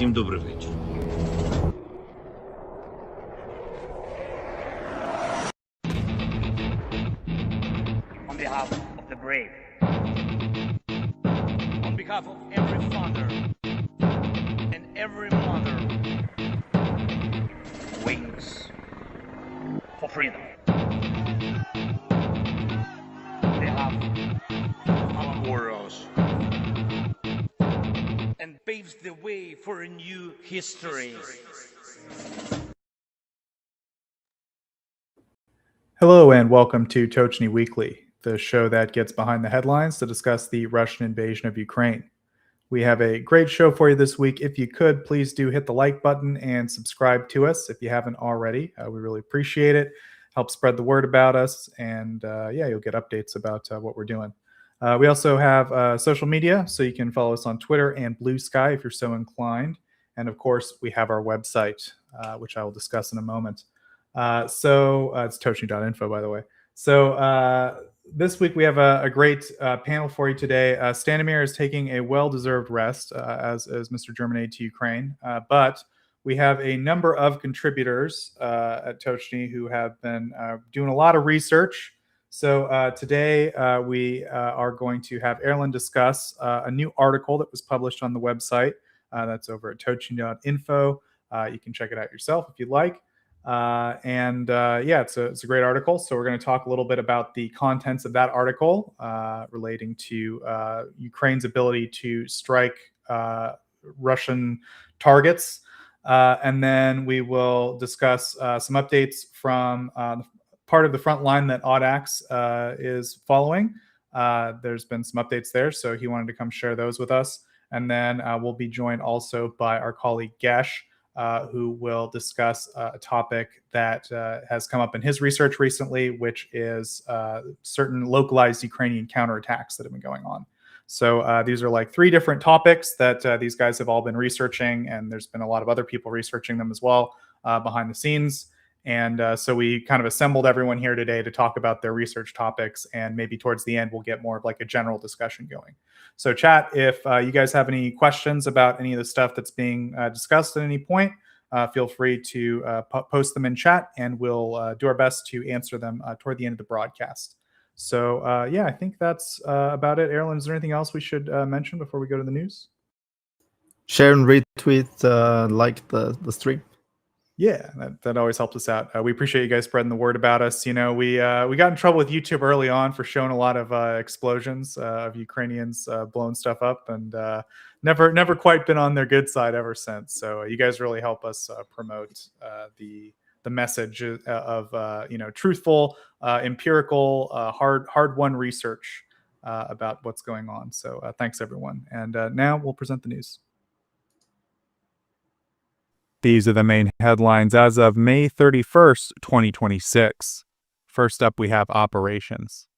Всім добрий вечір. On behalf of the brave, on behalf of every father and every mother, wings for freedom. On behalf of our warriors, and paves the way for a new history. Hello and welcome to Tochnyi Weekly, the show that gets behind the headlines to discuss the Russian invasion of Ukraine. We have a great show for you this week. If you could, please do hit the like button and subscribe to us if you haven't already. We really appreciate it. Help spread the word about us, and you'll get updates about what we're doing. We also have social media, so you can follow us on Twitter and Blue Sky if you're so inclined. And of course, we have our website, which I will discuss in a moment. It's Tochnyi.info, by the way. So this week we have a great panel for you today. Stanimir is taking a well-deserved rest, as Mr. Germinate to Ukraine. But we have a number of contributors at Tochnyi who have been doing a lot of research. So today we are going to have Erlend discuss a new article that was published on the website. That's over at Tochnyi.info. You can check it out yourself if you'd like. It's a great article. So we're going to talk a little bit about the contents of that article relating to Ukraine's ability to strike Russian targets. And then we will discuss some updates from part of the front line that Audax is following. There's been some updates there, so he wanted to come share those with us. And then we'll be joined also by our colleague Gesh, who will discuss a topic that has come up in his research recently, which is certain localized Ukrainian counterattacks that have been going on. So these are like three different topics that these guys have all been researching, and there's been a lot of other people researching them as well behind the scenes. And so we kind of assembled everyone here today to talk about their research topics, and maybe towards the end we'll get more of like a general discussion going. So chat, if you guys have any questions about any of the stuff that's being discussed at any point, feel free to post them in chat, and we'll do our best to answer them toward the end of the broadcast. So I think that's about it. Erlend, is there anything else we should mention before we go to the news? Share and retweet, like the stream. Yeah, that always helps us out. We appreciate you guys spreading the word about us. You know, we got in trouble with YouTube early on for showing a lot of explosions of Ukrainians blowing stuff up, and never quite been on their good side ever since. So you guys really help us promote the message of truthful, empirical, hard-won research about what's going on. So thanks everyone. And now we'll present the news. These are the main headlines as of May 31st, 2026. First up, we have operations.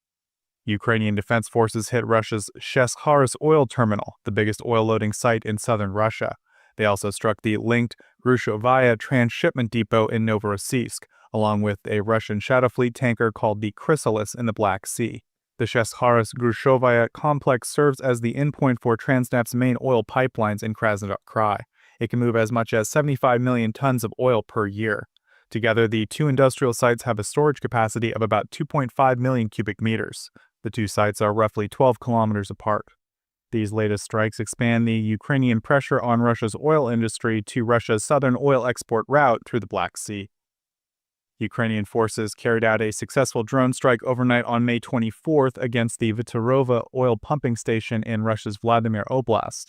Ukrainian defense forces hit Russia's Geschlittert oil terminal, the biggest oil loading site in southern Russia. They also struck the linked Grushovaya transshipment depot in Novorossiysk, along with a Russian shadow fleet tanker called the Chrysalis in the Black Sea. The Geschlittert-Grushovaya complex serves as the endpoint for Transnef's main oil pipelines in Krasnodar Krai. It can move as much as 75 million tons of oil per year. Together, the two industrial sites have a storage capacity of about 2.5 million cubic meters. The two sites are roughly 12 kilometers apart. These latest strikes expand the Ukrainian pressure on Russia's oil industry to Russia's southern oil export route through the Black Sea. Ukrainian forces carried out a successful drone strike overnight on May 24th against the Vytorova oil pumping station in Russia's Vladimir Oblast.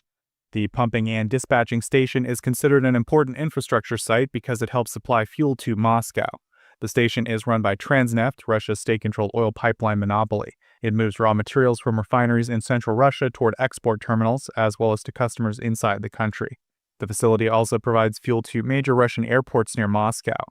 The pumping and dispatching station is considered an important infrastructure site because it helps supply fuel to Moscow. The station is run by Transneft, Russia's state-controlled oil pipeline monopoly. It moves raw materials from refineries in central Russia toward export terminals, as well as to customers inside the country. The facility also provides fuel to major Russian airports near Moscow.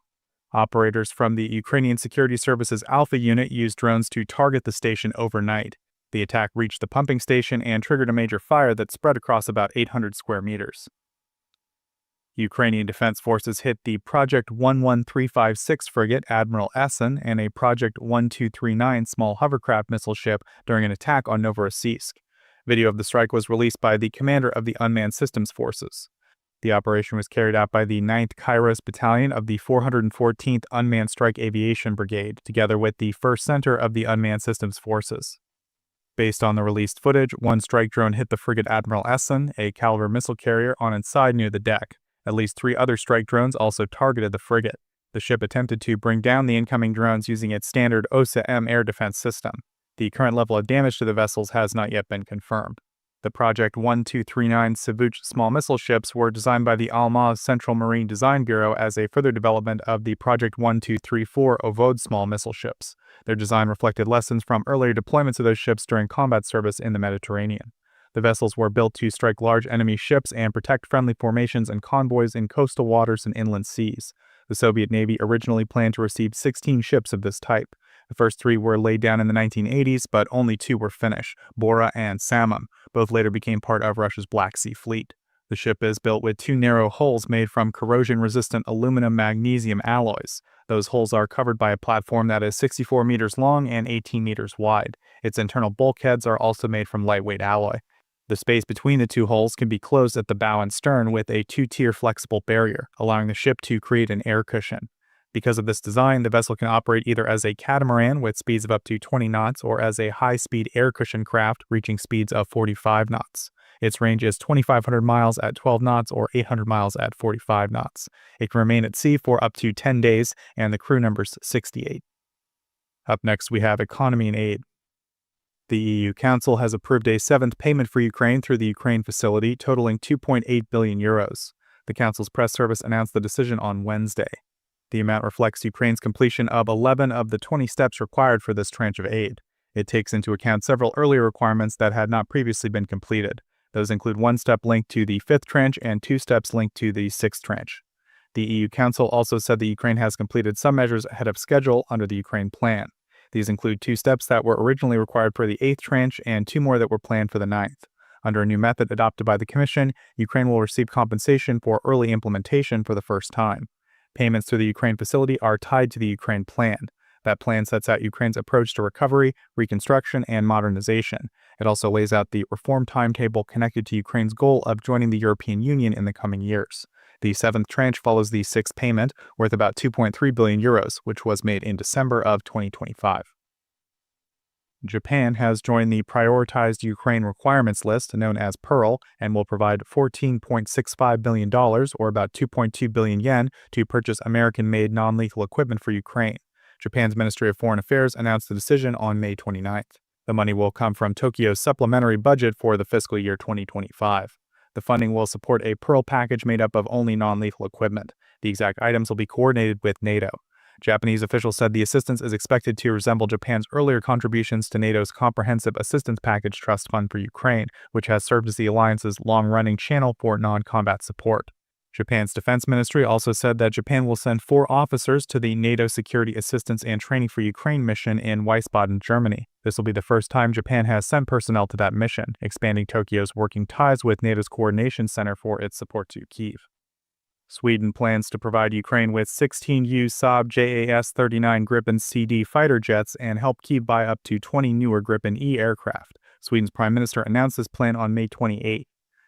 Operators from the Ukrainian Security Services Alpha unit used drones to target the station overnight. The attack reached the pumping station and triggered a major fire that spread across about 800 square meters. Ukrainian defense forces hit the Project 11356 frigate Admiral Essen and a Project 1239 small hovercraft missile ship during an attack on Novorossiysk. Video of the strike was released by the commander of the Unmanned Systems Forces. The operation was carried out by the 9th Kairos Battalion of the 414th Unmanned Strike Aviation Brigade, together with the 1st Center of the Unmanned Systems Forces. Based on the released footage, one strike drone hit the frigate Admiral Essen, a Caliber missile carrier, on its side near the deck. At least 3 other strike drones also targeted the frigate. The ship attempted to bring down the incoming drones using its standard OSA-M air defense system. The current level of damage to the vessels has not yet been confirmed. The Project 1239 Sivuch small missile ships were designed by the Almaz Central Marine Design Bureau as a further development of the Project 1234 Ovod small missile ships. Their design reflected lessons from earlier deployments of those ships during combat service in the Mediterranean. The vessels were built to strike large enemy ships and protect friendly formations and convoys in coastal waters and inland seas. The Soviet Navy originally planned to receive 16 ships of this type. The first 3 were laid down in the 1980s, but only 2 were finished, Bora and Samum. Both later became part of Russia's Black Sea Fleet. The ship is built with 2 narrow hulls made from corrosion-resistant aluminum-magnesium alloys. Those hulls are covered by a platform that is 64 meters long and 18 meters wide. Its internal bulkheads are also made from lightweight alloy. The space between the 2 hulls can be closed at the bow and stern with a 2-tier flexible barrier, allowing the ship to create an air cushion. Because of this design, the vessel can operate either as a catamaran with speeds of up to 20 knots or as a high-speed air cushion craft reaching speeds of 45 knots. Its range is 2,500 miles at 12 knots or 800 miles at 45 knots. It can remain at sea for up to 10 days, and the crew number's 68. Up next, we have economy and aid. The EU Council has approved a 7th payment for Ukraine through the Ukraine facility, totaling 2.8 billion euros. The Council's press service announced the decision on Wednesday. The amount reflects Ukraine's completion of 11 of the 20 steps required for this tranche of aid. It takes into account several earlier requirements that had not previously been completed. Those include 1 step linked to the 5th tranche and 2 steps linked to the 6th tranche. The EU Council also said that Ukraine has completed some measures ahead of schedule under the Ukraine plan. These include 2 steps that were originally required for the 8th tranche and 2 more that were planned for the 9th. Under a new method adopted by the Commission, Ukraine will receive compensation for early implementation for the first time. Payments through the Ukraine facility are tied to the Ukraine plan. That plan sets out Ukraine's approach to recovery, reconstruction, and modernization. It also lays out the reform timetable connected to Ukraine's goal of joining the European Union in the coming years. The 7th tranche follows the 6th payment, worth about 2.3 billion euros, which was made in December of 2025. Japan has joined the Prioritized Ukraine Requirements List, known as PEARL, and will provide $14.65 billion, or about 2.2 billion yen, to purchase American-made non-lethal equipment for Ukraine. Japan's Ministry of Foreign Affairs announced the decision on May 29th. The money will come from Tokyo's supplementary budget for the fiscal year 2025. The funding will support a PEARL package made up of only non-lethal equipment. The exact items will be coordinated with NATO. Japanese officials said the assistance is expected to resemble Japan's earlier contributions to NATO's Comprehensive Assistance Package Trust Fund for Ukraine, which has served as the alliance's long-running channel for non-combat support. Japan's defense ministry also said that Japan will send 4 officers to the NATO Security Assistance and Training for Ukraine mission in Wiesbaden, Germany. This will be the first time Japan has sent personnel to that mission, expanding Tokyo's working ties with NATO's Coordination Center for its support to Kyiv. Sweden plans to provide Ukraine with 16 used Saab JAS-39 Gripen CD fighter jets and help Kyiv buy up to 20 newer Gripen E aircraft. Sweden's prime minister announced this plan on May 28.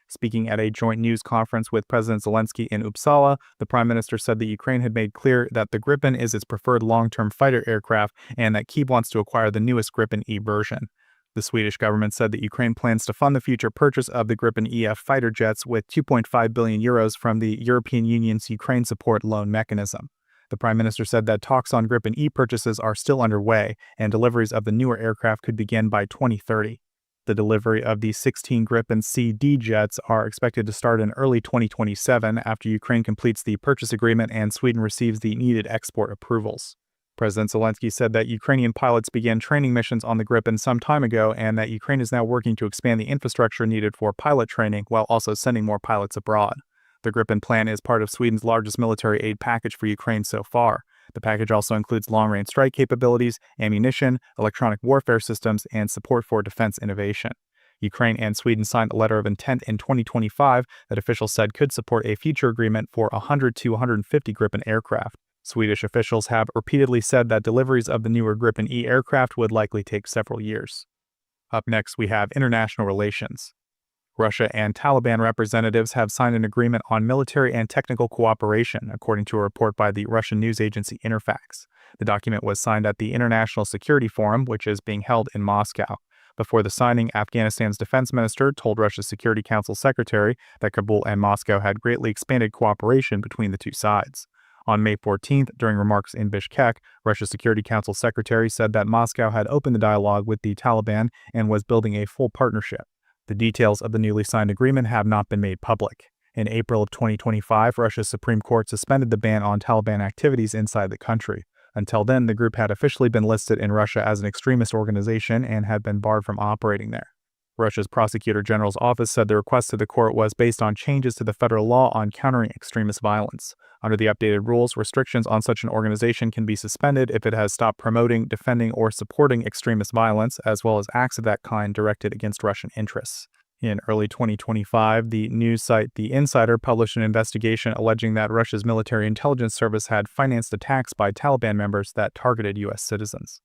Speaking at a joint news conference with President Zelensky in Uppsala, the prime minister said that Ukraine had made clear that the Gripen is its preferred long-term fighter aircraft and that Kyiv wants to acquire the newest Gripen E version. The Swedish government said that Ukraine plans to fund the future purchase of the Gripen EF fighter jets with 2.5 billion euros from the European Union's Ukraine Support Loan Mechanism. The Prime Minister said that talks on Gripen E purchases are still underway, and deliveries of the newer aircraft could begin by 2030. The delivery of the 16 Gripen CD jets are expected to start in early 2027 after Ukraine completes the purchase agreement and Sweden receives the needed export approvals. President Zelensky said that Ukrainian pilots began training missions on the Gripen some time ago and that Ukraine is now working to expand the infrastructure needed for pilot training while also sending more pilots abroad. The Gripen plan is part of Sweden's largest military aid package for Ukraine so far. The package also includes long-range strike capabilities, ammunition, electronic warfare systems, and support for defense innovation. Ukraine and Sweden signed a letter of intent in 2025 that officials said could support a future agreement for 100 to 150 Gripen aircraft. Swedish officials have repeatedly said that deliveries of the newer Gripen E aircraft would likely take several years. Up next, we have international relations. Russia and Taliban representatives have signed an agreement on military and technical cooperation, according to a report by the Russian news agency Interfax. The document was signed at the International Security Forum, which is being held in Moscow. Before the signing, Afghanistan's defense minister told Russia's Security Council secretary that Kabul and Moscow had greatly expanded cooperation between the two sides. On May 14th, during remarks in Bishkek, Russia's Security Council secretary said that Moscow had opened the dialogue with the Taliban and was building a full partnership. The details of the newly signed agreement have not been made public. In April of 2025, Russia's Supreme Court suspended the ban on Taliban activities inside the country. Until then, the group had officially been listed in Russia as an extremist organization and had been barred from operating there. Russia's Prosecutor General's office said the request to the court was based on changes to the federal law on countering extremist violence. Under the updated rules, restrictions on such an organization can be suspended if it has stopped promoting, defending, or supporting extremist violence, as well as acts of that kind directed against Russian interests. In early 2025, the news site The Insider published an investigation alleging that Russia's military intelligence service had financed attacks by Taliban members that targeted U.S. citizens.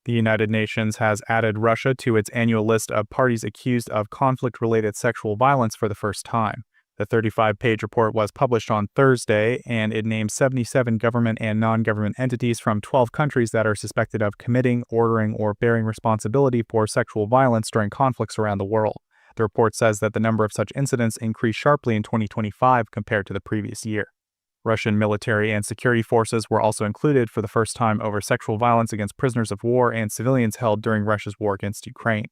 The United Nations has added Russia to its annual list of parties accused of conflict-related sexual violence for the first time. The 35-page report was published on Thursday, and it names 77 government and non-government entities from 12 countries that are suspected of committing, ordering, or bearing responsibility for sexual violence during conflicts around the world. The report says that the number of such incidents increased sharply in 2025 compared to the previous year. Russian military and security forces were also included for the first time over sexual violence against prisoners of war and civilians held during Russia's war against Ukraine.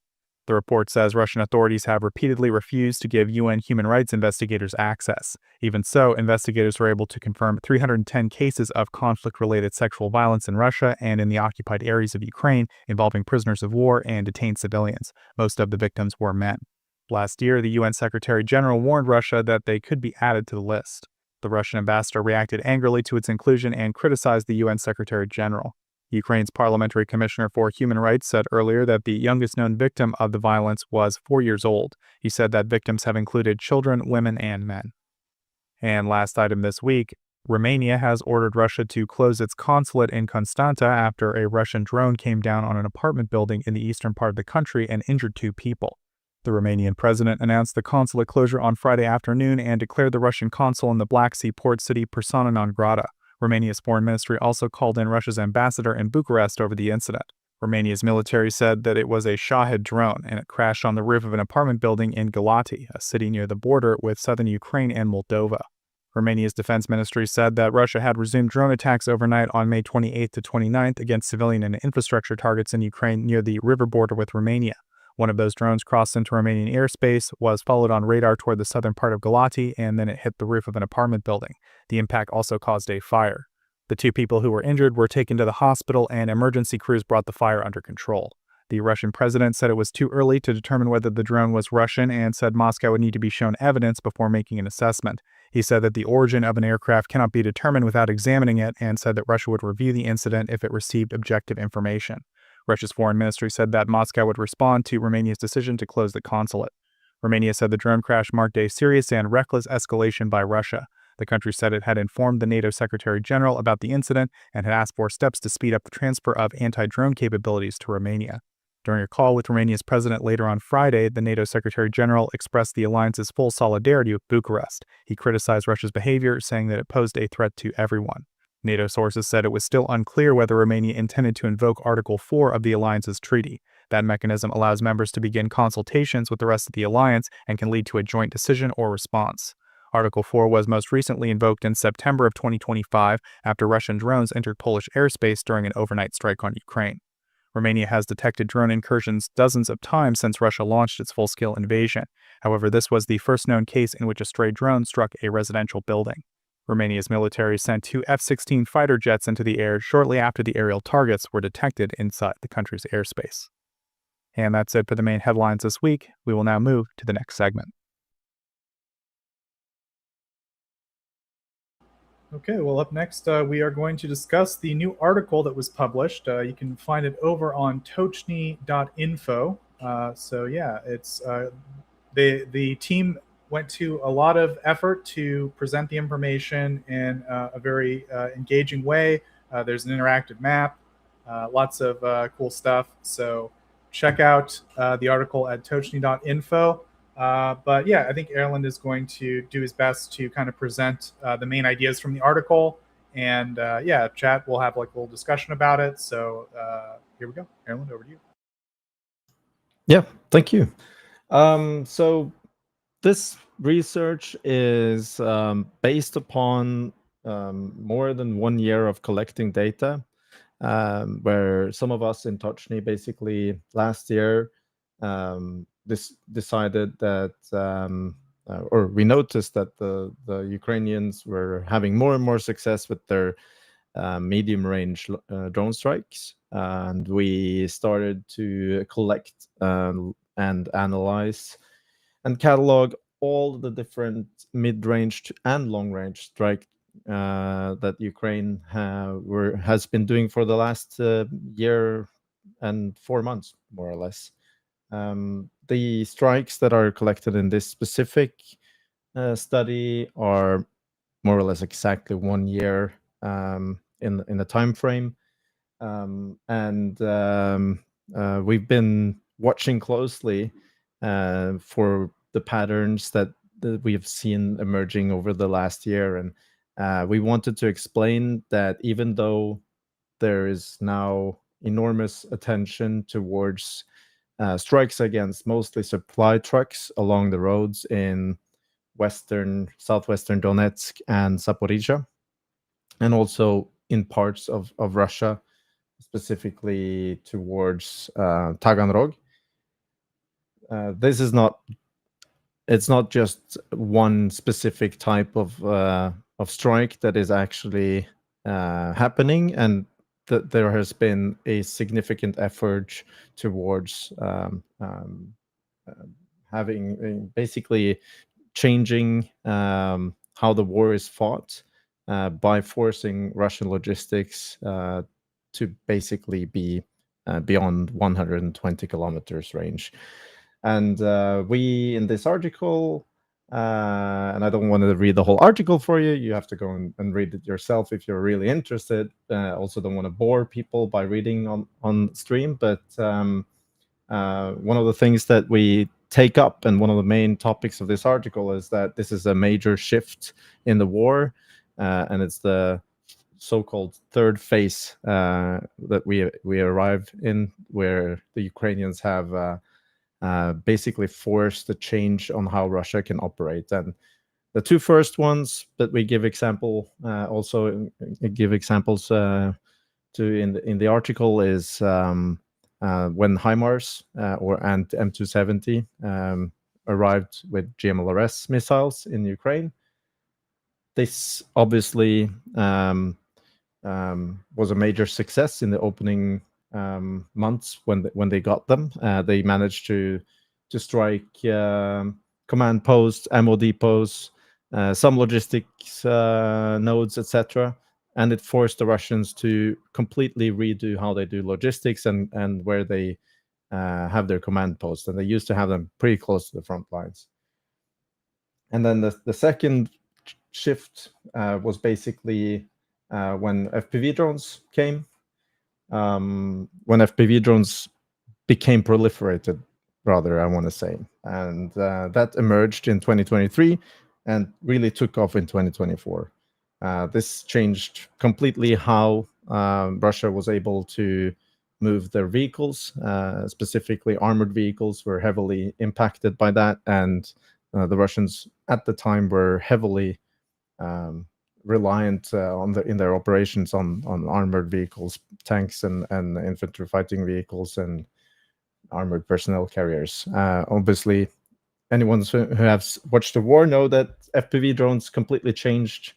The report says Russian authorities have repeatedly refused to give UN human rights investigators access. Even so, investigators were able to confirm 310 cases of conflict-related sexual violence in Russia and in the occupied areas of Ukraine involving prisoners of war and detained civilians. Most of the victims were men. Last year, the UN Secretary General warned Russia that they could be added to the list. The Russian ambassador reacted angrily to its inclusion and criticized the UN Secretary General. Ukraine's Parliamentary Commissioner for Human Rights said earlier that the youngest known victim of the violence was 4 years old. He said that victims have included children, women, and men. And last item this week, Romania has ordered Russia to close its consulate in Constanta after a Russian drone came down on an apartment building in the eastern part of the country and injured 2 people. The Romanian president announced the consulate closure on Friday afternoon and declared the Russian consul in the Black Sea port city persona non grata. Romania's foreign ministry also called in Russia's ambassador in Bucharest over the incident. Romania's military said that it was a Shahed drone and it crashed on the roof of an apartment building in Galati, a city near the border with southern Ukraine and Moldova. Romania's defense ministry said that Russia had resumed drone attacks overnight on May 28th to 29th against civilian and infrastructure targets in Ukraine near the river border with Romania. One of those drones crossed into Romanian airspace, was followed on radar toward the southern part of Galati, and then it hit the roof of an apartment building. The impact also caused a fire. The 2 people who were injured were taken to the hospital, and emergency crews brought the fire under control. The Russian president said it was too early to determine whether the drone was Russian and said Moscow would need to be shown evidence before making an assessment. He said that the origin of an aircraft cannot be determined without examining it and said that Russia would review the incident if it received objective information. Russia's foreign ministry said that Moscow would respond to Romania's decision to close the consulate. Romania said the drone crash marked a serious and reckless escalation by Russia. The country said it had informed the NATO Secretary General about the incident and had asked for steps to speed up the transfer of anti-drone capabilities to Romania. During a call with Romania's president later on Friday, the NATO Secretary General expressed the alliance's full solidarity with Bucharest. He criticized Russia's behavior, saying that it posed a threat to everyone. NATO sources said it was still unclear whether Romania intended to invoke Article 4 of the alliance's treaty. That mechanism allows members to begin consultations with the rest of the alliance and can lead to a joint decision or response. Article 4 was most recently invoked in September of 2025 after Russian drones entered Polish airspace during an overnight strike on Ukraine. Romania has detected drone incursions dozens of times since Russia launched its full-scale invasion. However, this was the first known case in which a stray drone struck a residential building. Romania's military sent 2 F-16 fighter jets into the air shortly after the aerial targets were detected inside the country's airspace. And that's it for the main headlines this week. We will now move to the next segment. Okay, well, up next, we are going to discuss the new article that was published. You can find it over on Tochnyi.info. It's the team went to a lot of effort to present the information in a very engaging way. There's an interactive map, lots of cool stuff. So check out the article at Tochnyi.info. But yeah, I think Erlend is going to do his best to kind of present the main ideas from the article. And yeah, chat, we'll have like a little discussion about it. So here we go. Erlend, over to you. Yeah, thank you. So this research is based upon more than 1 year of collecting data, where some of us in Tochnyi basically last year decided that, or we noticed that the Ukrainians were having more and more success with their medium range drone strikes, and we started to collect and analyze and catalog all the different mid-range and long-range strike that Ukraine has been doing for the last year and 4 months, more or less. The strikes that are collected in this specific study are more or less exactly 1 year in the time frame, we've been watching closely for the patterns that we have seen emerging over the last year, and we wanted to explain that even though there is now enormous attention towards strikes against mostly supply trucks along the roads in southwestern Donetsk and Zaporizhia, and also in parts of Russia, specifically towards Taganrog. This is not. It's not just one specific type of strike that is actually happening, and that there has been a significant effort towards having basically changing how the war is fought by forcing Russian logistics to basically be beyond 120 kilometers range. And we, in this article, and I don't want to read the whole article for you. You have to go and read it yourself if you're really interested. Also, don't want to bore people by reading on stream. But one of the things that we take up, and one of the main topics of this article, is that this is a major shift in the war, and it's the so-called third phase that we arrive in, where the Ukrainians have basically forced a change on how Russia can operate. And the two first ones that we give examples to in the article is when HIMARS and M270 arrived with GMLRS missiles in Ukraine. This obviously was a major success in the opening months when they got them. They managed to strike command posts, ammo depots, some logistics nodes, etc. And it forced the Russians to completely redo how they do logistics and where they have their command posts. And they used to have them pretty close to the front lines. And then the second shift was basically when FPV drones came. When FPV drones became proliferated, rather, I want to say. And that emerged in 2023 and really took off in 2024. This changed completely how Russia was able to move their vehicles. Specifically, armored vehicles were heavily impacted by that, and the Russians at the time were heavily reliant in their operations on armored vehicles, tanks, and infantry fighting vehicles, and armored personnel carriers. Obviously, anyone who has watched the war know that FPV drones completely changed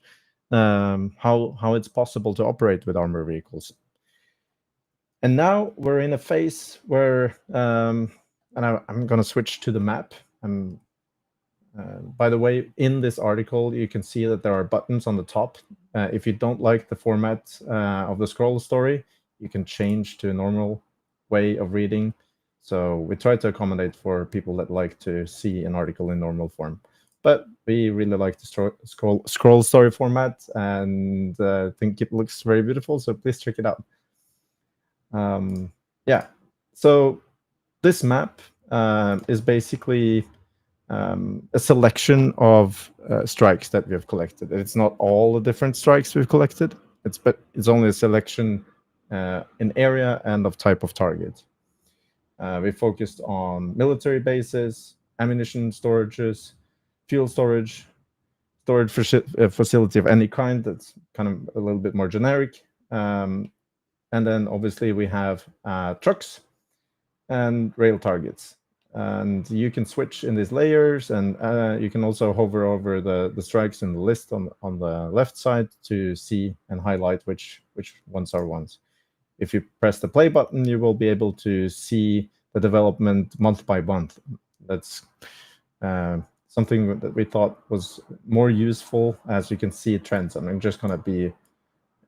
how it's possible to operate with armored vehicles. And now we're in a phase where, and I'm going to switch to the map. By the way, in this article, you can see that there are buttons on the top. If you don't like the format of the scroll story, you can change to a normal way of reading. So we try to accommodate for people that like to see an article in normal form. But we really like the scroll story format, and think it looks very beautiful. So please check it out. Yeah. So this map is basically a selection of strikes that we have collected. It's not all the different strikes we've collected. It's only a selection in area and of type of target. We focused on military bases, ammunition storages, fuel storage facility of any kind. That's kind of a little bit more generic. And then obviously we have trucks and rail targets. And you can switch in these layers, and you can also hover over the strikes in the list on the left side to see and highlight which ones are ones. If you press the play button, you will be able to see the development month by month. That's something that we thought was more useful, as you can see trends. I'm just going to be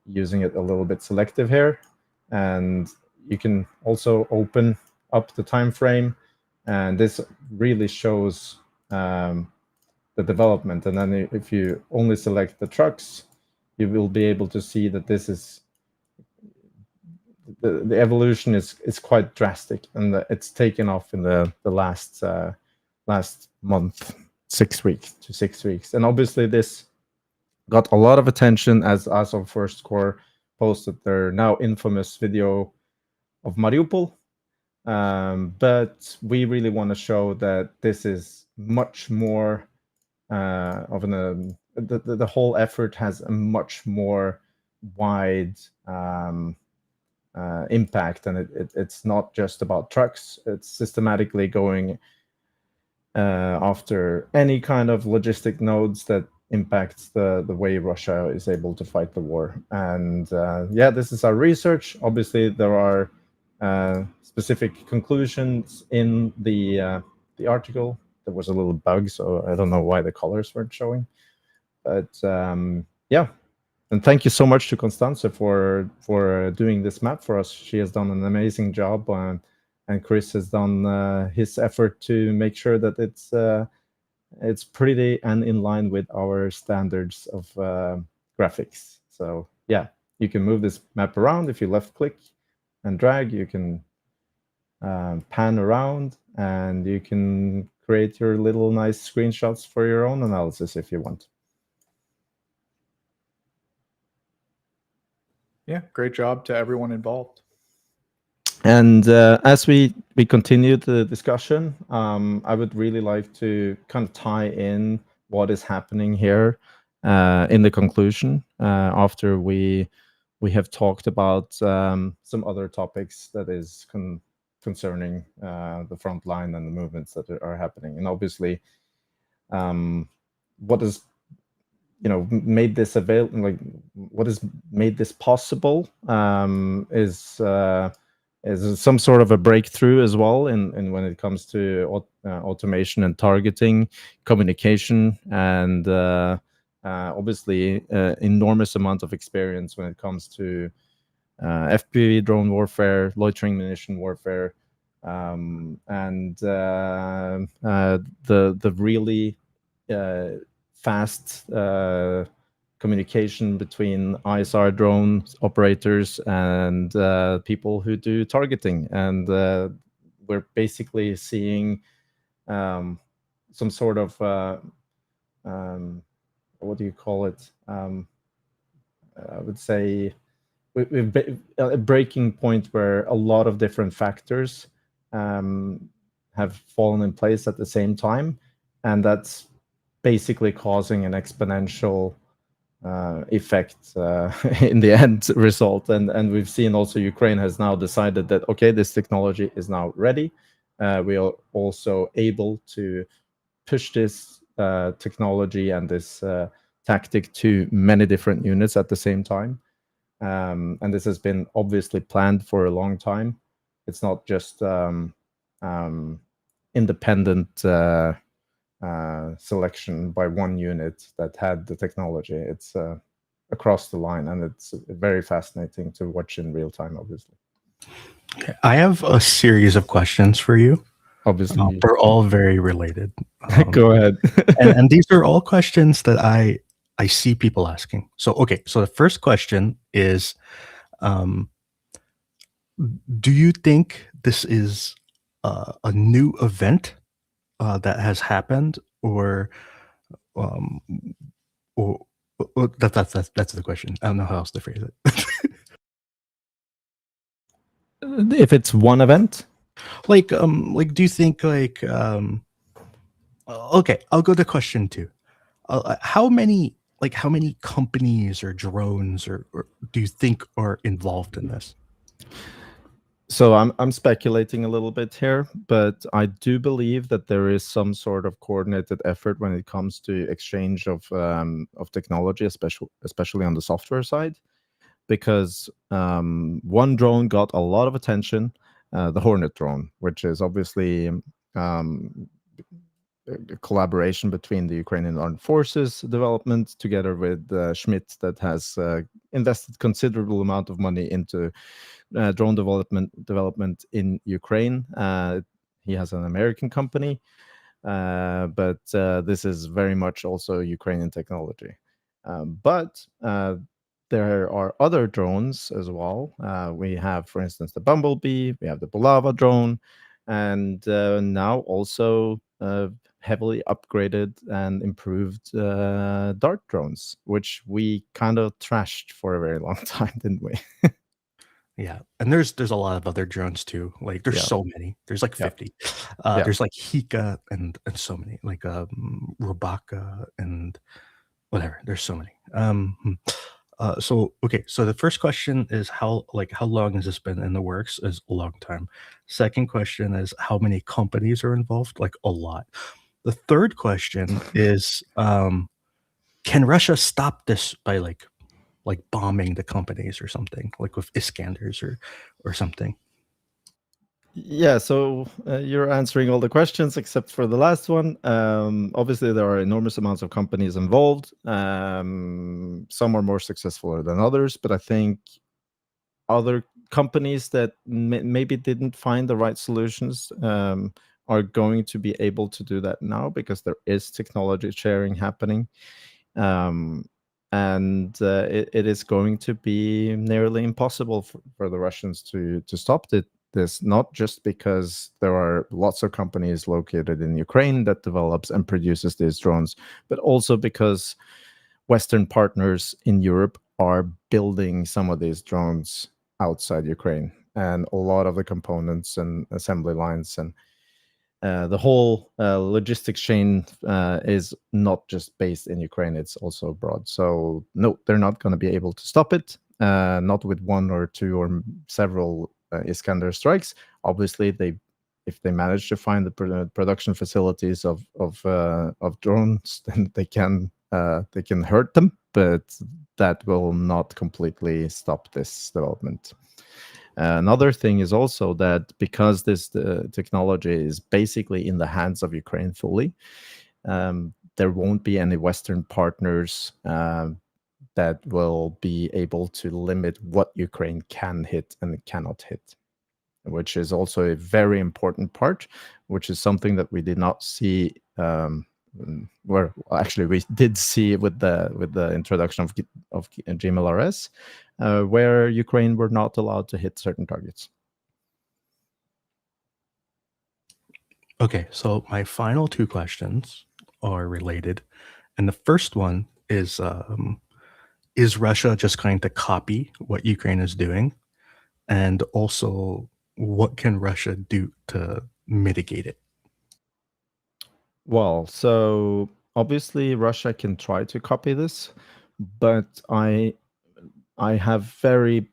using it a little bit selective here, and you can also open up the time frame, and this really shows the development. And then if you only select the trucks, you will be able to see that this is the evolution is quite drastic, and it's taken off in the last month, 6 weeks to 6 weeks. And obviously this got a lot of attention as of First Corps posted their now infamous video of Mariupol. But we really want to show that this is much more of an the whole effort has a much more wide impact, and it's not just about trucks. It's systematically going after any kind of logistic nodes that impacts the way Russia is able to fight the war. And yeah, this is our research. Obviously, there are specific conclusions in the article. There was a little bug, so I don't know why the colors weren't showing. But yeah, and thank you so much to Constanze for doing this map for us. She has done an amazing job, and Chris has done his effort to make sure that it's pretty and in line with our standards of graphics. So yeah, you can move this map around. If you left click and drag, you can pan around, and you can create your little nice screenshots for your own analysis if you want. Yeah, great job to everyone involved. And as we continue the discussion, I would really like to kind of tie in what is happening here in the conclusion after we have talked about some other topics that is concerning the front line and the movements that are happening. And obviously, what has made this available, like what has made this possible, is some sort of a breakthrough as well in when it comes to automation and targeting, communication, and obviously enormous amount of experience when it comes to FPV drone warfare, loitering munition warfare, and the really fast communication between ISR drone operators and people who do targeting. And we're basically seeing some sort of what do you call it? I would say we've a breaking point where a lot of different factors have fallen in place at the same time, and that's basically causing an exponential effect in the end result. And we've seen also Ukraine has now decided that, okay, this technology is now ready. We are also able to push this technology and this tactic to many different units at the same time. And this has been obviously planned for a long time. It's not just independent selection by one unit that had the technology. It's across the line, and it's very fascinating to watch in real time, obviously. I have a series of questions for you. Obviously, they're all very related. Go ahead. and these are all questions that I see people asking. So, okay. So the first question is, do you think this is a new event that has happened, um, or that's the question. I don't know how else to phrase it. If it's one event, like do you think okay, I'll go to question 2. How many companies or drones or do you think are involved in this? so I'm speculating a little bit here, but I do believe that there is some sort of coordinated effort when it comes to exchange of technology, especially on the software side, because one drone got a lot of attention, the Hornet drone, which is obviously a collaboration between the Ukrainian Armed Forces development together with Schmidt that has invested considerable amount of money into drone development in Ukraine. He has an American company, but this is very much also Ukrainian technology. But there are other drones as well. We have, for instance, the Bumblebee, we have the Bulava drone, and now also heavily upgraded and improved Dart drones, which we kind of trashed for a very long time, didn't we? Yeah, and there's a lot of other drones too. Like there's Yeah. so many. There's like Yeah. 50. Yeah. There's like Hika and so many, like Robaka and whatever. There's so many. So okay, so the first question is how long has this been in the works? Is a long time. Second question is how many companies are involved? Like a lot. The third question is can Russia stop this by like bombing the companies or something, like with Iskanders or something? Yeah, so you're answering all the questions except for the last one. Obviously, there are enormous amounts of companies involved. Some are more successful than others, but I think other companies that maybe didn't find the right solutions are going to be able to do that now because there is technology sharing happening. And it is going to be nearly impossible for the Russians to stop this, not just because there are lots of companies located in Ukraine that develops and produces these drones, but also because Western partners in Europe are building some of these drones outside Ukraine, and a lot of the components and assembly lines and the whole logistics chain is not just based in Ukraine, it's also abroad. So no, they're not going to be able to stop it, not with one or two or several Iskander strikes. Obviously, if they manage to find the production facilities of drones, then they can hurt them, but that will not completely stop this development. Another thing is also that because this technology is basically in the hands of Ukraine fully, there won't be any Western partners that will be able to limit what Ukraine can hit and cannot hit, which is also a very important part, which is something that we did not see. Where actually we did see with the introduction of GMLRS, where Ukraine were not allowed to hit certain targets. Okay, so my final two questions are related, and the first one is Russia just going to copy what Ukraine is doing, and also what can Russia do to mitigate it? Well, so obviously Russia can try to copy this, but I have very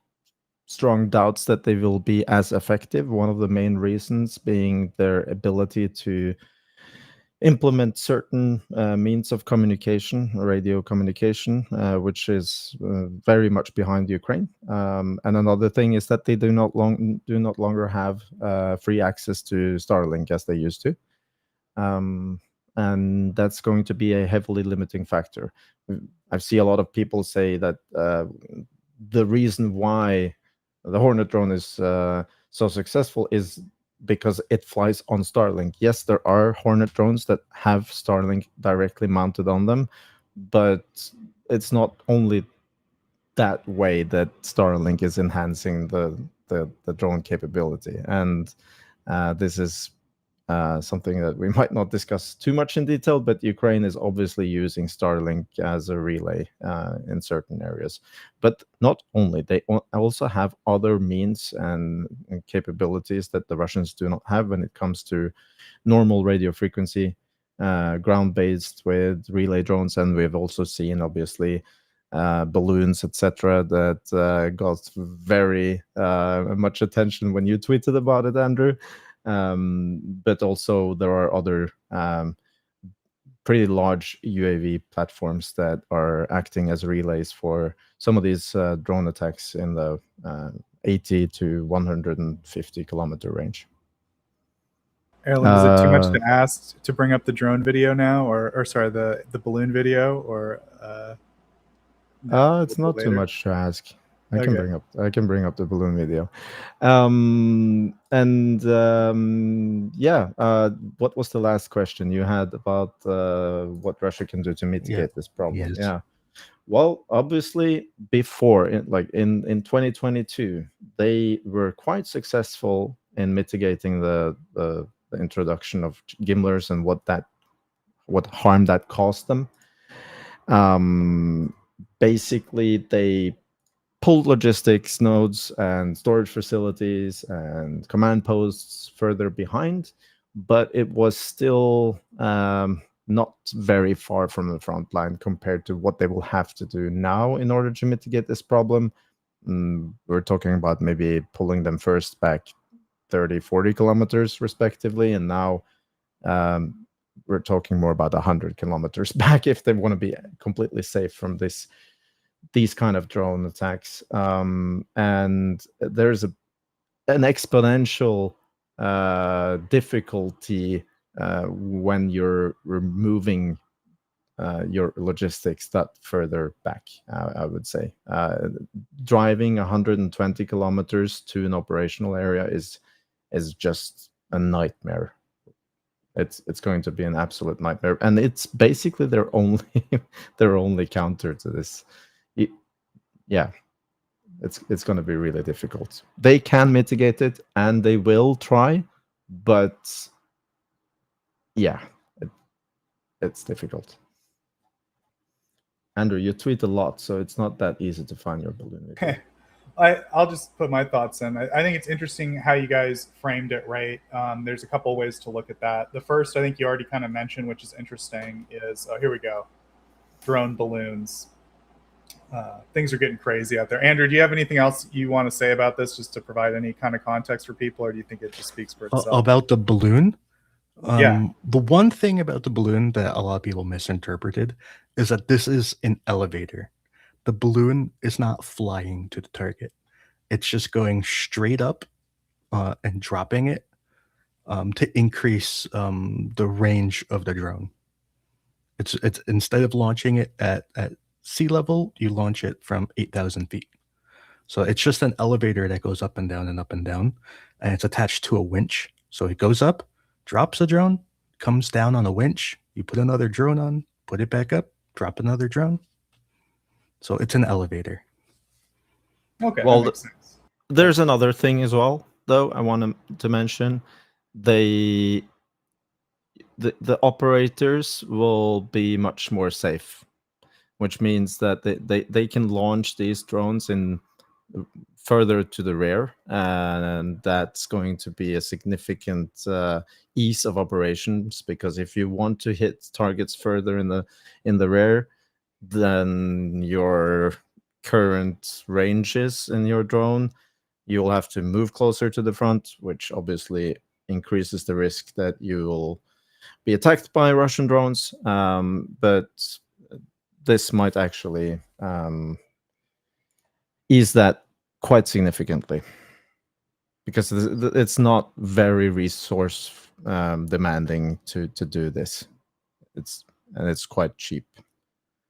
strong doubts that they will be as effective. One of the main reasons being their ability to implement certain means of communication, radio communication, which is very much behind Ukraine. And another thing is that they do not longer have free access to Starlink as they used to. And that's going to be a heavily limiting factor. I see a lot of people say that the reason why the Hornet drone is so successful is because it flies on Starlink. Yes, there are Hornet drones that have Starlink directly mounted on them, but it's not only that way that Starlink is enhancing the drone capability. And this is something that we might not discuss too much in detail, but Ukraine is obviously using Starlink as a relay in certain areas. But not only, they also have other means and capabilities that the Russians do not have when it comes to normal radio frequency, ground-based with relay drones. And we've also seen, obviously, balloons, etc., that got very much attention when you tweeted about it, Andrew. But also there are other pretty large UAV platforms that are acting as relays for some of these drone attacks in the 80 to 150 kilometer range. Erlend, is it too much to ask to bring up the drone video now, or sorry, the balloon video, or it's not too much to ask. I Okay. can bring up the balloon video. What was the last question you had about what Russia can do to mitigate this problem? Yes. Yeah. Well, obviously, before in 2022, they were quite successful in mitigating the introduction of gimbalers and what harm that caused them. Basically, they pulled logistics nodes and storage facilities and command posts further behind, but it was still not very far from the front line compared to what they will have to do now in order to mitigate this problem. We're talking about maybe pulling them first back 30, 40 kilometers respectively, and now we're talking more about 100 kilometers back if they want to be completely safe from these kind of drone attacks. And there's an exponential difficulty when you're removing your logistics that further back, I would say. Driving 120 kilometers to an operational area is just a nightmare. It's going to be an absolute nightmare, and it's basically their only counter to this. It's going to be really difficult. They can mitigate it, and they will try, but it's difficult. Andrew, you tweet a lot, so it's not that easy to find your balloon video. I'll just put my thoughts in. I think it's interesting how you guys framed it, right? There's a couple ways to look at that. The first, I think you already kind of mentioned, which is interesting, is here we go, drone balloons. Things are getting crazy out there. Andrew, do you have anything else you want to say about this, just to provide any kind of context for people, or do you think it just speaks for itself? About the balloon? Yeah. The one thing about the balloon that a lot of people misinterpreted is that this is an elevator. The balloon is not flying to the target. It's just going straight up and dropping it to increase the range of the drone. It's instead of launching it at sea level, you launch it from 8,000 feet. So it's just an elevator that goes up and down and up and down, and it's attached to a winch. So it goes up, drops a drone, comes down on a winch. You put another drone on, put it back up, drop another drone. So it's an elevator. Okay, well, that makes sense. There's another thing as well, though, I want to mention. The operators will be much more safe, which means that they can launch these drones in further to the rear, and that's going to be a significant ease of operations, because if you want to hit targets further in the rear than your current ranges in your drone, you'll have to move closer to the front, which obviously increases the risk that you will be attacked by Russian drones. But this might actually ease that quite significantly, because it's not very resource demanding to do this. It's quite cheap.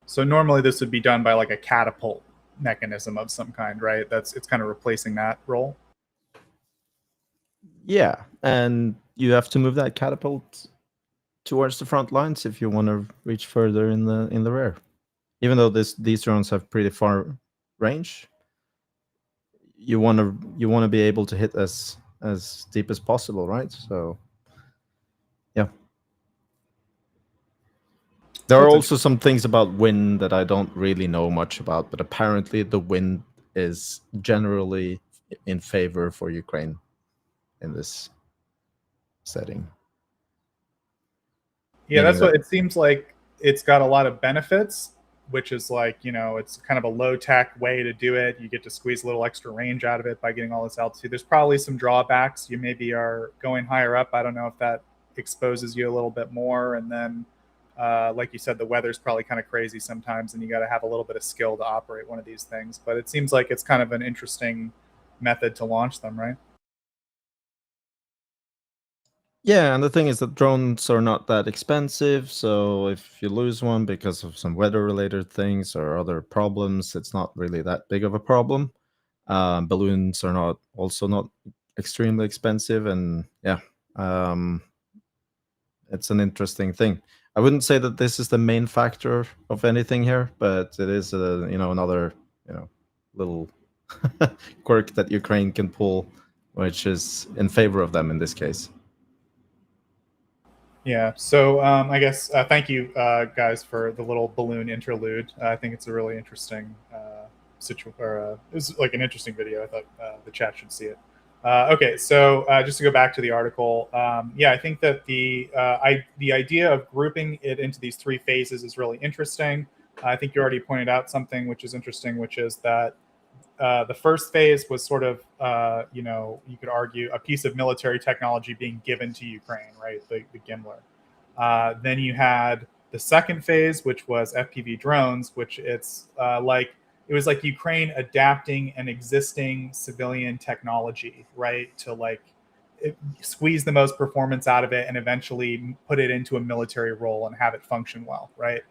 So normally this would be done by like a catapult mechanism of some kind, right? It's kind of replacing that role. Yeah, and you have to move that catapult towards the front lines if you want to reach further in the rear. Even though these drones have pretty far range, you want to be able to hit as deep as possible, right? So There are That's also some things about wind that I don't really know much about, but apparently the wind is generally in favor for Ukraine in this setting. Yeah, Meaning that's what that it seems like. It's got a lot of benefits, which is like, it's kind of a low tech way to do it. You get to squeeze a little extra range out of it by getting all this altitude. There's probably some drawbacks. You maybe are going higher up. I don't know if that exposes you a little bit more. And then, like you said, the weather's probably kind of crazy sometimes, and you got to have a little bit of skill to operate one of these things. But it seems like it's kind of an interesting method to launch them, right? Yeah, and the thing is that drones are not that expensive, so if you lose one because of some weather-related things or other problems, it's not really that big of a problem. Balloons are not extremely expensive, and yeah, it's an interesting thing. I wouldn't say that this is the main factor of anything here, but it is another little quirk that Ukraine can pull, which is in favor of them in this case. Yeah. So I guess thank you guys for the little balloon interlude. I think it's a really interesting it was like an interesting video. I thought the chat should see it. Okay, so just to go back to the article, yeah, I think that the idea of grouping it into these three phases is really interesting. I think you already pointed out something which is interesting, which is that the first phase was sort of, you could argue a piece of military technology being given to Ukraine, right? The Gimler. Then you had the second phase, which was FPV drones, which it was like Ukraine adapting an existing civilian technology, right, to squeeze the most performance out of it and eventually put it into a military role and have it function well, right?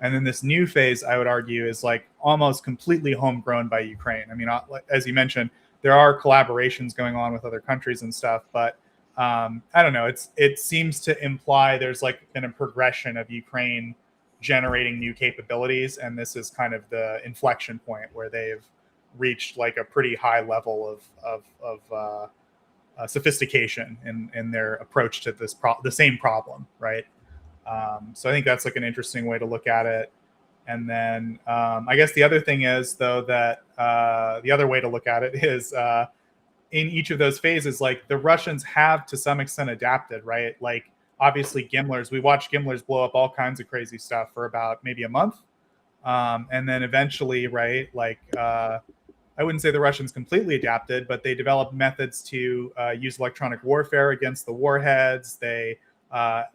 And then this new phase, I would argue, is like almost completely homegrown by Ukraine. I mean, as you mentioned, there are collaborations going on with other countries and stuff, but I don't know. It seems to imply there's like been a progression of Ukraine generating new capabilities, and this is kind of the inflection point where they've reached like a pretty high level of sophistication in their approach to the same problem, right? So I think that's like an interesting way to look at it. And then I guess the other thing is, though, that the other way to look at it is in each of those phases, like the Russians have to some extent adapted, right? Like obviously Gimlers, we watched Gimlers blow up all kinds of crazy stuff for about maybe a month. And then eventually, right, like I wouldn't say the Russians completely adapted, but they developed methods to use electronic warfare against the warheads. They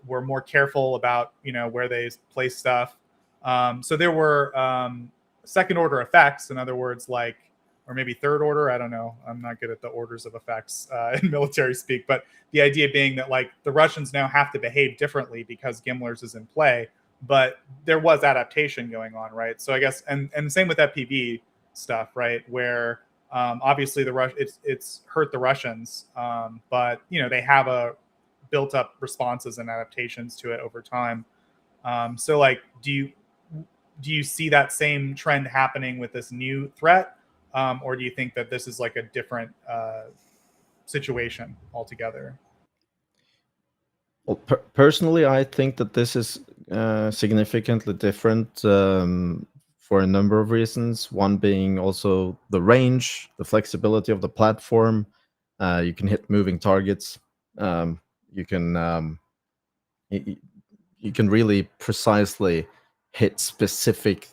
were more careful about where they place stuff. So there were second order effects, in other words, like, or maybe third order. I don't know. I'm not good at the orders of effects in military speak, but the idea being that like the Russians now have to behave differently because Gimlers is in play, but there was adaptation going on, right? So I guess, and same with FPV stuff, right? Where obviously it's hurt the Russians, but they have a built up responses and adaptations to it over time. So like, do you see that same trend happening with this new threat? Or do you think that this is like a different situation altogether? Well, personally, I think that this is significantly different for a number of reasons. One being also the range, the flexibility of the platform. You can hit moving targets. You can really precisely hit specific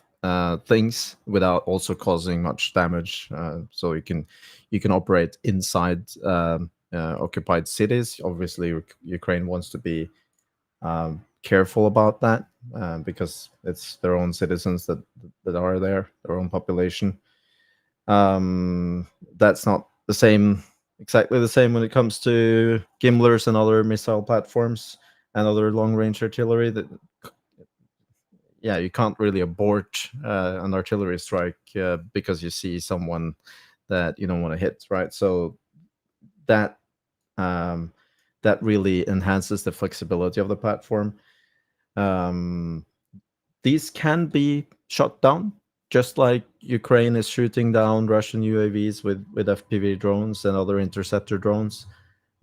things without also causing much damage. So you can operate inside occupied cities. Obviously, Ukraine wants to be careful about that because it's their own citizens that are there, their own population. That's not exactly the same when it comes to Gimlers and other missile platforms and other long-range artillery. You can't really abort an artillery strike because you see someone that you don't want to hit, right? So that really enhances the flexibility of the platform. These can be shot down, just like Ukraine is shooting down Russian UAVs with FPV drones and other interceptor drones.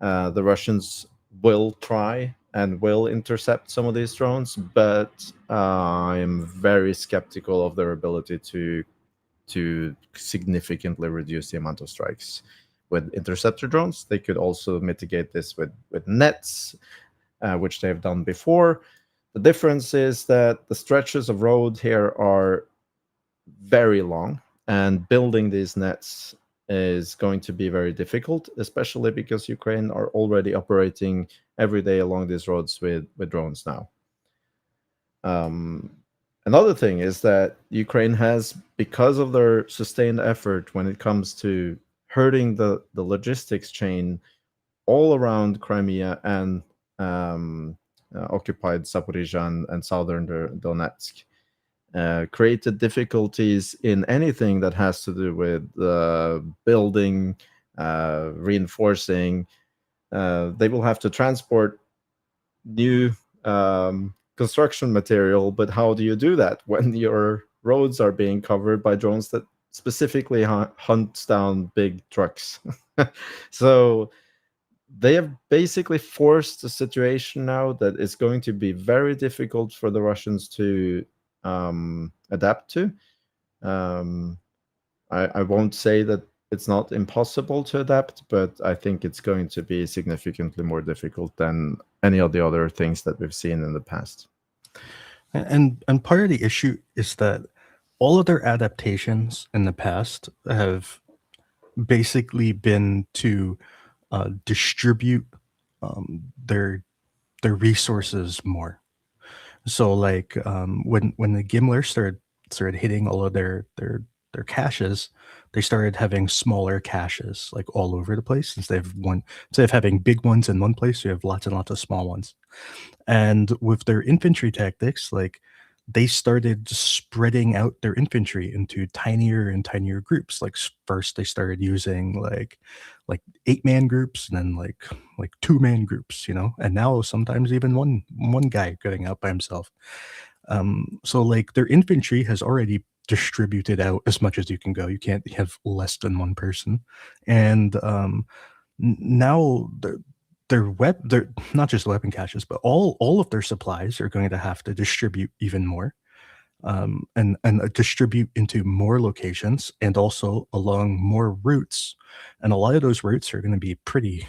The Russians will try and will intercept some of these drones, but I'm very skeptical of their ability to significantly reduce the amount of strikes with interceptor drones. They could also mitigate this with nets, which they've done before. The difference is that the stretches of road here are very long, and building these nets is going to be very difficult, especially because Ukraine are already operating every day along these roads with drones now. Another thing is that Ukraine has, because of their sustained effort when it comes to hurting the logistics chain all around Crimea and occupied Zaporizhzhia and southern Donetsk, created difficulties in anything that has to do with building, reinforcing. They will have to transport new construction material, but how do you do that when your roads are being covered by drones that specifically hunt down big trucks? So they have basically forced a situation now that is going to be very difficult for the Russians to adapt to. I won't say that it's not impossible to adapt, but I think it's going to be significantly more difficult than any of the other things that we've seen in the past. And part of the issue is that all of their adaptations in the past have basically been to distribute their resources more. So like when the Gimler started hitting all of their caches, they started having smaller caches like all over the place. Instead of having big ones in one place, you have lots and lots of small ones. And with their infantry tactics, like they started spreading out their infantry into tinier and tinier groups. Like first they started using like 8-man groups, and then like 2-man groups, and now sometimes even one guy going out by himself. So like their infantry has already distributed out as much as you can go. You can't have less than one person. And now they're not just weapon caches, but all of their supplies are going to have to distribute even more, and distribute into more locations and also along more routes. And a lot of those routes are going to be pretty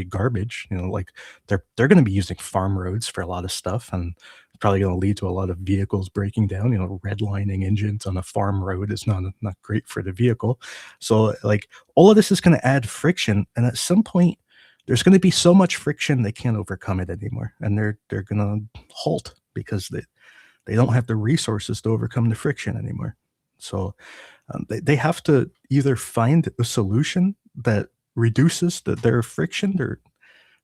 garbage. Like they're going to be using farm roads for a lot of stuff, and probably going to lead to a lot of vehicles breaking down. Redlining engines on a farm road is not great for the vehicle. So like all of this is going to add friction, and at some point there's going to be so much friction they can't overcome it anymore, and they're going to halt because they don't have the resources to overcome the friction anymore. So they have to either find a solution that reduces their friction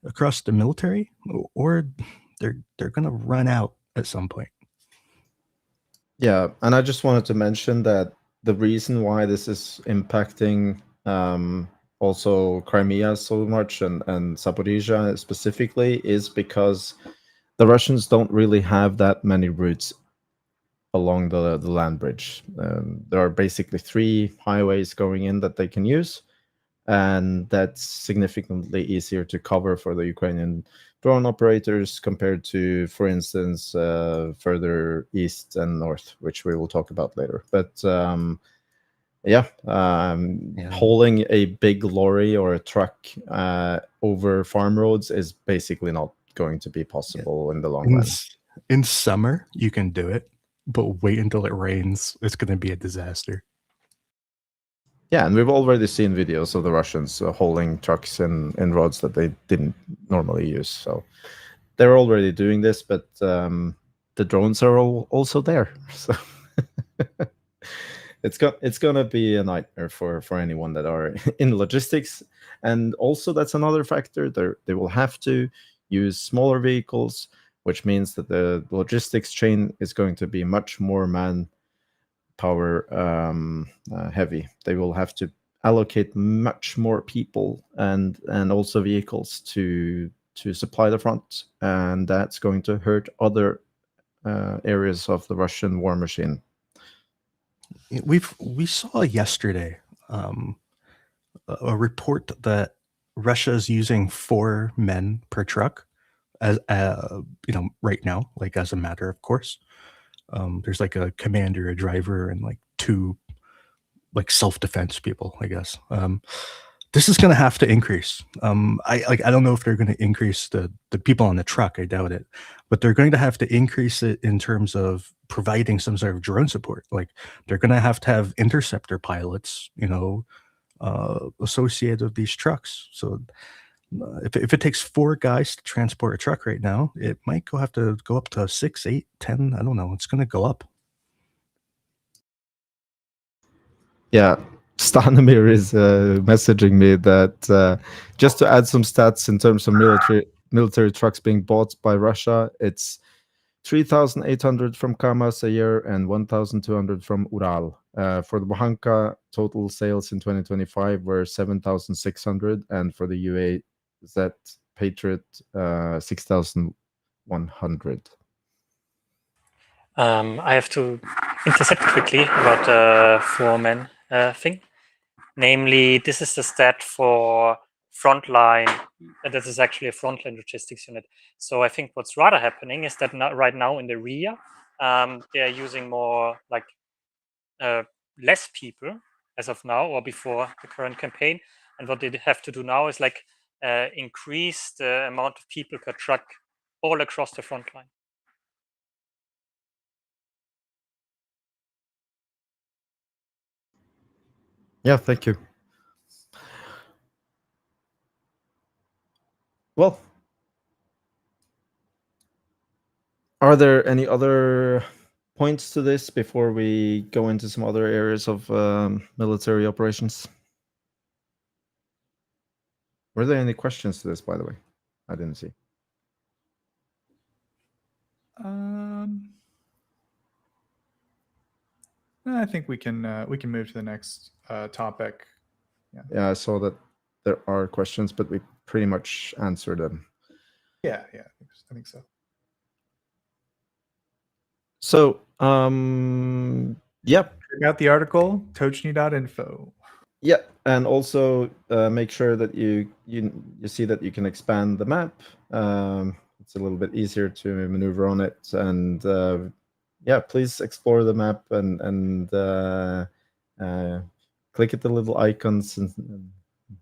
across the military, or they're going to run out at some point. Yeah, and I just wanted to mention that the reason why this is impacting also Crimea so much and Zaporizhzhia specifically is because the Russians don't really have that many routes along the land bridge. There are basically 3 highways going in that they can use, and that's significantly easier to cover for the Ukrainian drone operators compared to, for instance, further east and north, which we will talk about later. But hauling a big lorry or a truck over farm roads is basically not going to be possible in the long run. In summer, you can do it, but wait until it rains. It's going to be a disaster. Yeah, and we've already seen videos of the Russians hauling trucks in roads that they didn't normally use. So they're already doing this, but the drones are also there. So it's gonna be a nightmare for anyone that are in logistics. And also that's another factor. They will have to use smaller vehicles, which means that the logistics chain is going to be much more manpower heavy. They will have to allocate much more people and also vehicles to supply the front, and that's going to hurt other areas of the Russian war machine. We saw yesterday a report that Russia is using 4 men per truck as right now, like as a matter of course. There's like a commander, a driver, and like two like self-defense people, I guess. This is going to have to increase. I don't know if they're going to increase the people on the truck. I doubt it, but they're going to have to increase it in terms of providing some sort of drone support. Like they're going to have interceptor pilots, associated with these trucks. So if it takes 4 guys to transport a truck right now, it might have to go up to 6, 8, 10. I don't know. It's going to go up. Yeah, Stanomir is messaging me that just to add some stats in terms of military trucks being bought by Russia, it's 3,800 from Kamaz a year and 1,200 from Ural. For the Bohanka, total sales in 2025 were 7,600, and for the UAZ Patriot, 6,100. I have to intercept quickly about the 4-man thing. Namely, this is the stat for frontline. This is actually a frontline logistics unit. So I think what's rather happening is that right now in the rear, they are using more like less people as of now or before the current campaign. And what they have to do now is like increase the amount of people per truck all across the front line. Yeah, thank you. Well, are there any other points to this before we go into some other areas of military operations? Were there any questions to this, by the way? I didn't see. I think we can move to the next topic. Yeah, I saw that there are questions, but we pretty much answered them. Yeah, I think so. So, yep. Check out the article, Tochnyi.info. Yeah, and also make sure that you see that you can expand the map. It's a little bit easier to maneuver on it, and yeah, please explore the map and click at the little icons and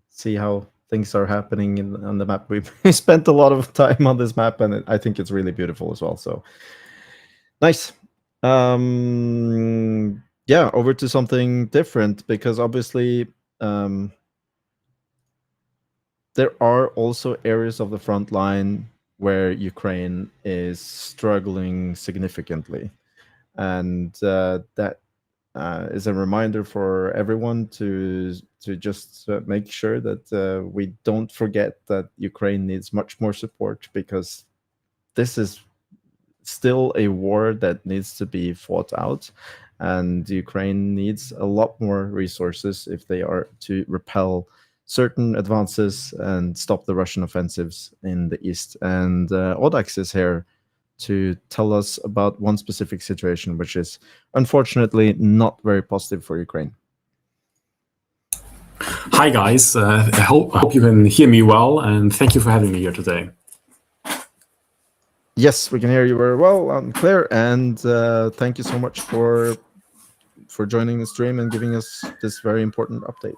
see how things are happening on the map. We spent a lot of time on this map, and I think it's really beautiful as well. So nice. Yeah, over to something different, because obviously there are also areas of the front line where Ukraine is struggling significantly. And that is a reminder for everyone to just make sure that we don't forget that Ukraine needs much more support, because this is still a war that needs to be fought out, and Ukraine needs a lot more resources if they are to repel certain advances and stop the Russian offensives in the east. And Audax is here to tell us about one specific situation, which is unfortunately not very positive for Ukraine. Hi guys, I hope you can hear me well, and thank you for having me here today. Yes, we can hear you very well, clear, and thank you so much for joining the stream and giving us this very important update.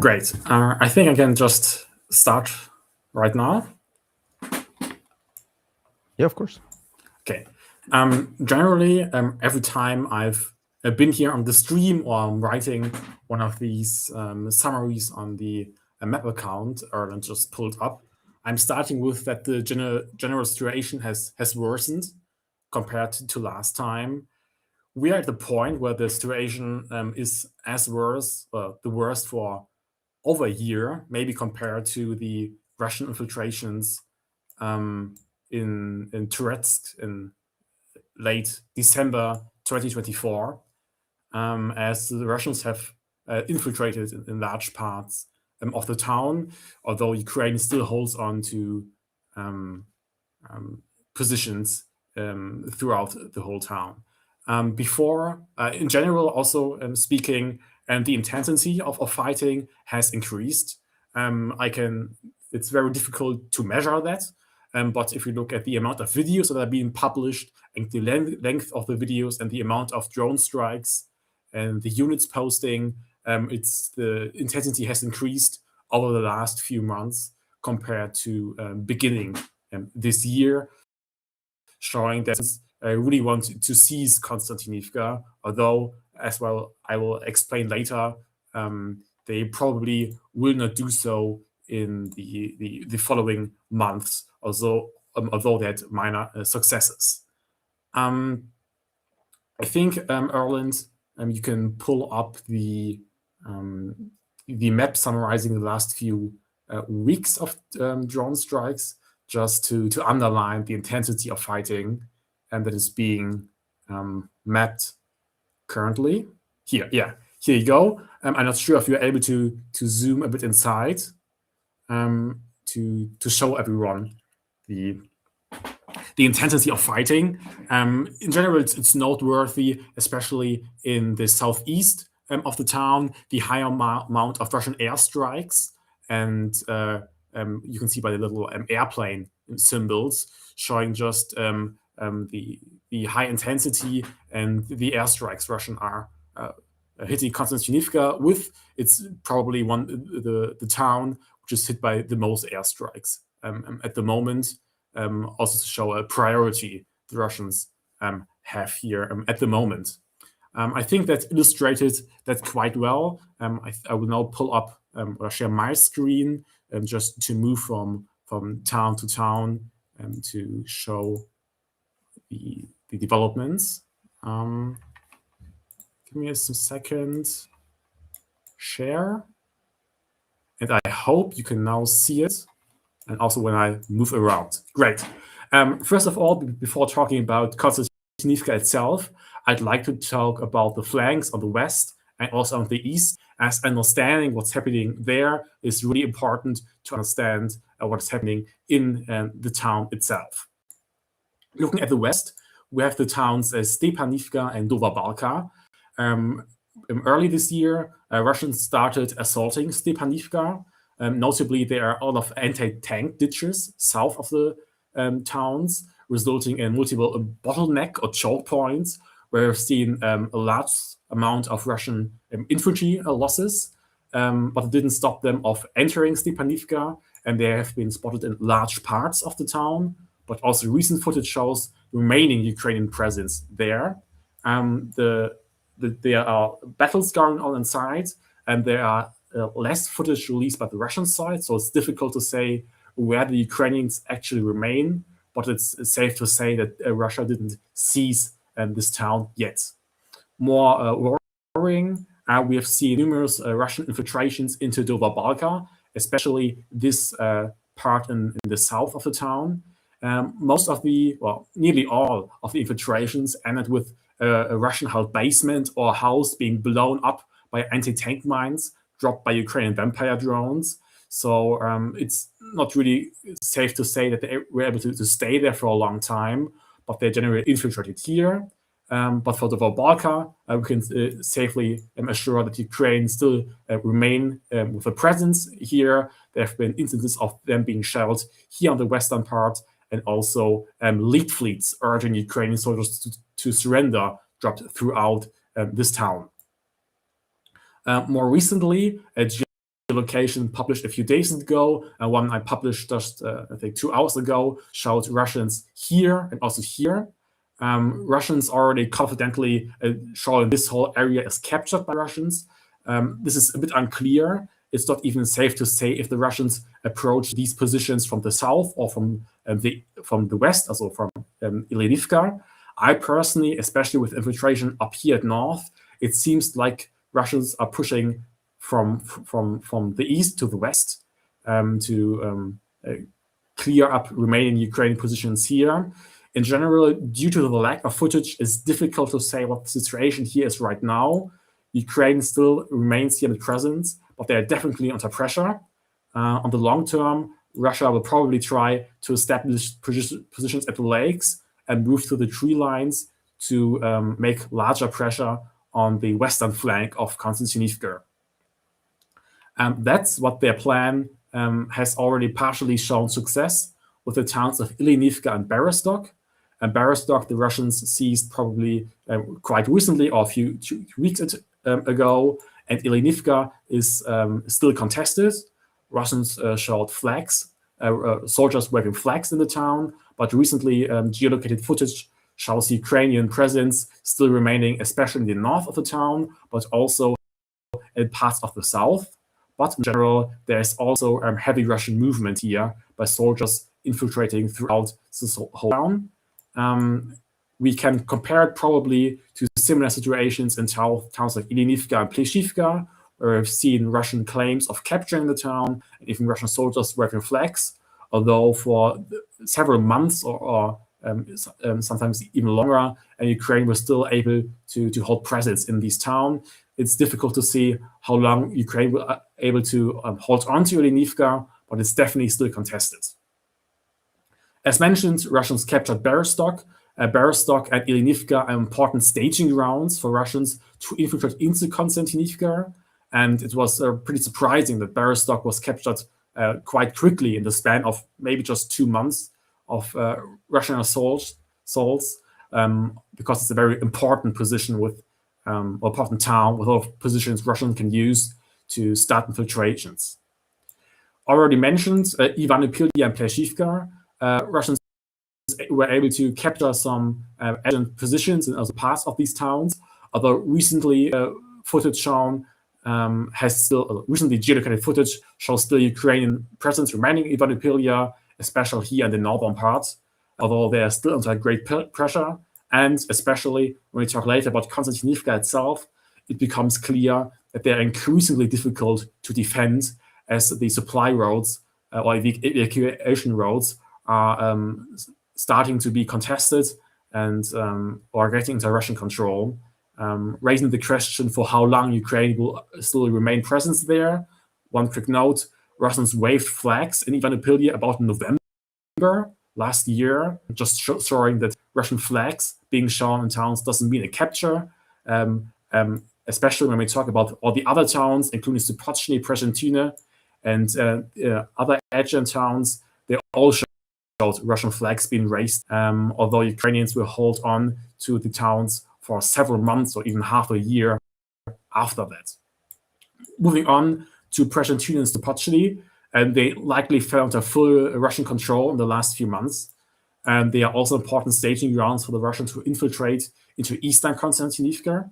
Great. I think I can just start right now. Yeah, of course. Okay. Generally, every time I've been here on the stream or I'm writing one of these summaries on the map account, Erlend just pulled up, I'm starting with that the general situation has worsened compared to last time. We are at the point where the situation is as worse, the worst for over a year, maybe compared to the Russian infiltrations in Turetsk in late December 2024, as the Russians have infiltrated in large parts of the town, although Ukraine still holds on to positions throughout the whole town. Before, in general, also speaking, and the intensity of fighting has increased. I can it's very difficult to measure that. But if you look at the amount of videos that are being published and the length of the videos and the amount of drone strikes and the units posting, the intensity has increased over the last few months compared to beginning this year, showing that I really want to seize Konstantinivka, although, as well I will explain later, they probably will not do so in the following months, although they had minor successes. I think, Erlend, you can pull up the map summarizing the last few weeks of drone strikes, just to underline the intensity of fighting and that is being mapped currently. Here you go. I'm not sure if you're able to zoom a bit inside to show everyone the intensity of fighting. In general, it's noteworthy, especially in the southeast of the town, the high amount of Russian airstrikes, and you can see by the little airplane symbols showing just the high intensity and the airstrikes Russian are hitting Konstantinivka with. It's probably the town which is hit by the most airstrikes at the moment. Also to show a priority the Russians have here at the moment. I think that illustrated that quite well. I will now pull up or share my screen just to move from town to town to show the developments. Give me a second. Share. And I hope you can now see it. And also when I move around. Great. First of all, before talking about Konstantinivka itself, I'd like to talk about the flanks on the west and also on the east, as understanding what's happening there is really important to understand what's happening in the town itself. Looking at the west, we have the towns Stepanivka and Nova Balka. Early this year, Russians started assaulting Stepanivka. Notably, there are a lot of anti-tank ditches south of the towns, resulting in multiple bottleneck or choke points, where we've seen a large amount of Russian infantry losses, but it didn't stop them of entering Stepanivka, and they have been spotted in large parts of the town, but also recent footage shows remaining Ukrainian presence there. There are battles going on inside, and there are less footage released by the Russian side, so it's difficult to say where the Ukrainians actually remain, but it's safe to say that Russia didn't seize this town yet. More worrying, we have seen numerous Russian infiltrations into Nova Balka, especially this part in the south of the town. Nearly all of the infiltrations ended with a Russian-held basement or house being blown up by anti-tank mines dropped by Ukrainian vampire drones. So it's not really safe to say that they were able to stay there for a long time, but they generally infiltrated here. But for the Balka, we can safely assure that Ukraine still remain with a presence here. There have been instances of them being shelled here on the western part, and also lead fleets urging Ukrainian soldiers to surrender dropped throughout this town. More recently, a geolocation published a few days ago, one I published just I think 2 hours ago, showed Russians here and also here. Russians already confidently showing this whole area is captured by Russians. This is a bit unclear. It's not even safe to say if the Russians approach these positions from the south or from the west, also from Ilinivka. I personally, especially with infiltration up here at north, it seems like Russians are pushing from the east to the west to clear up remaining Ukrainian positions here. In general, due to the lack of footage, it's difficult to say what the situation here is right now. Ukraine still remains here in presence, but they are definitely under pressure. On the long term, Russia will probably try to establish positions at the lakes and move to the tree lines to make larger pressure on the western flank of Konstantinivka. That's what their plan has already partially shown success with the towns of Ilinivka and Bereztok. And Bereztok, the Russians seized probably quite recently, or a few weeks ago, and Ilinivka is still contested. Russians showed flags, soldiers waving flags in the town, but recently geolocated footage shows Ukrainian presence still remaining, especially in the north of the town, but also in parts of the south. But in general, there's also heavy Russian movement here by soldiers infiltrating throughout the whole town. We can compare it probably to similar situations in towns like Ilinivka and Pleshivka, where we've seen Russian claims of capturing the town, and even Russian soldiers waving flags, although for several months or sometimes even longer, and Ukraine was still able to hold presence in these towns. It's difficult to see how long Ukraine will able to hold on to Ilinivka, but it's definitely still contested. As mentioned, Russians captured Bereztok. Bereztok and Ilinivka are important staging grounds for Russians to infiltrate into Konstantinivka, and it was pretty surprising that Bereztok was captured quite quickly in the span of maybe just 2 months of Russian assaults, because it's a very important position with important town with a lot of positions Russians can use to start infiltrations. Already mentioned Ivanoupilya and Pleshivka, Russians were able to capture some adjacent positions in other parts of these towns, although recently footage shown recently geolocated footage shows still Ukrainian presence remaining in Ivanoupilya, especially here in the northern parts, although they are still under great pressure. And especially when we talk later about Konstantinivka itself, it becomes clear that they are increasingly difficult to defend as the supply roads or the evacuation roads are starting to be contested and or getting into Russian control, raising the question for how long Ukraine will still remain present there. One quick note, Russians waved flags in Ivanoupilya about November last year, just showing that Russian flags being shown in towns doesn't mean a capture, especially when we talk about all the other towns, including Tochnyi, Prezhentyne, and other adjacent towns. They all showed Russian flags being raised, although Ukrainians will hold on to the towns for several months or even half a year after that. Moving on to Prezhentyne and Tochnyi, and they likely fell under full Russian control in the last few months. And they are also important staging grounds for the Russians to infiltrate into eastern Konstantinivka.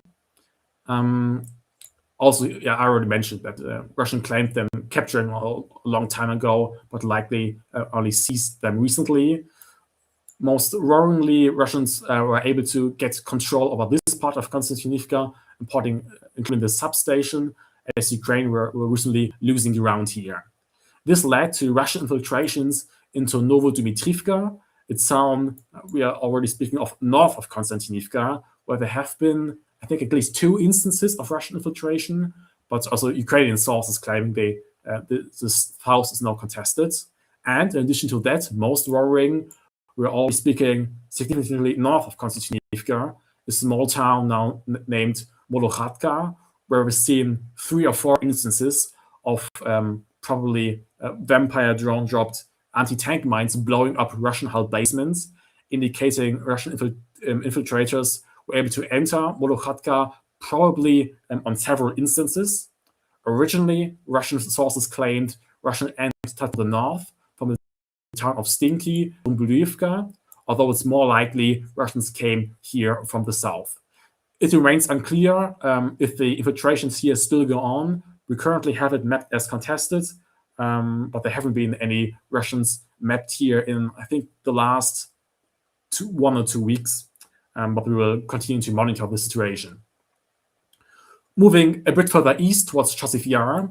Also, yeah, I already mentioned that Russian claimed them capturing a long time ago, but likely only seized them recently. Most worryingly, Russians were able to get control over this part of Konstantinivka, including the substation, as Ukraine were recently losing ground here. This led to Russian infiltrations into Novodimitrivka. It's we are already speaking of north of Konstantinivka, where there have been, I think, at least 2 instances of Russian infiltration, but also Ukrainian sources claiming this house is now contested. And in addition to that, most worrying, we're always speaking significantly north of Konstantinivka, a small town now named Molokhatka, where we've seen 3 or 4 instances of probably vampire drone dropped anti-tank mines blowing up Russian-held basements, indicating Russian infiltrators were able to enter Molokhatka probably on several instances. Originally, Russian sources claimed Russian entered the north from the town of Stinky and Bulyivka, although it's more likely Russians came here from the south. It remains unclear if the infiltrations here still go on. We currently have it mapped as contested, but there haven't been any Russians mapped here in, I think, the last 1 or 2 weeks, but we will continue to monitor the situation. Moving a bit further east towards Chasiv Yar,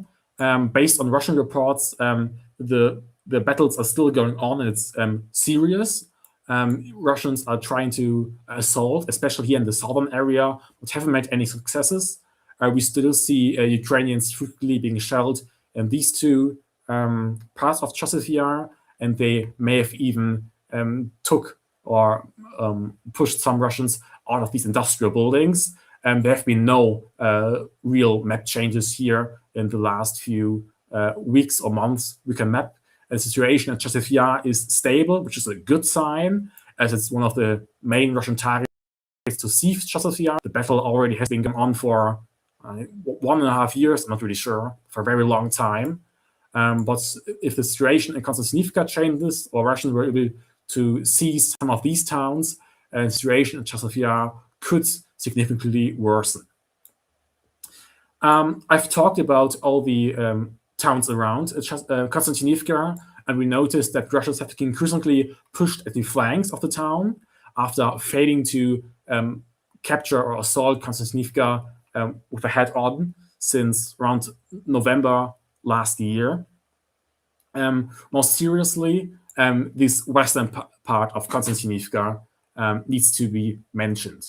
based on Russian reports, the battles are still going on and it's serious. Russians are trying to assault, especially here in the southern area, but haven't made any successes. We still see Ukrainians frequently being shelled in these 2 parts of Chasiv Yar, and they may have even took or pushed some Russians out of these industrial buildings. And there have been no real map changes here in the last few weeks or months, we can map. The situation at Chasiv Yar is stable, which is a good sign, as it's one of the main Russian targets to seize Chasiv Yar. The battle already has been going on for 1.5 years, I'm not really sure, for a very long time. But if the situation in Konstantinivka changes, or Russians were able to seize some of these towns, the situation in Chasiv Yar could significantly worsen. I've talked about all the towns around Konstantinivka, and we noticed that Russians have been increasingly pushed at the flanks of the town after failing to capture or assault Konstantinivka with a head-on since around November last year. More seriously, this western part of Konstantinivka needs to be mentioned.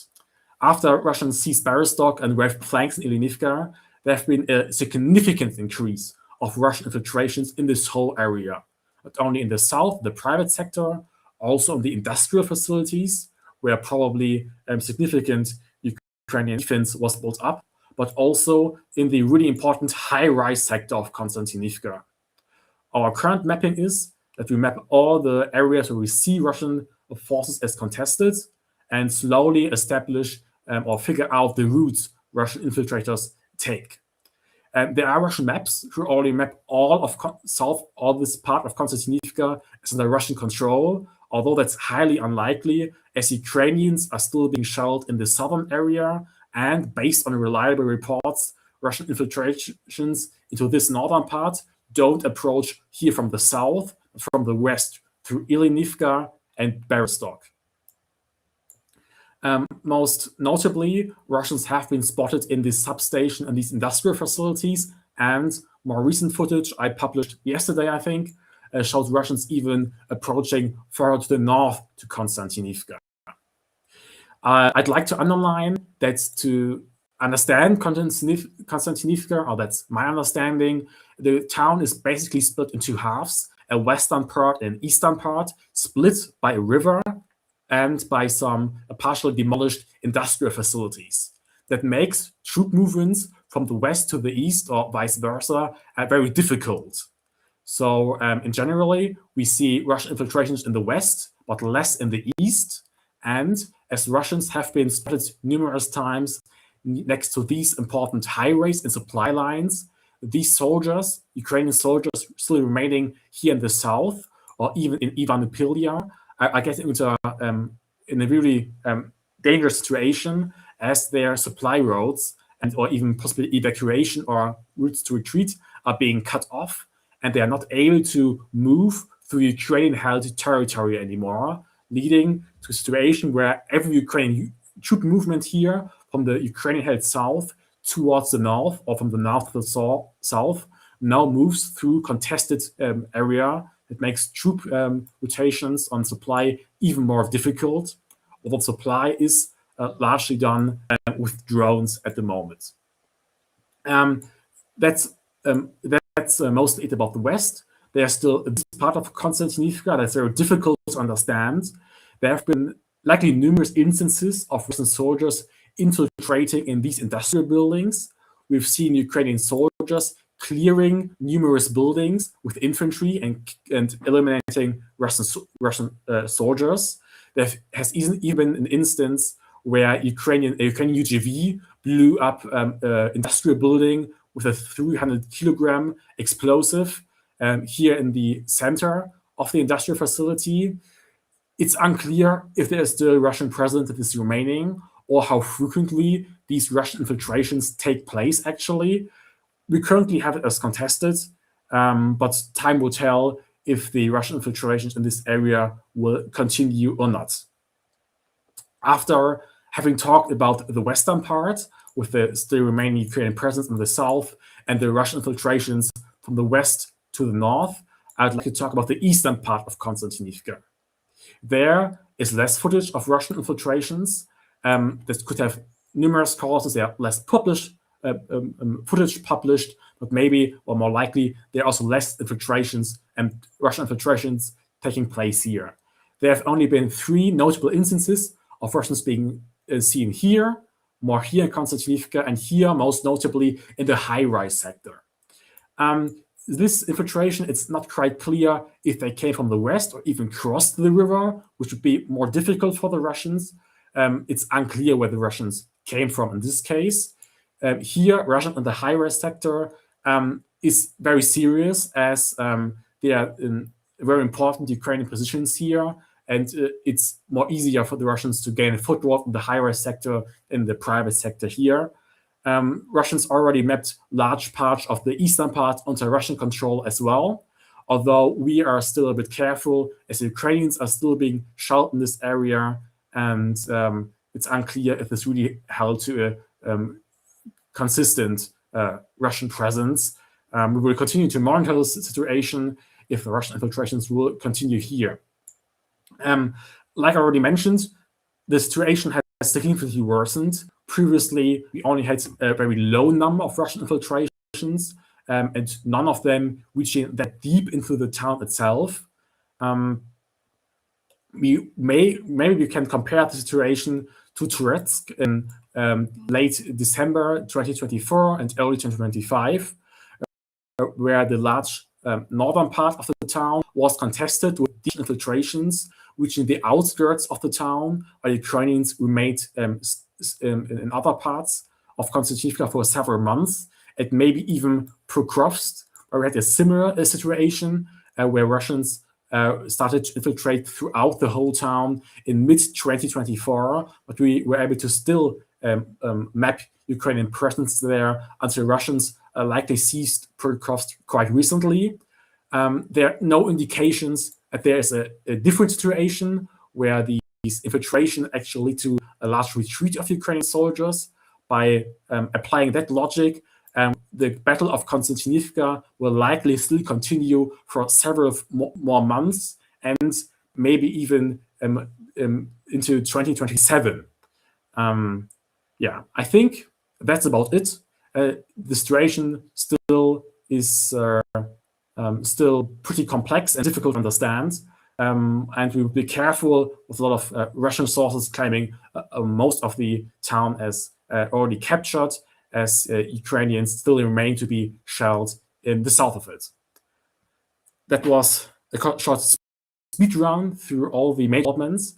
After Russians seized Bereztok and waved flanks in Ilinivka, there have been a significant increase of Russian infiltrations in this whole area, not only in the south, the private sector, also in the industrial facilities, where probably significant Ukrainian defense was built up, but also in the really important high-rise sector of Konstantinivka. Our current mapping is that we map all the areas where we see Russian forces as contested and slowly establish or figure out the routes Russian infiltrators take. There are Russian maps who already map all of all this part of Konstantinivka as under Russian control, although that's highly unlikely, as Ukrainians are still being shelled in the southern area, and based on reliable reports, Russian infiltrations into this northern part don't approach here from the south, but from the west through Ilinivka and Bereztok. Most notably, Russians have been spotted in this substation and these industrial facilities, and more recent footage I published yesterday, I think, showed Russians even approaching further to the north to Konstantinivka. I'd like to underline that to understand Konstantinivka, or that's my understanding, the town is basically split in two halves, a western part and eastern part, split by a river and by some partially demolished industrial facilities. That makes troop movements from the west to the east or vice versa very difficult. So in generally, we see Russian infiltrations in the west, but less in the east. And as Russians have been spotted numerous times next to these important highways and supply lines, these soldiers, Ukrainian soldiers still remaining here in the south, or even in Ivanopilia, are getting into in a really dangerous situation, as their supply roads and or even possibly evacuation or routes to retreat are being cut off, and they are not able to move through Ukrainian-held territory anymore, leading to a situation where every Ukrainian troop movement here from the Ukrainian-held south towards the north, or from the north to the south, now moves through contested area. It makes troop rotations on supply even more difficult, although supply is largely done with drones at the moment. That's mostly it about the West. There's still a part of Konstantinivka that's very difficult to understand. There have been likely numerous instances of Russian soldiers infiltrating in these industrial buildings. We've seen Ukrainian soldiers clearing numerous buildings with infantry and eliminating Russian soldiers. There has even been an instance where Ukrainian UGV blew up an industrial building with a 300-kilogram explosive here in the center of the industrial facility. It's unclear if there is still a Russian presence that is remaining, or how frequently these Russian infiltrations take place, actually. We currently have it as contested, but time will tell if the Russian infiltrations in this area will continue or not. After having talked about the western part, with the still remaining Ukrainian presence in the south, and the Russian infiltrations from the west to the north, I'd like to talk about the eastern part of Konstantinivka. There is less footage of Russian infiltrations. This could have numerous causes. There are less published footage published, but maybe, or more likely, there are also less infiltrations and Russian infiltrations taking place here. There have only been 3 notable instances of Russians being seen here, more here in Konstantinivka, and here most notably in the high-rise sector. this infiltration, it's not quite clear if they came from the west or even crossed the river, which would be more difficult for the Russians. It's unclear where the Russians came from in this case. Here, Russia in the high-rise sector is very serious, as they are in very important Ukrainian positions here, and it's more easier for the Russians to gain a foothold in the high-rise sector in the private sector here. Russians already mapped large parts of the eastern part under Russian control as well, although we are still a bit careful, as the Ukrainians are still being shelled in this area, and it's unclear if this really held to a consistent Russian presence. We will continue to monitor the situation if the Russian infiltrations will continue here. Like I already mentioned, the situation has significantly worsened. Previously, we only had a very low number of Russian infiltrations, and none of them reaching that deep into the town itself. Maybe we can compare the situation to Turetsk in late December 2024 and early 2025, where the large northern part of the town was contested with deep infiltrations, reaching the outskirts of the town, while Ukrainians remained in other parts of Konstantinivka for several months, and maybe even Pokrovsk, where we had a similar situation where Russians started to infiltrate throughout the whole town in mid-2024, but we were able to still map Ukrainian presence there until Russians likely seized Pokrovsk quite recently. There are no indications that there is a different situation where these infiltration actually lead to a large retreat of Ukrainian soldiers. By applying that logic, the Battle of Konstantinivka will likely still continue for several more months and maybe even into 2027. I think that's about it. The situation still is still pretty complex and difficult to understand. And we will be careful with a lot of Russian sources claiming most of the town as already captured, as Ukrainians still remain to be shelled in the south of it. That was a short speed run through all the main developments.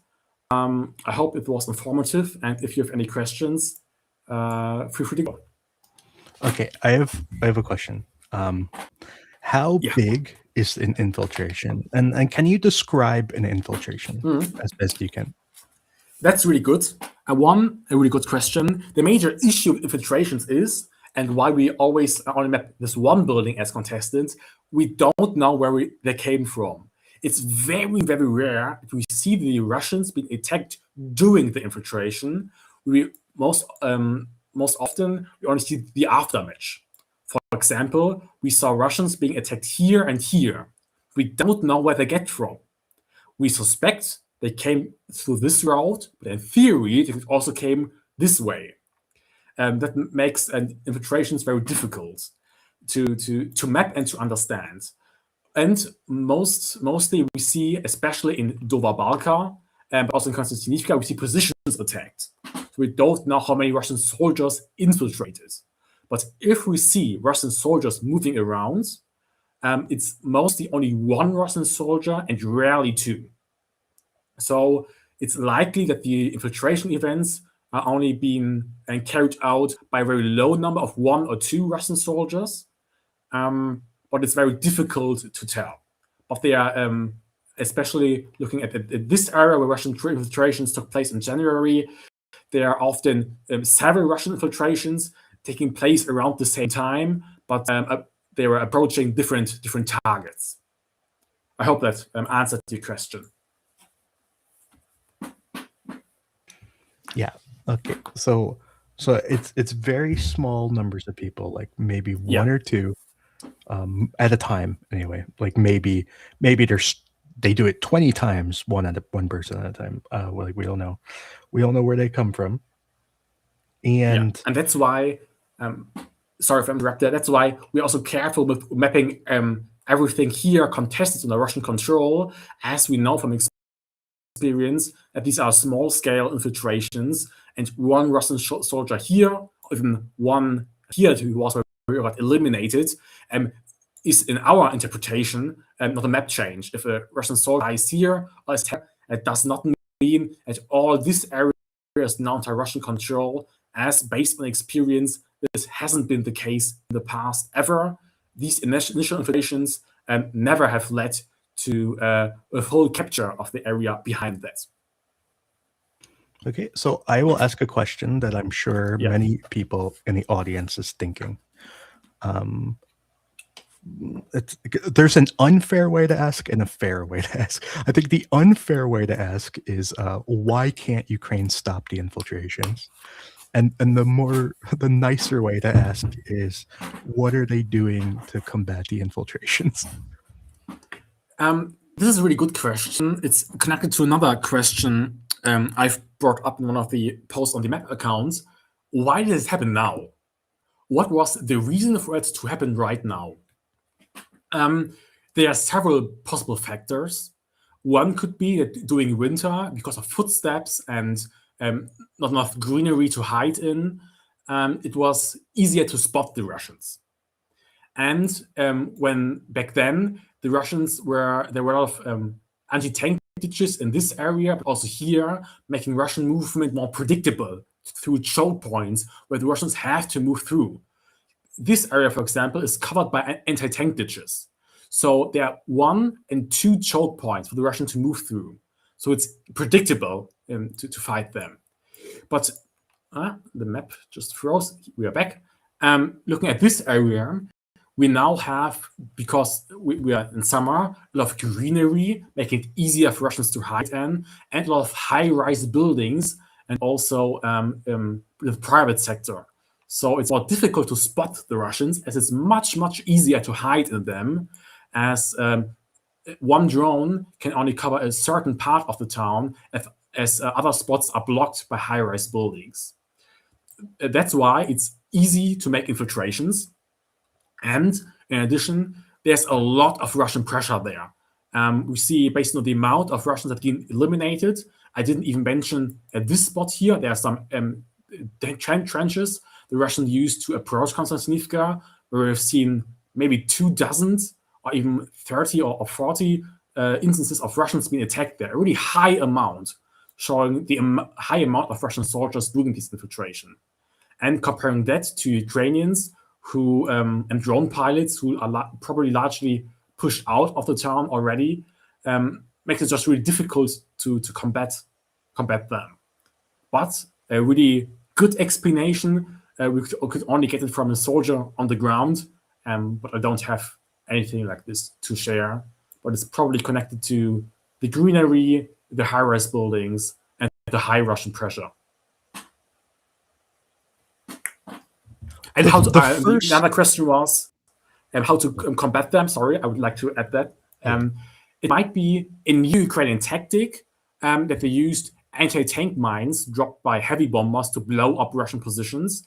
I hope it was informative, and if you have any questions, feel free to go. Okay, I have a question. How big is an infiltration, and can you describe an infiltration as best you can? That's really good. A really good question. The major issue with infiltrations is, and why we always only map this one building as contested, we don't know where they came from. It's very, very rare if we see the Russians being attacked during the infiltration. Most often we only see the aftermath. For example, we saw Russians being attacked here and here. We don't know where they get from. We suspect they came through this route, but in theory, it also came this way. That makes infiltrations very difficult to map and to understand. And mostly we see, especially in Nova Balka, but also in Konstantinivka, we see positions attacked. So we don't know how many Russian soldiers infiltrated. But if we see Russian soldiers moving around, it's mostly only one Russian soldier and rarely two. So it's likely that the infiltration events are only being carried out by a very low number of one or two Russian soldiers, but it's very difficult to tell. But they are, especially looking at this area where Russian infiltrations took place in January, there are often several Russian infiltrations taking place around the same time, but they were approaching different targets. I hope that answered your question. Yeah. Okay. So it's very small numbers of people, like maybe one or two at a time. Anyway, like maybe they do it 20 times, one person at a time. Like we don't know where they come from, and that's why. Sorry if I interrupted. That's why we're also careful with mapping everything here contested under Russian control, as we know from experience that these are small-scale infiltrations, and one Russian soldier here, even one here who was eliminated, is, in our interpretation, not a map change. If a Russian soldier dies here, it does not mean that all this area is now under Russian control, as based on experience, this hasn't been the case in the past ever. These initial infiltrations never have led to a full capture of the area behind that. Okay, so I will ask a question that I'm sure Yeah. many people in the audience is thinking. There's an unfair way to ask and a fair way to ask. I think the unfair way to ask is why can't Ukraine stop the infiltrations? And the nicer way to ask is what are they doing to combat the infiltrations? This is a really good question. It's connected to another question I've brought up in one of the posts on the map account. Why did it happen now? What was the reason for it to happen right now? There are several possible factors. One could be that during winter, because of footsteps and not enough greenery to hide in, it was easier to spot the Russians. And when back then, there were a lot of anti-tank ditches in this area, but also here, making Russian movement more predictable through choke points where the Russians have to move through. This area, for example, is covered by anti-tank ditches. So there are 1 and 2 choke points for the Russians to move through. So it's predictable to fight them. But the map just froze. We are back. Looking at this area, we now have, because we are in summer, a lot of greenery, making it easier for Russians to hide in, and a lot of high-rise buildings, and also the private sector. So it's more difficult to spot the Russians, as it's much, much easier to hide in them, as one drone can only cover a certain part of the town, as other spots are blocked by high-rise buildings. That's why it's easy to make infiltrations. And in addition, there's a lot of Russian pressure there. We see, based on the amount of Russians that have been eliminated, I didn't even mention at this spot here, there are some trenches the Russians used to approach Konstantinivka, where we've seen maybe 24 or even 30 or 40 instances of Russians being attacked there. A really high amount, showing the high amount of Russian soldiers doing this infiltration. And comparing that to Ukrainians who and drone pilots who are probably largely pushed out of the town already, makes it just really difficult to combat them. But a really good explanation, we could only get it from a soldier on the ground, but I don't have anything like this to share. But it's probably connected to the greenery, the high-rise buildings, and the high Russian pressure. And the other question was how to combat them. Sorry, I would like to add that. It might be a new Ukrainian tactic that they used anti-tank mines dropped by heavy bombers to blow up Russian positions,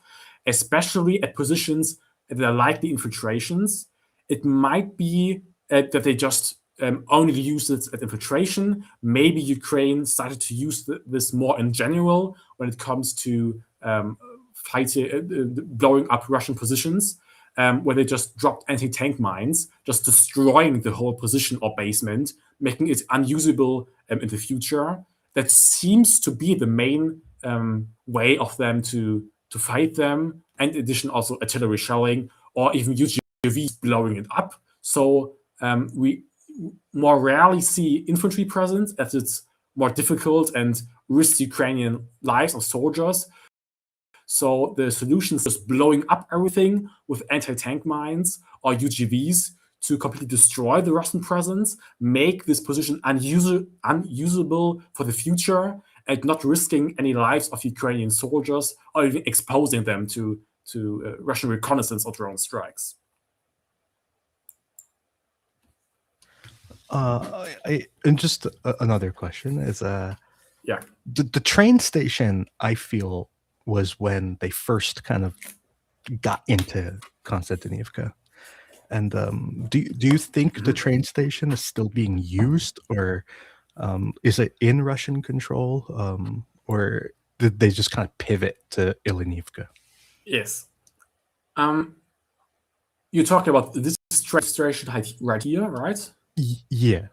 especially at positions that are likely infiltrations. It might be that they just only used it at infiltration. Maybe Ukraine started to use this more in general when it comes to blowing up Russian positions, where they just dropped anti-tank mines, just destroying the whole position or basement, making it unusable in the future. That seems to be the main way of them to fight them, and in addition also artillery shelling or even UGVs blowing it up. So we more rarely see infantry presence, as it's more difficult and risks Ukrainian lives of soldiers. So the solution is just blowing up everything with anti-tank mines or UGVs to completely destroy the Russian presence, make this position unusable for the future, and not risking any lives of Ukrainian soldiers or even exposing them to Russian reconnaissance or drone strikes. And just another question is, yeah, the train station, I feel, was when they first kind of got into Konstantinivka. And do you think the train station is still being used, or is it in Russian control, or did they just kind of pivot to Ilinivka? Yes. You talked about this station right here, right? Yeah.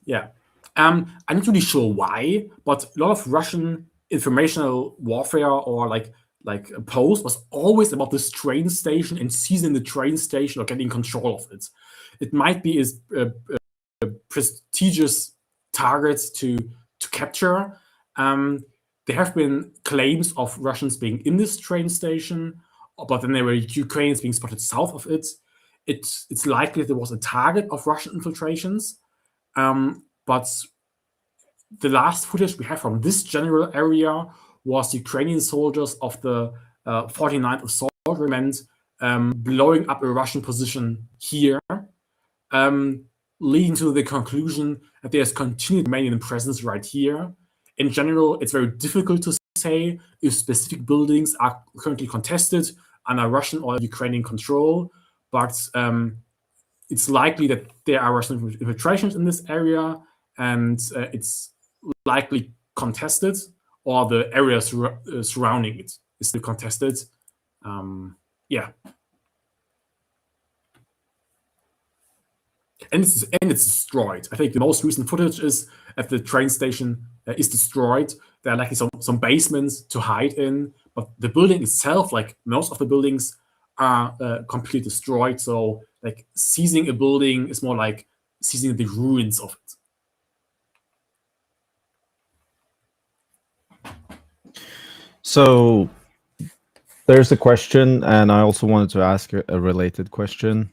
Yeah. I'm not really sure why, but a lot of Russian informational warfare or like post was always about this train station and seizing the train station or getting control of it. It might be a prestigious target to capture. There have been claims of Russians being in this train station, but then there were Ukrainians being spotted south of it. It's likely there was a target of Russian infiltrations. But the last footage we have from this general area was Ukrainian soldiers of the 49th Assault Regiment blowing up a Russian position here, leading to the conclusion that there's continued Romanian presence right here. In general, it's very difficult to say if specific buildings are currently contested under Russian or Ukrainian control, but it's likely that there are Russian infiltrations in this area, and it's likely contested, or the area surrounding it is still contested. Yeah. And it's destroyed. I think the most recent footage is that the train station is destroyed. There are likely some basements to hide in, but the building itself, like most of the buildings, are completely destroyed. So like seizing a building is more like seizing the ruins of it. So there's a question, and I also wanted to ask a related question.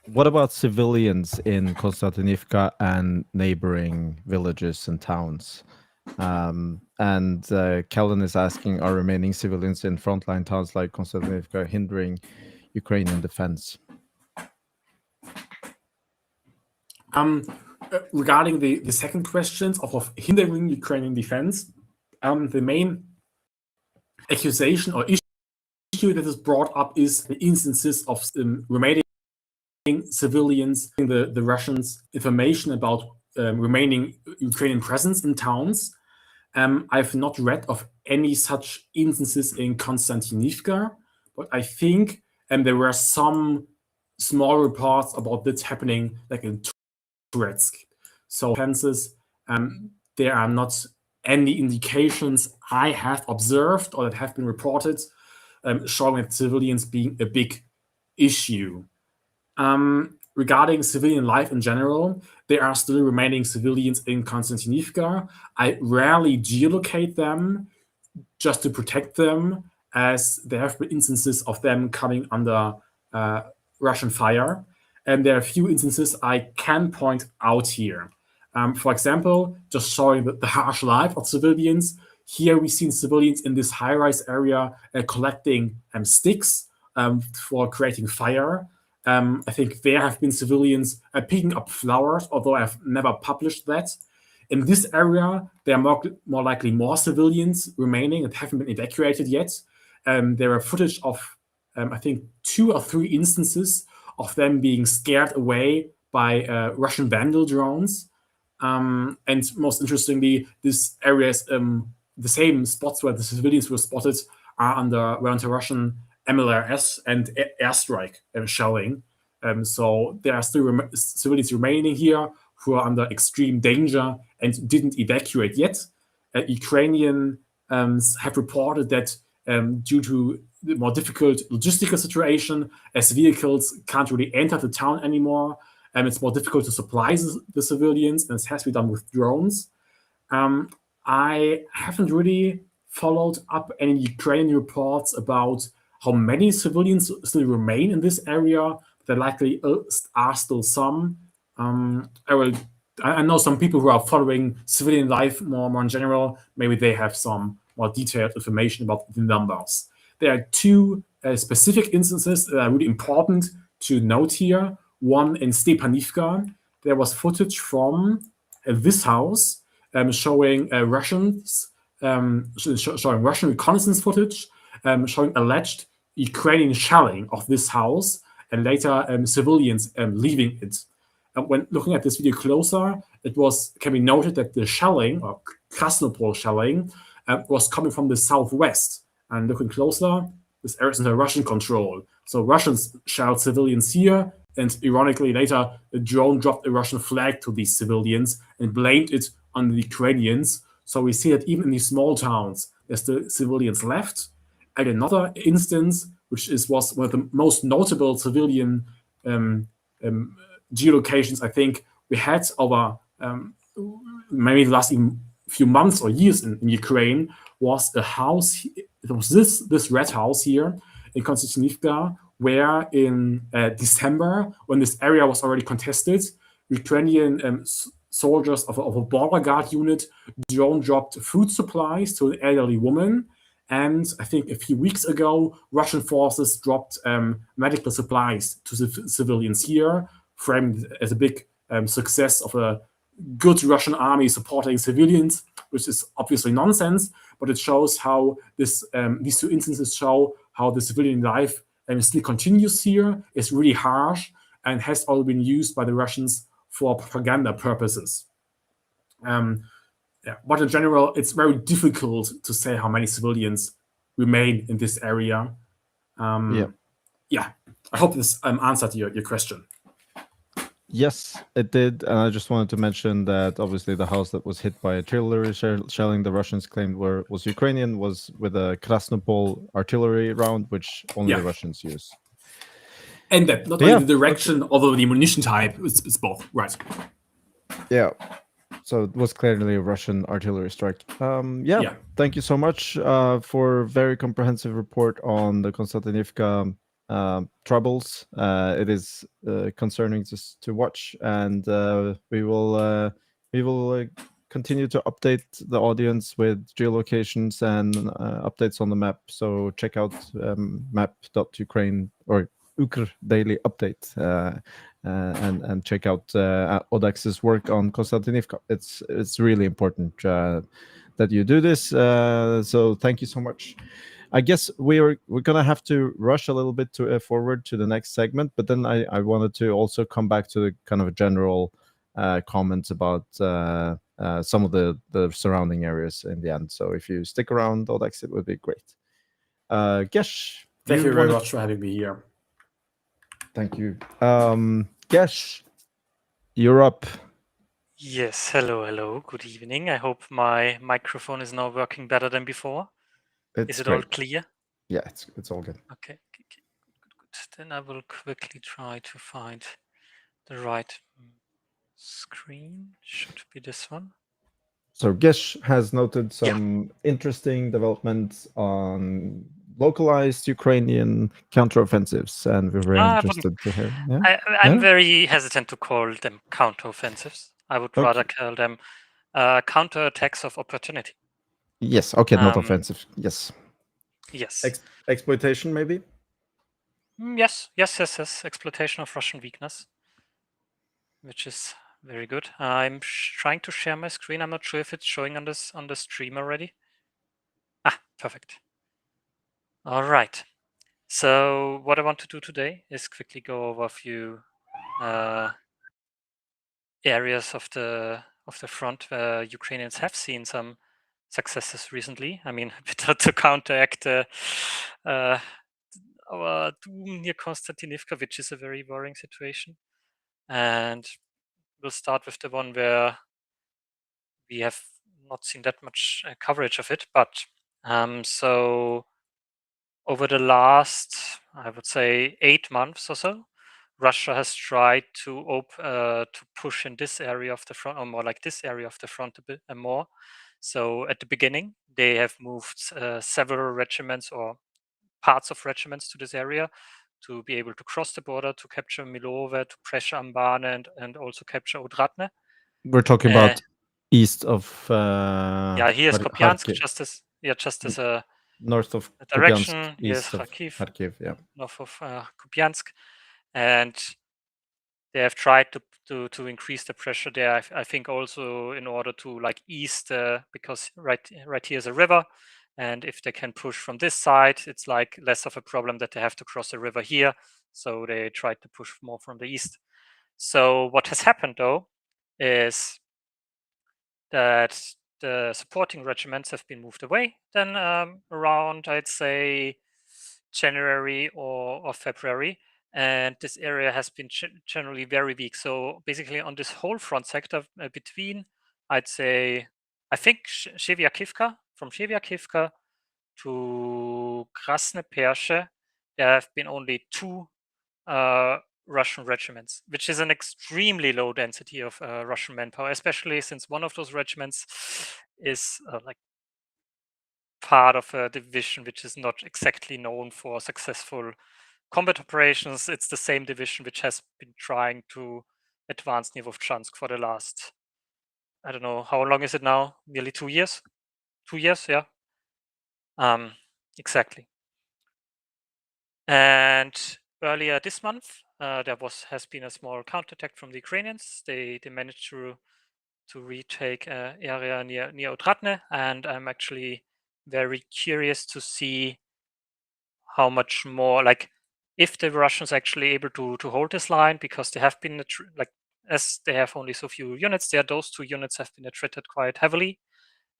What about civilians in Konstantinivka and neighboring villages and towns? Kellen is asking, are remaining civilians in frontline towns like Konstantinivka hindering Ukrainian defense? Regarding the second questions of hindering Ukrainian defense, the main accusation or issue that is brought up is the instances of remaining civilians in the Russians' information about remaining Ukrainian presence in towns. I've not read of any such instances in Konstantinivka, but I think there were some small reports about this happening like in Turetsk. So there are not any indications I have observed or that have been reported showing that civilians being a big issue. Regarding civilian life in general, there are still remaining civilians in Konstantinivka. I rarely geolocate them just to protect them, as there have been instances of them coming under Russian fire. And there are a few instances I can point out here. For example, just showing the harsh life of civilians. Here we've seen civilians in this high-rise area collecting sticks for creating fire. I think there have been civilians picking up flowers, although I've never published that. In this area, there are more likely more civilians remaining that haven't been evacuated yet. There are footage of, I think, 2 or 3 instances of them being scared away by Russian Vandal drones. And most interestingly, this area is the same spots where the civilians were spotted were under Russian MLRS and airstrike shelling. So there are still civilians remaining here who are under extreme danger and didn't evacuate yet. Ukrainians have reported that due to the more difficult logistical situation, as vehicles can't really enter the town anymore, it's more difficult to supply the civilians, and it has to be done with drones. I haven't really followed up any Ukrainian reports about how many civilians still remain in this area. There likely are still some. I know some people who are following civilian life more in general. Maybe they have some more detailed information about the numbers. There are 2 specific instances that are really important to note here. One in Stepanivka, there was footage from this house showing Russians, showing Russian reconnaissance footage, showing alleged Ukrainian shelling of this house, and later civilians leaving it. When looking at this video closer, can be noted that the shelling, or Krasnopol shelling, was coming from the southwest. And looking closer, this area is under Russian control. So Russians shelled civilians here, and ironically later a drone dropped a Russian flag to these civilians and blamed it on the Ukrainians. So we see that even in these small towns, there's still civilians left. And another instance, which was one of the most notable civilian geolocations, I think we had over maybe the last few months or years in Ukraine, was a house. It was this red house here in Konstantinivka, where in December, when this area was already contested, Ukrainian soldiers of a border guard unit drone dropped food supplies to an elderly woman. And I think a few weeks ago, Russian forces dropped medical supplies to the civilians here, framed as a big success of a good Russian army supporting civilians, which is obviously nonsense, but it shows how these two instances show how the civilian life still continues here, is really harsh, and has all been used by the Russians for propaganda purposes. But in general, it's very difficult to say how many civilians remain in this area. Yeah, I hope this answered your question. Yes, it did. And I just wanted to mention that obviously the house that was hit by artillery shelling the Russians claimed was Ukrainian, was with a Krasnopol artillery round, which only the Russians use. And that not only the direction, although the ammunition type, it's both, right? Yeah. So it was clearly a Russian artillery strike. Thank you so much for a very comprehensive report on the Konstantinivka troubles. It is concerning to watch, and we will continue to update the audience with geolocations and updates on the map. So check out map.ukraine or Ukr Daily Update. And check out Audax's work on Konstantinivka. It's really important that you do this. So thank you so much. I guess we're gonna have to rush a little bit forward to the next segment, but then I wanted to also come back to the kind of general comments about some of the surrounding areas in the end. So if you stick around, Audax, it would be great. Gesh, thank you very much for having me here. Thank you. Gesh, you're up. Yes, hello, good evening. I hope my microphone is now working better than before. Is it all clear? Yeah, it's all good. Okay, good. Then I will quickly try to find the right screen. Should be this one. So Gesh has noted some interesting developments on localized Ukrainian counteroffensives, and we're very interested to hear. I'm very hesitant to call them counteroffensives. I would rather call them counterattacks of opportunity. Yes. Okay. Not offensive. Yes. Yes. Exploitation, maybe. Yes. Exploitation of Russian weakness, which is very good. I'm trying to share my screen. I'm not sure if it's showing on the stream already. Perfect. All right. So what I want to do today is quickly go over a few areas of the front where Ukrainians have seen some successes recently. I mean, to counteract our doom near Konstantinivka, which is a very worrying situation. And we'll start with the one where we have not seen that much coverage of it. But so over the last, I would say, 8 months or so, Russia has tried to push in this area of the front, or more like this area of the front a bit more. So at the beginning, they have moved several regiments or parts of regiments to this area to be able to cross the border, to capture Milove, to pressure Ambane, and also capture Odratne. We're talking about east of here's Kupiansk, just as a north of direction. Kupiansk, Here's east of Kharkiv, north of Kupiansk, and they have tried to increase the pressure there. I think also in order to ease because right here is a river, and if they can push from this side, it's less of a problem that they have to cross a river here. So they tried to push more from the east. So what has happened though is that the supporting regiments have been moved away. Then around, I'd say, January or February, and this area has been generally very weak. So basically on this whole front sector between, I'd say, I think Szewiakivka, from Szewiakivka to Krasne Pershe, there have been only 2 Russian regiments, which is an extremely low density of Russian manpower, especially since one of those regiments is like part of a division which is not exactly known for successful combat operations. It's the same division which has been trying to advance near Vovchansk for the last, I don't know, how long is it now? Nearly 2 years? 2 years, yeah. Exactly. And earlier this month, there has been a small counterattack from the Ukrainians. They managed to retake an area near Otradne, and I'm actually very curious to see how much more, like, if the Russians actually able to hold this line, because they have been like, as they have only so few units there, those 2 units have been attrited quite heavily,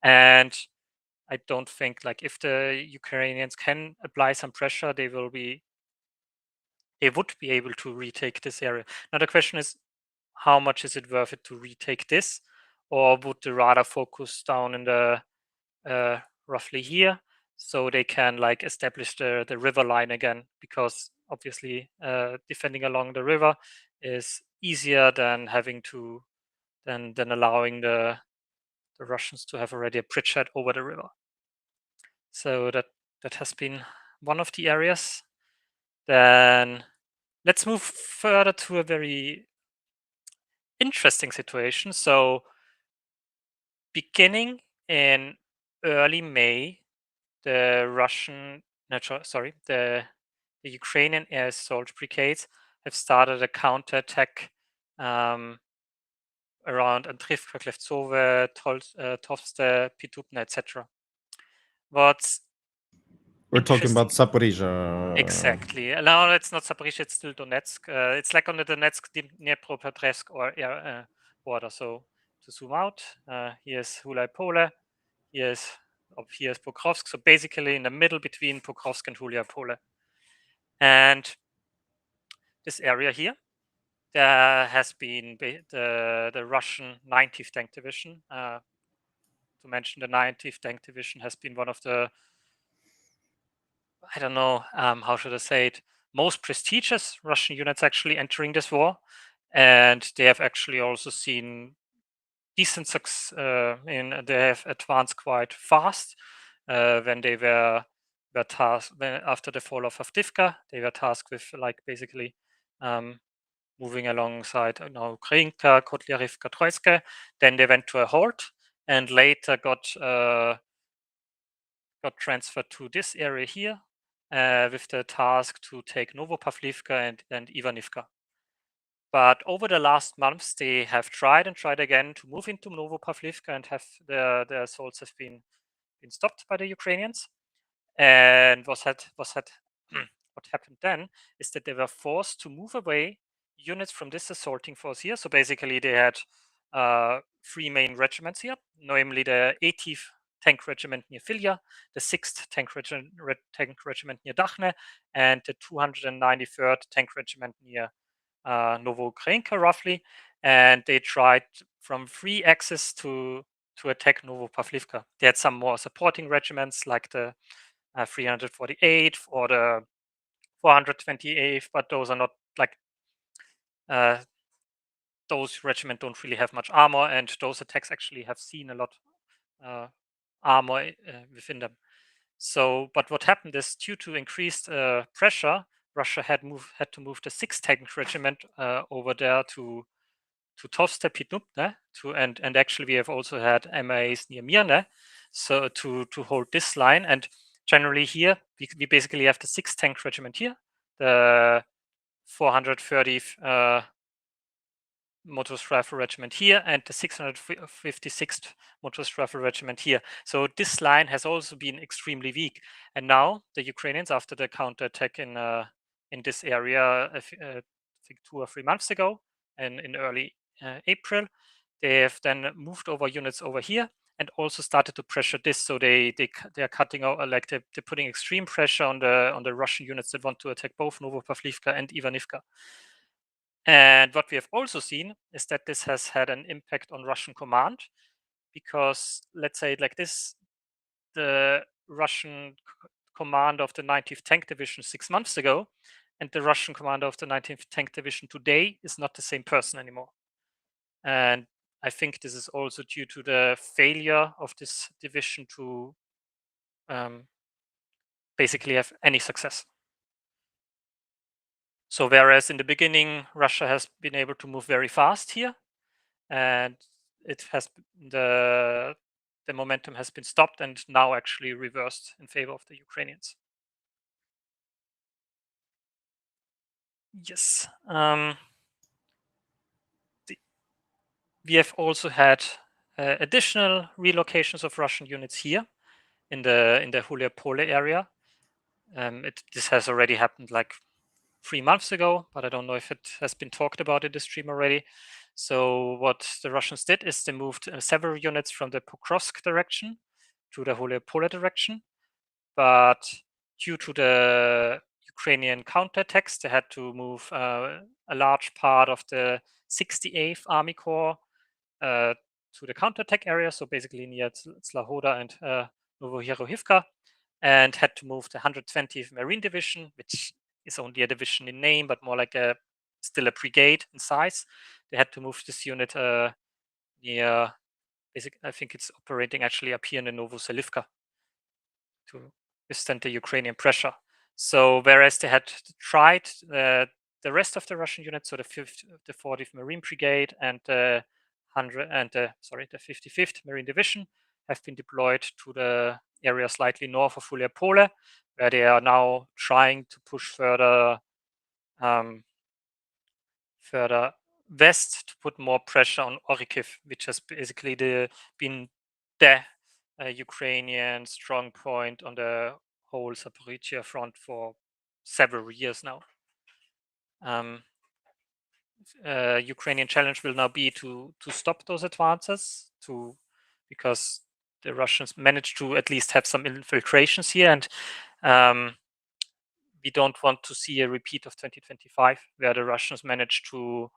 and I don't think, like, if the Ukrainians can apply some pressure, they would be able to retake this area. Now the question is, how much is it worth it to retake this, or would they rather focus down in the roughly here, so they can, like, establish the river line again, because obviously defending along the river is easier than having to than allowing the Russians to have already a bridgehead over the river. So that has been one of the areas. Then let's move further to a very interesting situation. So beginning in early May, the Ukrainian air assault brigades have started a counterattack around Andrivka, Klevtsove, Tovste, Pitupne, etc. What's We're talking about interesting- Zaporizhia. Exactly. No, it's not Zaporizhia, it's still Donetsk. It's like on the Donetsk-Dnipropetrovsk border. So to zoom out, here's Hulai Pole, here's Pokrovsk. So basically in the middle between Pokrovsk and Hulai Pole. And this area here, there has been the Russian 90th Tank Division. To mention, the 90th Tank Division has been one of the, I don't know, how should I say it, most prestigious Russian units actually entering this war. And they have actually also seen decent success, they have advanced quite fast. When they were tasked, after the fall of Avdiivka, they were tasked with, like, basically moving alongside Ukrainka, Kotlярivka, Troitske. Then they went to a halt, and later got transferred to this area here with the task to take Novopavlivka and Ivanivka. But over the last months, they have tried again to move into Novopavlivka, and have the assaults have been stopped by the Ukrainians. And what happened then is that they were forced to move away units from this assaulting force here. So basically, they had 3 main regiments here, namely the 80th Tank Regiment near Filya, the 6th Tank Regiment near Dachne, and the 293rd Tank Regiment near Novoukrayinka, roughly. And they tried from 3 axes to attack Novopavlivka. They had some more supporting regiments, like the 348th or the 428th, but those are not, like, those regiments don't really have much armor, and those attacks actually have seen a lot armor within them. So, but what happened is, due to increased pressure, Russia had to move the 6th Tank Regiment over there to Tovste, Pitupne, and actually we have also had MIAs near Mirne, so to hold this line. And generally here we basically have the 6th Tank Regiment here, the 430th Motorist Rifle Regiment here, and the 656th Motorist Rifle Regiment here. So this line has also been extremely weak. And now the Ukrainians, after the counterattack in this area, I think 2 or 3 months ago, and in early April, they have then moved over units over here, and also started to pressure this. So they are cutting out, like they're putting extreme pressure on the Russian units that want to attack both Novopavlivka and Ivanivka. And what we have also seen is that this has had an impact on Russian command, because let's say it like this, the Russian commander of the 19th Tank Division 6 months ago and the Russian commander of the 19th Tank Division today is not the same person anymore. And I think this is also due to the failure of this division to basically have any success. So whereas in the beginning, Russia has been able to move very fast here, and it has the momentum has been stopped and now actually reversed in favor of the Ukrainians. Yes. We have also had additional relocations of Russian units here in the Hulia-Pole area. This has already happened like 3 months ago, but I don't know if it has been talked about in the stream already. So what the Russians did is they moved several units from the Pokrovsk direction to the Hulia-Pole direction, but due to the Ukrainian counterattacks, they had to move a large part of the 68th Army Corps to the counterattack area, so basically near Zlahoda and Novohirivka, and had to move the 120th Marine Division, which is only a division in name, but more like still a brigade in size. They had to move this unit near, I think it's operating actually up here in the Novoselivka to withstand the Ukrainian pressure. So whereas they had tried the rest of the Russian units, so the 40th Marine Brigade and the 55th Marine Division have been deployed to the area slightly north of Hulia-Pole, where they are now trying to push further west to put more pressure on Orikhiv, which has basically been the Ukrainian strong point on the whole Zaporizhia front for several years now. Ukrainian challenge will now be to stop those advances, because the Russians managed to at least have some infiltrations here, and we don't want to see a repeat of 2025, where the Russians managed to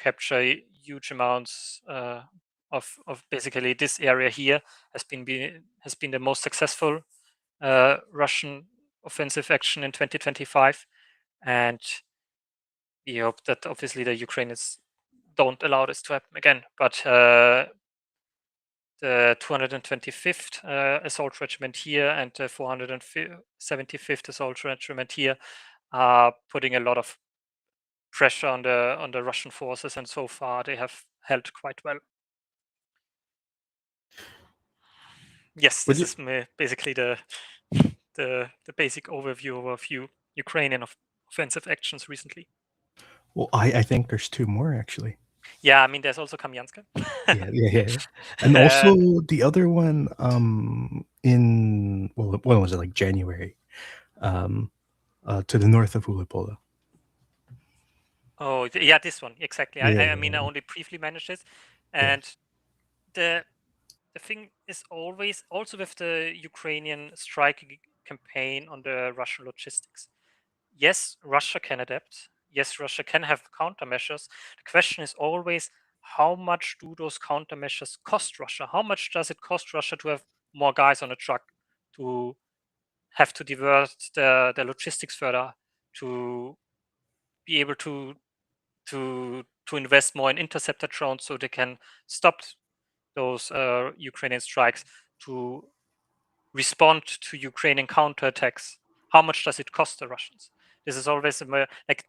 capture huge amounts of basically this area here has been the most successful Russian offensive action in 2025, and we hope that obviously the Ukrainians don't allow this to happen again. But the 225th Assault Regiment here and the 475th Assault Regiment here are putting a lot of pressure on the Russian forces, and so far they have held quite well. Yes, this is basically the basic overview of a few Ukrainian offensive actions recently. Well, I think there's 2 more actually. Yeah, I mean, there's also Kamyanska. Yeah. And also the other one in, well, when was it, like January, to the north of Hulia-Pole. Oh, yeah, this one, exactly. Yeah. I mean, I only briefly managed this. And the thing is always, also with the Ukrainian strike campaign on the Russian logistics. Yes, Russia can adapt. Yes, Russia can have countermeasures. The question is always, how much do those countermeasures cost Russia? How much does it cost Russia to have more guys on a truck, to have to divert the logistics further, to be able to invest more in interceptor drones so they can stop those Ukrainian strikes, to respond to Ukrainian counterattacks? How much does it cost the Russians? This is always like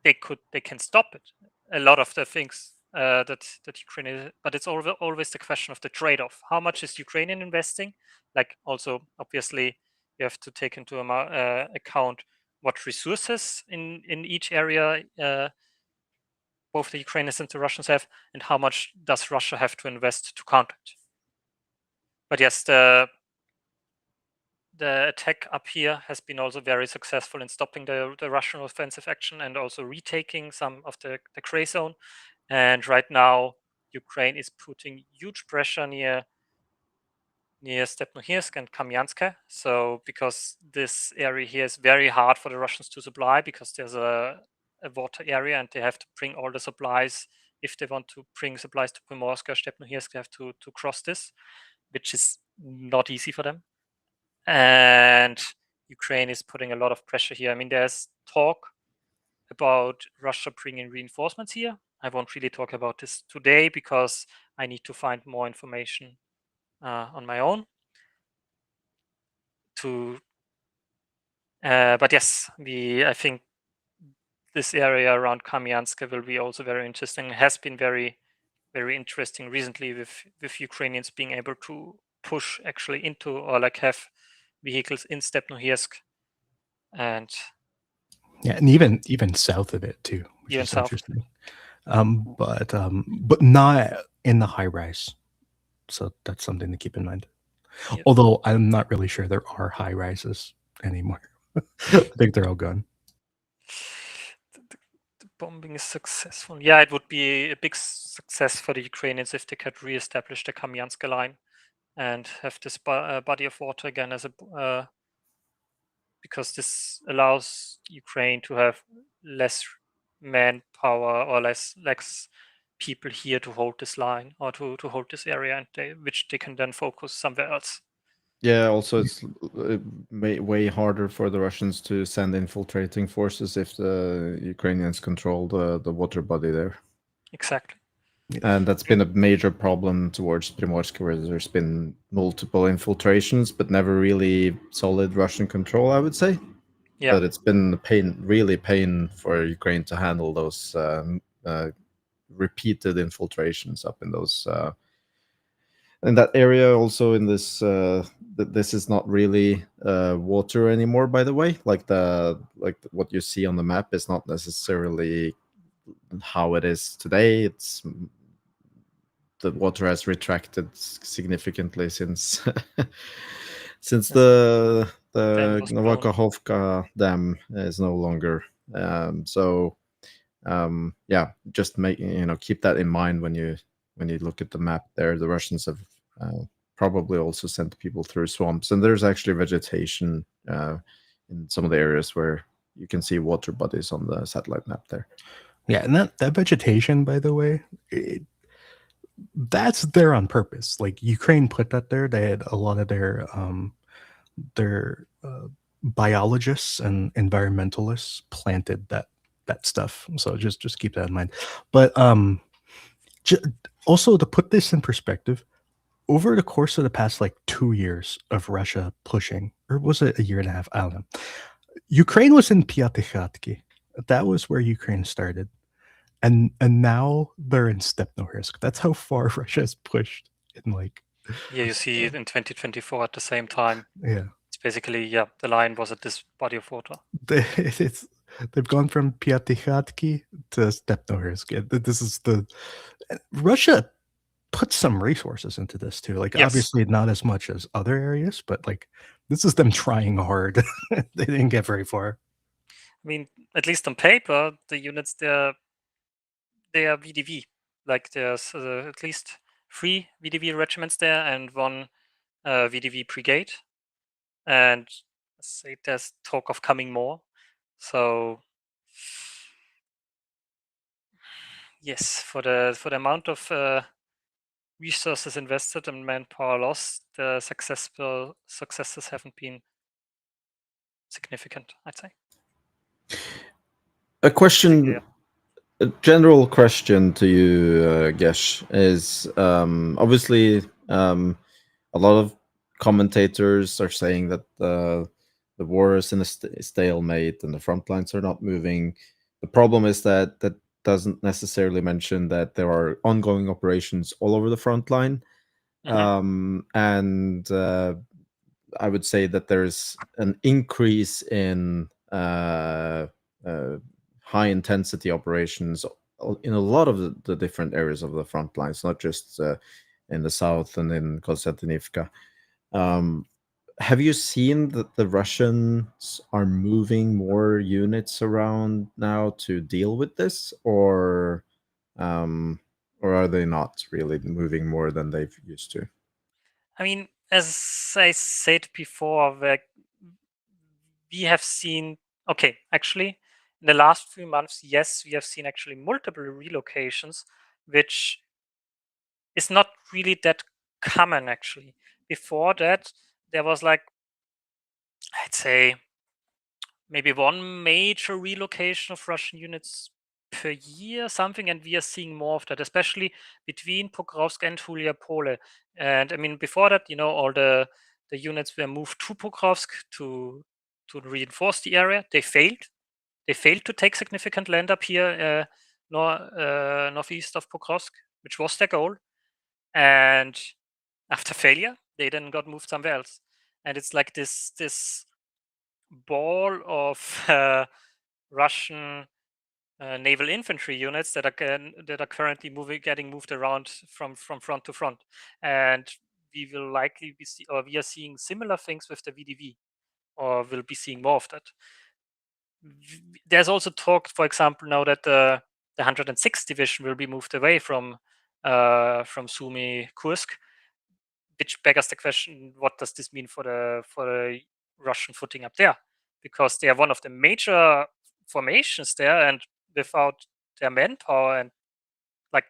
they can stop it. A lot of the things that Ukraine, but it's always the question of the trade-off. How much is Ukrainian investing? Like, also obviously you have to take into account what resources in each area both the Ukrainians and the Russians have, and how much does Russia have to invest to counter it. But yes, the attack up here has been also very successful in stopping the Russian offensive action and also retaking some of the gray zone. And right now, Ukraine is putting huge pressure near near Stepnohirsk and Kamyanska. So because this area here is very hard for the Russians to supply, because there's a water area and they have to bring all the supplies. If they want to bring supplies to Primorsk or Stepnohirsk, they have to cross this, which is not easy for them. And Ukraine is putting a lot of pressure here. I mean, there's talk about Russia bringing reinforcements here. I won't really talk about this today because I need to find more information on my own. But yes, I think this area around Kamyanska will be also very interesting. It has been very, very interesting recently with Ukrainians being able to push actually into, or like have vehicles in Stepnohirsk, and Yeah, and even south of it too, which even is south. interesting. But not in the high rise. So that's something to keep in mind. Yeah. Although I'm not really sure there are high rises anymore. I think they're all gone. The bombing is successful. Yeah, it would be a big success for the Ukrainians if they could reestablish the Kamyanska line and have this body of water again as a because this allows Ukraine to have less manpower or less people here to hold this line or to hold this area, and which they can then focus somewhere else. Yeah, also it's way harder for the Russians to send infiltrating forces if the Ukrainians control the water body there. Exactly. And that's been a major problem towards Primorsk, where there's been multiple infiltrations, but never really solid Russian control, I would say. Yeah. But it's been really pain for Ukraine to handle those repeated infiltrations up in those in that area. Also in this this is not really water anymore, by the way. Like what you see on the map is not necessarily how it is today. It's the water has retracted significantly since since the Novakhovka dam is no longer. Yeah, just keep that in mind when you look at the map there. The Russians have probably also sent people through swamps, and there's actually vegetation in some of the areas where you can see water bodies on the satellite map there. Yeah, and that vegetation, by the way, that's there on purpose. Like Ukraine put that there. They had a lot of their biologists and environmentalists planted that stuff. So just keep that in mind. But also to put this in perspective, over the course of the past 2 years of Russia pushing, or was it a year and a half? I don't know. Ukraine was in Pyatikhatki. That was where Ukraine started. And now they're in Stepnohirsk. That's how far Russia has pushed in Yeah, you see it in 2024 at the same time. Yeah. It's basically, the line was at this body of water. They've gone from Pyatikhatki to Stepnohirsk. This is Russia put some resources into this too. Yes. Obviously not as much as other areas, but this is them trying hard. They didn't get very far. I mean, at least on paper, the units they are VDV. There's at least 3 VDV regiments there and 1 VDV brigade, and say there's talk of coming more. So yes, for the amount of resources invested and manpower lost, the successes haven't been significant, I'd say. A general question to you, Gesh, is obviously a lot of commentators are saying that the war is in a stalemate and the front lines are not moving. The problem is that doesn't necessarily mention that there are ongoing operations all over the front line. And I would say that there's an increase in high intensity operations in a lot of the different areas of the front lines, not just in the south and in Konstantinivka. Have you seen that the Russians are moving more units around now to deal with this, or are they not really moving more than they've used to? I mean, as I said before, we have seen, okay, actually, in the last few months, yes, we have seen actually multiple relocations, which is not really that common, actually. Before that, there was like, I'd say, maybe one major relocation of Russian units per year, something, and we are seeing more of that, especially between Pokrovsk and Huliapole. And I mean, before that, all the units were moved to Pokrovsk to reinforce the area. They failed. They failed to take significant land up here, northeast of Pokrovsk, which was their goal. And after failure, they then got moved somewhere else. And it's like this ball of Russian naval infantry units that are currently getting moved around from front to front, and we will likely we are seeing similar things with the VDV, or will be seeing more of that. There's also talk, for example, now that the 106th Division will be moved away from Sumy Kursk, which beggars the question: what does this mean for the Russian footing up there? Because they are one of the major formations there, and without their manpower, and like,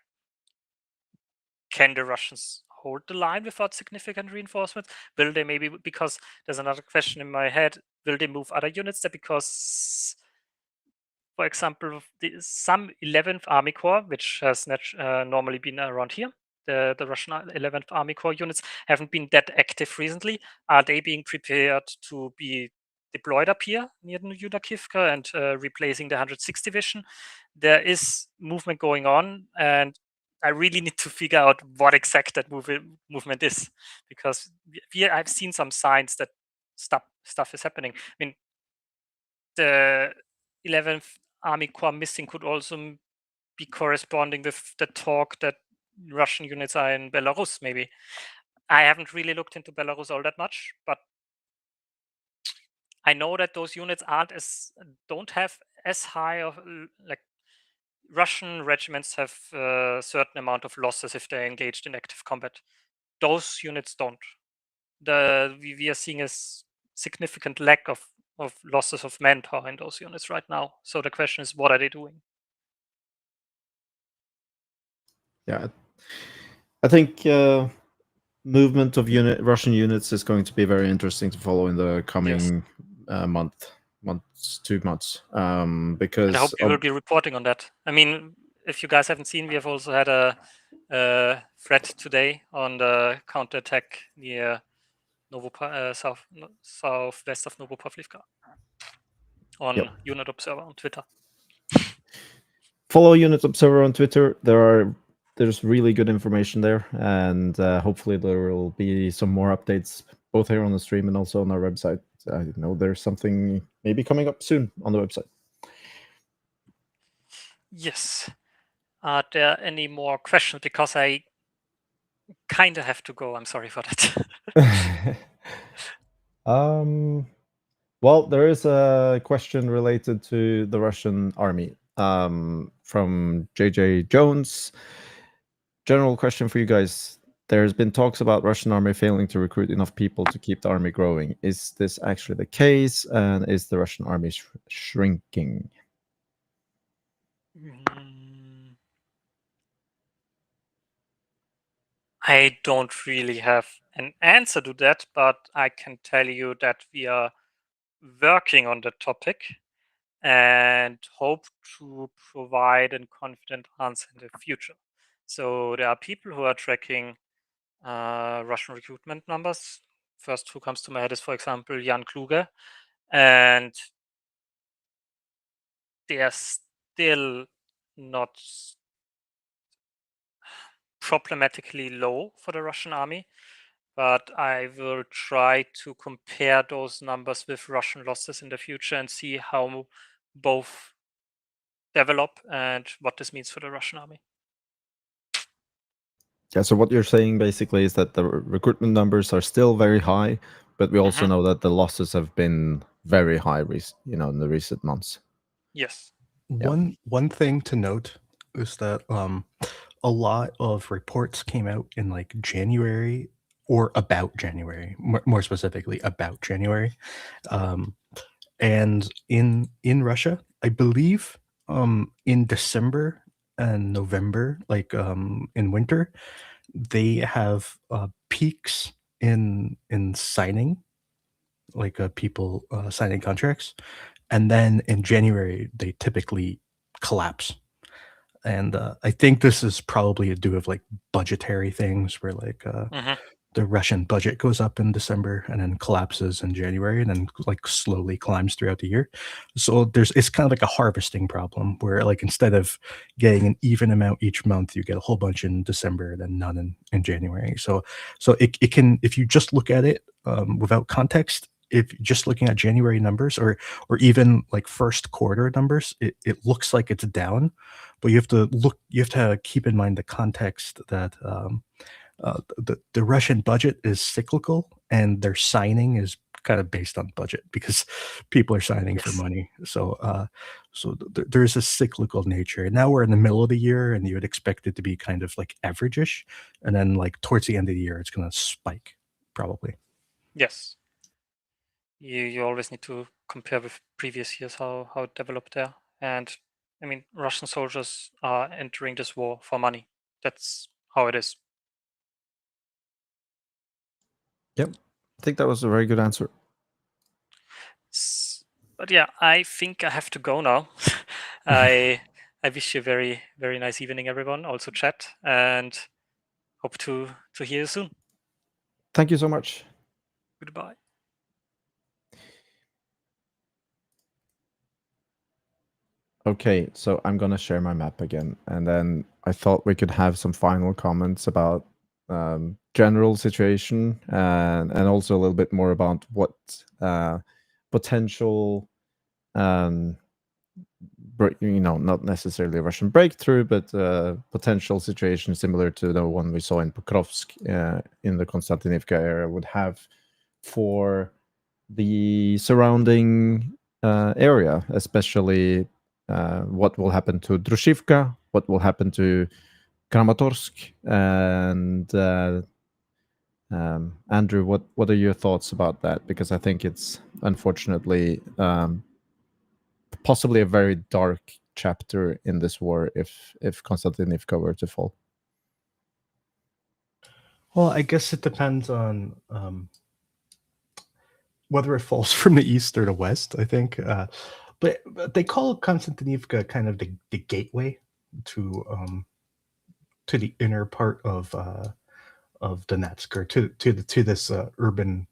can the Russians hold the line without significant reinforcement? Will they, maybe, because there's another question in my head, will they move other units there? Because, for example, some 11th Army Corps, which has normally been around here, the Russian 11th Army Corps units haven't been that active recently. Are they being prepared to be deployed up here near Yudakivka and replacing the 106th Division? There is movement going on, and I really need to figure out what exact that movement is, because I've seen some signs that stuff is happening. I mean, the 11th Army Corps missing could also be corresponding with the talk that Russian units are in Belarus, maybe. I haven't really looked into Belarus all that much, but I know that those units don't have as high of, like, Russian regiments have a certain amount of losses if they're engaged in active combat. Those units don't. We are seeing a significant lack of losses of manpower in those units right now. So the question is, what are they doing? Yeah, I think movement of Russian units is going to be very interesting to follow in the coming months, 2 months, because and I hope we will be reporting on that. I mean, if you guys haven't seen, we have also had a threat today on the counterattack near southwest of Novopavlivka on Unit Observer on Twitter. Follow Unit Observer on Twitter. There's really good information there, and hopefully there will be some more updates both here on the stream and also on our website. I know there's something maybe coming up soon on the website. Yes. Are there any more questions? Because I kind of have to go. I'm sorry for that. Well, there is a question related to the Russian army from JJ Jones. General question for you guys. There's been talks about Russian army failing to recruit enough people to keep the army growing. Is this actually the case? And is the Russian army shrinking? I don't really have an answer to that, but I can tell you that we are working on the topic and hope to provide a confident answer in the future. So there are people who are tracking Russian recruitment numbers. First who comes to my head is, for example, Jan Kluge, and they are still not problematically low for the Russian army, but I will try to compare those numbers with Russian losses in the future and see how both develop and what this means for the Russian army. Yeah, so what you're saying basically is that the recruitment numbers are still very high, but we also know that the losses have been very high, in the recent months. Yes. One thing to note is that a lot of reports came out in like January or about January, more specifically about January. And in Russia, I believe in December and November, like in winter, they have peaks in signing, like people signing contracts, and then in January they typically collapse. And I think this is probably to do with like budgetary things, where like the Russian budget goes up in December and then collapses in January and then like slowly climbs throughout the year. So it's kind of like a harvesting problem where like instead of getting an even amount each month, you get a whole bunch in December and then none in January. So it can, if you just look at it without context, if just looking at January numbers or even like first quarter numbers, it looks like it's down, but you have to keep in mind the context that the Russian budget is cyclical and their signing is kind of based on budget because people are signing for money. So there's a cyclical nature. And now we're in the middle of the year and you would expect it to be kind of like average-ish. And then like towards the end of the year, it's going to spike probably. Yes. You always need to compare with previous years how it developed there. And I mean, Russian soldiers are entering this war for money. That's how it is. Yep. I think that was a very good answer. But yeah, I think I have to go now. I wish you a very, very nice evening, everyone. Also chat, and hope to hear you soon. Thank you so much. Goodbye. Okay, so I'm gonna share my map again, and then I thought we could have some final comments about general situation and also a little bit more about what potential not necessarily a Russian breakthrough, but potential situation similar to the one we saw in Pokrovsk in the Konstantinivka area would have for the surrounding area, especially what will happen to Drushivka, what will happen to Kramatorsk, and Andrew, what are your thoughts about that? Because I think it's unfortunately possibly a very dark chapter in this war if Konstantinivka were to fall. Well, I guess it depends on whether it falls from the east or the west, I think. But they call Konstantinivka kind of the gateway to the inner part of Donetsk, or to this urban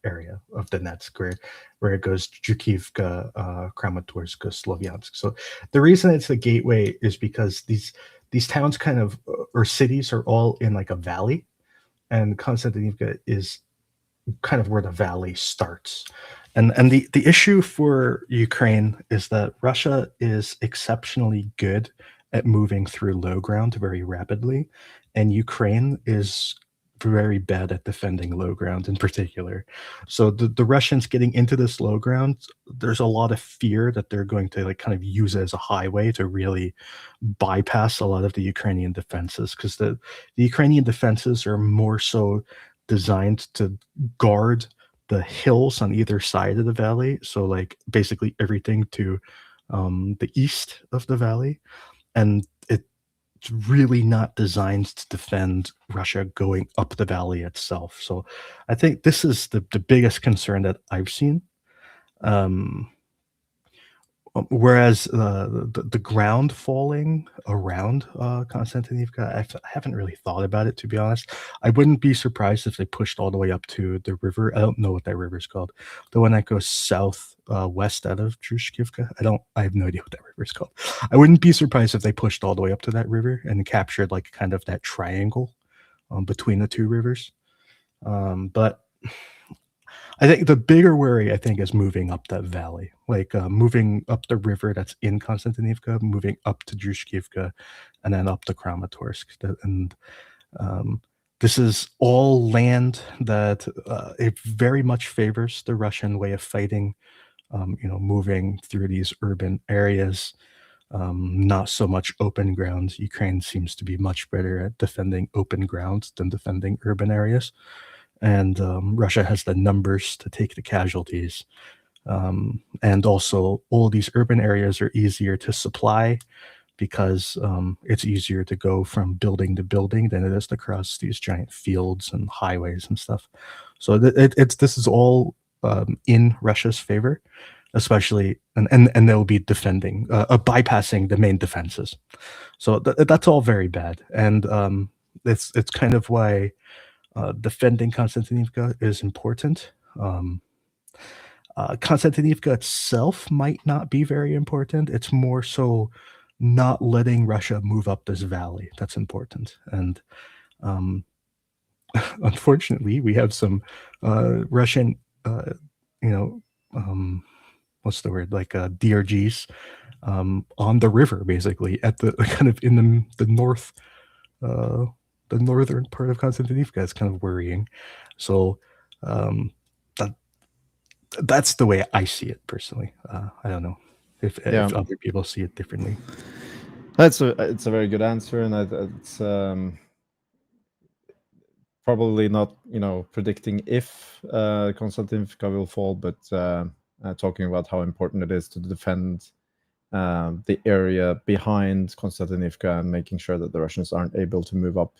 area of Donetsk, where it goes Zhukivka, Kramatorsk, Slovyansk. So the reason it's the gateway is because these towns kind of or cities are all in like a valley, and Konstantinivka is kind of where the valley starts. And the issue for Ukraine is that Russia is exceptionally good at moving through low ground very rapidly, and Ukraine is very bad at defending low ground in particular. So the Russians getting into this low ground, there's a lot of fear that they're going to like kind of use it as a highway to really bypass a lot of the Ukrainian defenses, because the Ukrainian defenses are more so designed to guard the hills on either side of the valley. So like basically everything to the east of the valley. And it's really not designed to defend Russia going up the valley itself. So I think this is the biggest concern that I've seen. Whereas the ground falling around Konstantinivka, I haven't really thought about it, to be honest. I wouldn't be surprised if they pushed all the way up to the river. I don't know what that river is called. The one that goes south west out of Drushkivka. I have no idea what that river is called. I wouldn't be surprised if they pushed all the way up to that river and captured like kind of that triangle between the two rivers. But I think the bigger worry, I think, is moving up that valley, like moving up the river that's in Konstantinivka, moving up to Drushkivka, and then up to Kramatorsk. And this is all land that it very much favors the Russian way of fighting, moving through these urban areas. not so much open ground. Ukraine seems to be much better at defending open ground than defending urban areas. And Russia has the numbers to take the casualties. And also, all these urban areas are easier to supply because it's easier to go from building to building than it is to cross these giant fields and highways and stuff. So this is all in Russia's favor, especially, and they'll be defending, bypassing the main defenses. So that's all very bad, and it's kind of why defending Konstantinivka is important. Konstantinivka itself might not be very important. It's more so not letting Russia move up this valley that's important. And unfortunately, we have some Russian, what's the word, like DRGs on the river, basically at the kind of in the north, the northern part of Konstantinivka. Is kind of worrying. So that's the way I see it personally. I don't know if other people see it differently. It's a very good answer, and it's probably not predicting if Konstantinivka will fall, but talking about how important it is to defend the area behind Konstantinivka and making sure that the Russians aren't able to move up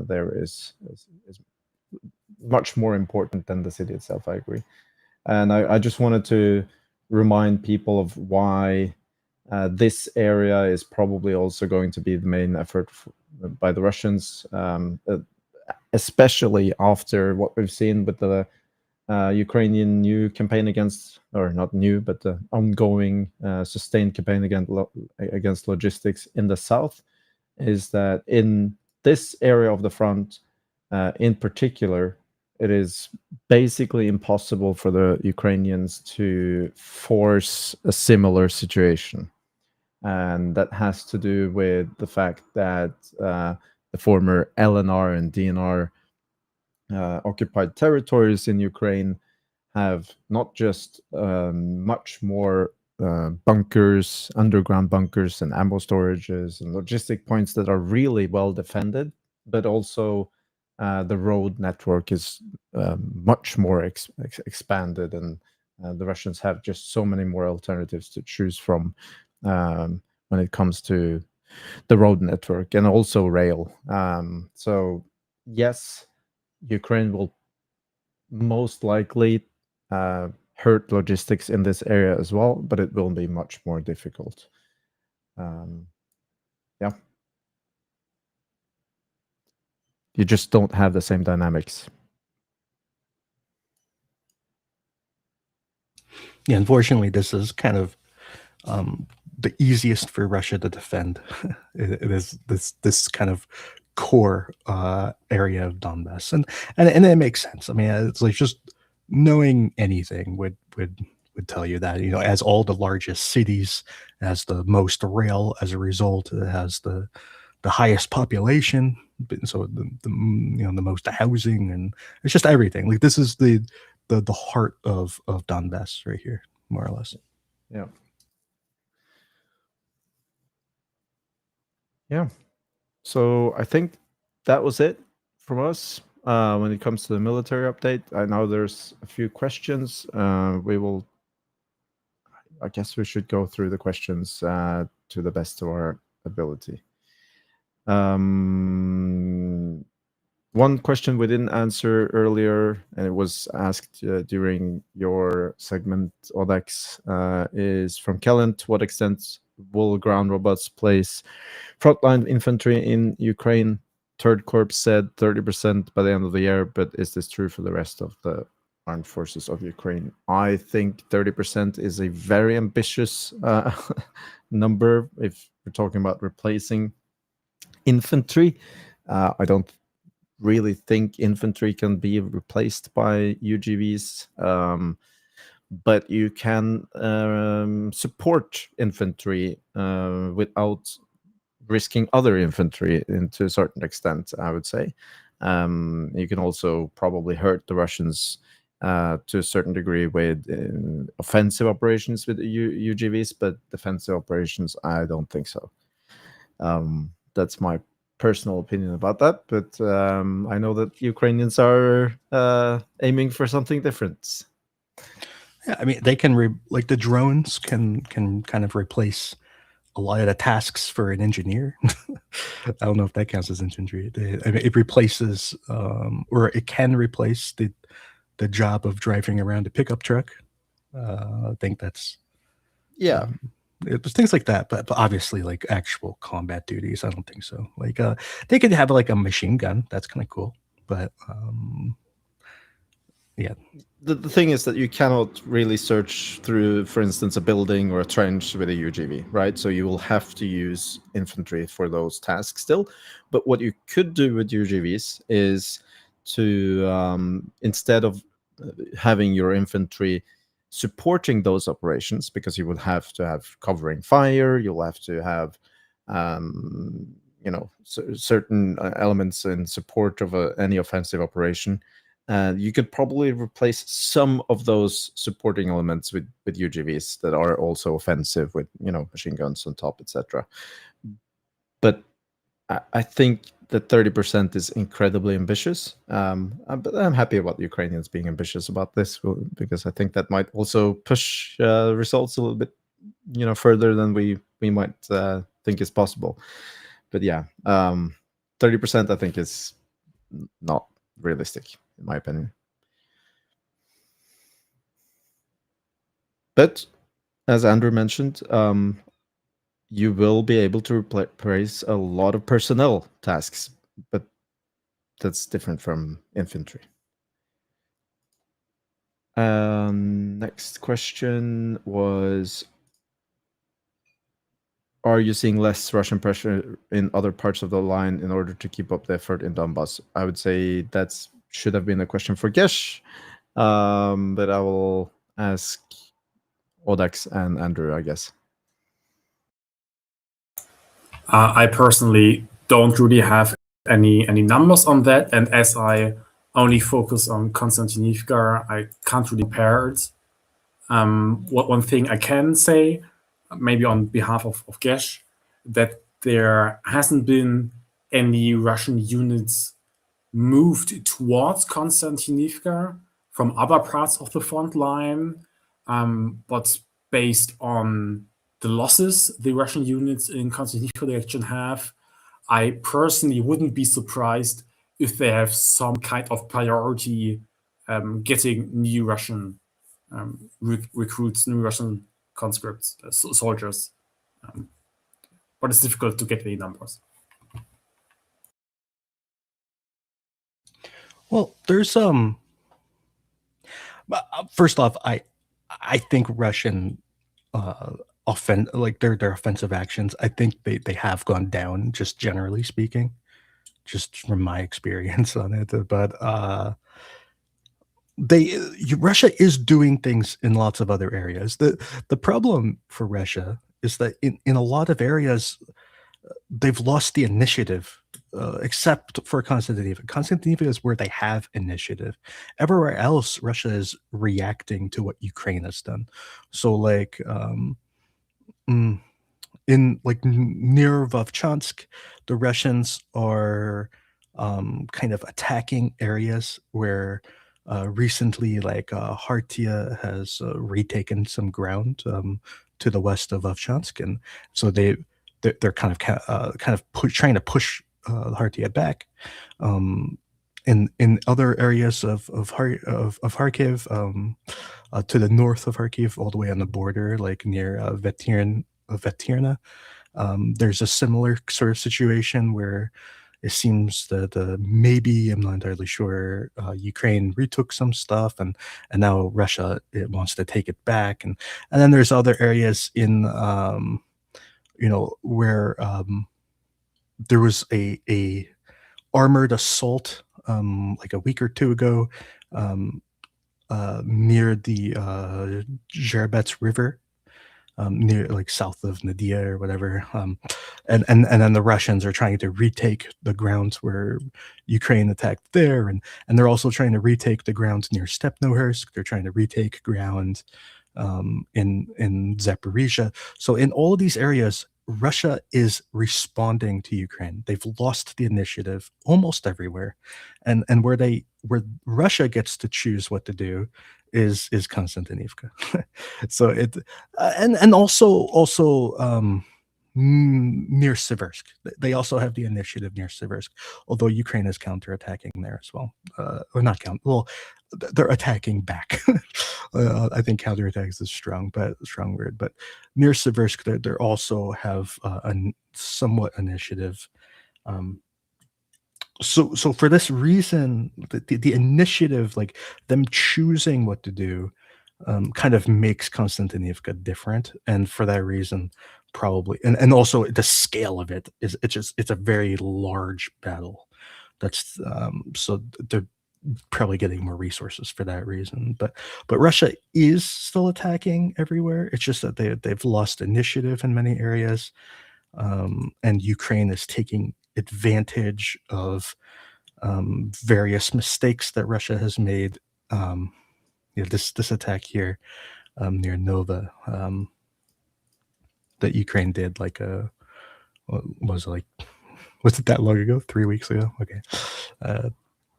there is much more important than the city itself. I agree. And I just wanted to remind people of why this area is probably also going to be the main effort by the Russians, especially after what we've seen with the Ukrainian new campaign against, or not new, but the ongoing sustained campaign against logistics in the south, is that in this area of the front, in particular, it is basically impossible for the Ukrainians to force a similar situation. And that has to do with the fact that the former LNR and DNR occupied territories in Ukraine have not just much more bunkers, underground bunkers and ammo storages and logistic points that are really well defended, but also the road network is much more expanded, and the Russians have just so many more alternatives to choose from when it comes to the road network and also rail. So yes, Ukraine will most likely hurt logistics in this area as well, but it will be much more difficult. Yeah. You just don't have the same dynamics. Yeah, unfortunately, this is kind of the easiest for Russia to defend. It is this kind of core area of Donbass, and it makes sense. I mean, it's like just knowing anything would tell you that, as all the largest cities, has the most rail, as a result, it has the highest population, so the most housing, and it's just everything. Like, this is the heart of Donbass right here, more or less. Yeah. Yeah. So I think that was it from us when it comes to the military update. I know there's a few questions. I guess we should go through the questions to the best of our ability. One question we didn't answer earlier, and it was asked during your segment, Audax, is from Kellen. To what extent will ground robots place frontline infantry in Ukraine? Third Corps said 30% by the end of the year, but is this true for the rest of the armed forces of Ukraine? I think 30% is a very ambitious number if we're talking about replacing infantry. I don't really think infantry can be replaced by UGVs, but you can support infantry without risking other infantry to a certain extent, I would say. You can also probably hurt the Russians to a certain degree with offensive operations with UGVs, but defensive operations, I don't think so. That's my personal opinion about that, but I know that Ukrainians are aiming for something different. Yeah, I mean, they can like the drones can kind of replace a lot of the tasks for an engineer. I don't know if that counts as infantry. I mean, it replaces, or it can replace the job of driving around a pickup truck. I think that's Yeah. it was things like that, but obviously like actual combat duties, I don't think so. Like they could have like a machine gun. That's kind of cool, but yeah. The thing is that you cannot really search through, for instance, a building or a trench with a UGV, right? So you will have to use infantry for those tasks still. But what you could do with UGVs is to, instead of having your infantry supporting those operations, because you would have to have covering fire, you'll have to have, certain elements in support of any offensive operation. You could probably replace some of those supporting elements with UGVs that are also offensive, with machine guns on top, etc. But I think that 30% is incredibly ambitious. But I'm happy about the Ukrainians being ambitious about this, because I think that might also push results a little bit, further than we might think is possible. But yeah, 30% I think is not realistic, in my opinion. But as Andrew mentioned, you will be able to replace a lot of personnel tasks, but that's different from infantry. Next question was, are you seeing less Russian pressure in other parts of the line in order to keep up the effort in Donbass? I would say that should have been a question for Gesh, but I will ask Audax and Andrew, I guess. I personally don't really have any numbers on that, and as I only focus on Konstantinivka, I can't really compare it. One thing I can say, maybe on behalf of Gesh, that there hasn't been any Russian units moved towards Konstantinivka from other parts of the front line, but based on the losses the Russian units in Konstantinivka direction have, I personally wouldn't be surprised if they have some kind of priority getting new Russian recruits, new Russian conscripts, soldiers. But it's difficult to get any numbers. Well, there's first off, I think Russian their offensive actions, I think they have gone down, just generally speaking, just from my experience on it. But Russia is doing things in lots of other areas. The problem for Russia is that in a lot of areas they've lost the initiative, except for Konstantinivka. Konstantinivka is where they have initiative. Everywhere else, Russia is reacting to what Ukraine has done. So like in like near Vovchansk, the Russians are kind of attacking areas where recently, like Khartia has retaken some ground to the west of Vovchansk, and so they're kind of trying to push Khartia back. In other areas of Kharkiv, to the north of Kharkiv, all the way on the border, like near Vetirna, there's a similar sort of situation where it seems that maybe, I'm not entirely sure, Ukraine retook some stuff, and now Russia, it wants to take it back, and then there's other areas in where there was a armored assault like a week or two ago near the Zherbets River, near like south of Nadia or whatever. And then the Russians are trying to retake the grounds where Ukraine attacked there, and they're also trying to retake the grounds near Stepnohursk. They're trying to retake ground in Zaporizhia. So in all of these areas, Russia is responding to Ukraine. They've lost the initiative almost everywhere, and where Russia gets to choose what to do is Konstantinivka. So it and also near Siversk. They also have the initiative near Siversk, although Ukraine is counterattacking there as well. Or not count. Well, they're attacking back. I think counterattack is a strong word, but near Siversk, they also have a somewhat initiative. So for this reason, the initiative, like them choosing what to do, kind of makes Konstantinivka different, and for that reason, probably, and also the scale of it is it's a very large battle. That's so they're probably getting more resources for that reason. But Russia is still attacking everywhere. It's just that they've lost initiative in many areas, and Ukraine is taking advantage of various mistakes that Russia has made. This attack here near Nova that Ukraine did like was it that long ago? 3 weeks ago? Okay.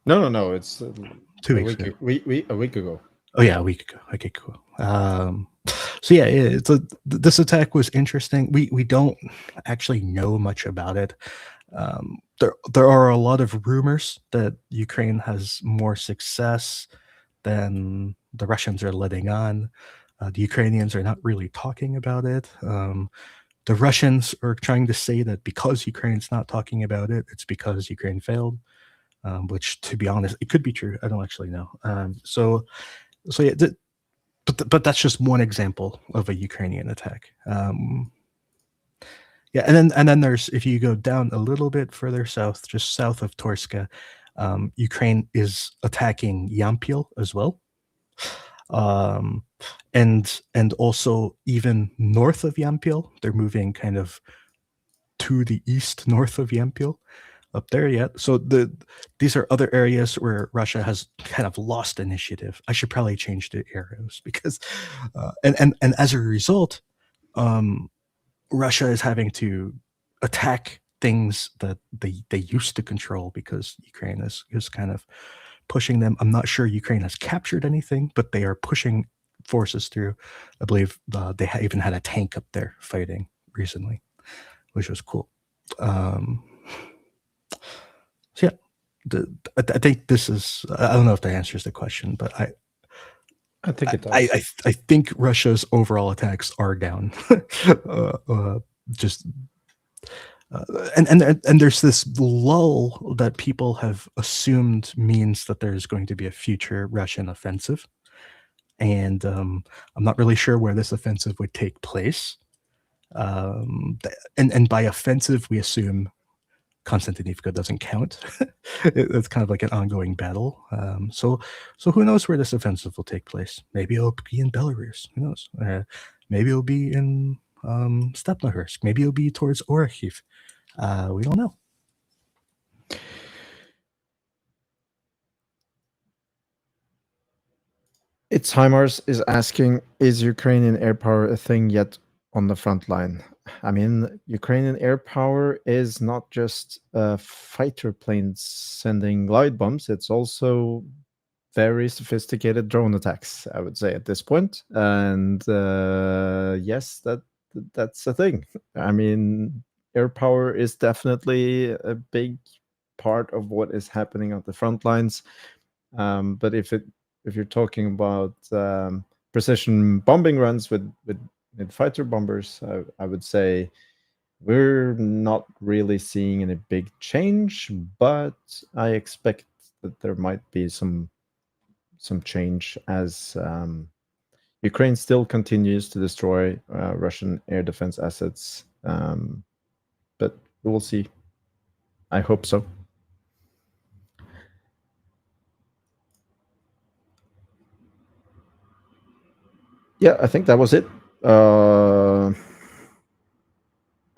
No. It's 2 weeks ago. A week ago. Oh yeah, a week ago. Okay, cool. So yeah, this attack was interesting. We don't actually know much about it. There are a lot of rumors that Ukraine has more success than the Russians are letting on. The Ukrainians are not really talking about it. The Russians are trying to say that because Ukraine's not talking about it, it's because Ukraine failed. Which, to be honest, it could be true. I don't actually know. So yeah, but that's just one example of a Ukrainian attack. Yeah, and then there's, if you go down a little bit further south, just south of Torska, Ukraine is attacking Yampil as well. And also even north of Yampil, they're moving kind of to the east north of Yampil, up there yet. So these are other areas where Russia has kind of lost initiative. I should probably change the arrows because and as a result, Russia is having to attack things that they used to control because Ukraine is kind of pushing them. I'm not sure Ukraine has captured anything, but they are pushing forces through. I believe they even had a tank up there fighting recently, which was cool. So yeah, I think this is. I don't know if that answers the question, but I think it does. I think Russia's overall attacks are down. And there's this lull that people have assumed means that there's going to be a future Russian offensive, and I'm not really sure where this offensive would take place. And by offensive, we assume Konstantinivka doesn't count. It's kind of like an ongoing battle. So who knows where this offensive will take place? Maybe it'll be in Belarus. Who knows? Maybe it'll be in Stepnohursk. Maybe it'll be towards Orikhiv. We don't know. It's Heimars is asking, is Ukrainian air power a thing yet on the front line? I mean, Ukrainian air power is not just fighter planes sending glide bombs. It's also very sophisticated drone attacks, I would say, at this point. And yes, that's a thing. I mean, air power is definitely a big part of what is happening on the front lines. But if you're talking about precision bombing runs with fighter bombers, I would say we're not really seeing any big change, but I expect that there might be some change as Ukraine still continues to destroy Russian air defense assets. But we will see. I hope so. Yeah, I think that was it. At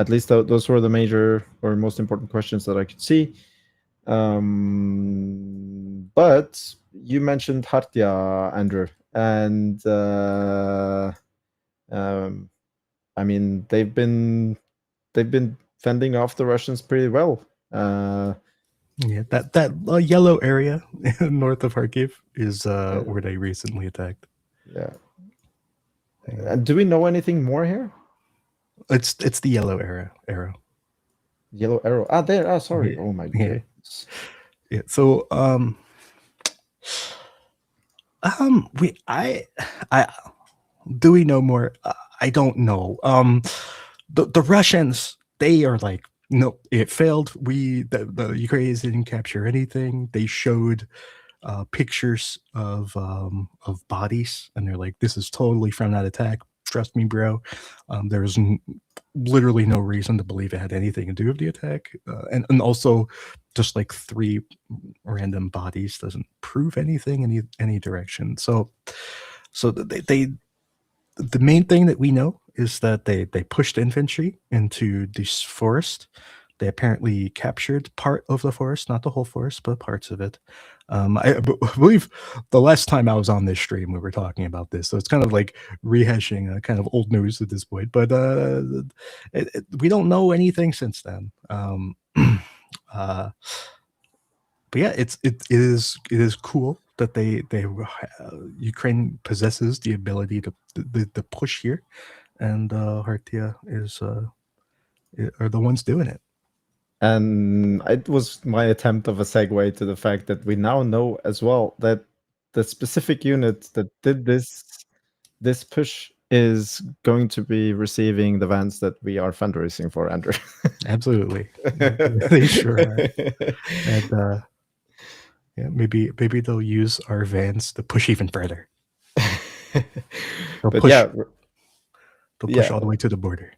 least those were the major or most important questions that I could see. But you mentioned Hartia, Andrew, and I mean they've been fending off the Russians pretty well. Yeah, that yellow area north of Kharkiv is where they recently attacked. Yeah. Do we know anything more here? It's the yellow arrow. Yellow arrow. Ah, there. Ah, sorry. Yeah. Oh my Yeah. goodness. Yeah. So do we know more? I don't know. The Russians, they are like, no, it failed. The Ukrainians didn't capture anything. They showed pictures of bodies, and they're like, this is totally from that attack. Trust me, bro. There's literally no reason to believe it had anything to do with the attack, and also just like 3 random bodies doesn't prove anything in any direction. So the main thing that we know is that they pushed infantry into this forest. They apparently captured part of the forest, not the whole forest, but parts of it. I believe the last time I was on this stream, we were talking about this, so it's kind of like rehashing kind of old news at this point. But we don't know anything since then. But yeah, it is cool that they Ukraine possesses the ability to push here, and Hartia are the ones doing it. And it was my attempt of a segue to the fact that we now know as well that the specific unit that did this push is going to be receiving the vans that we are fundraising for, Andrew. Absolutely. They sure are. And yeah, maybe they'll use our vans to push even further. They'll But push, yeah, they'll push all the way to the border.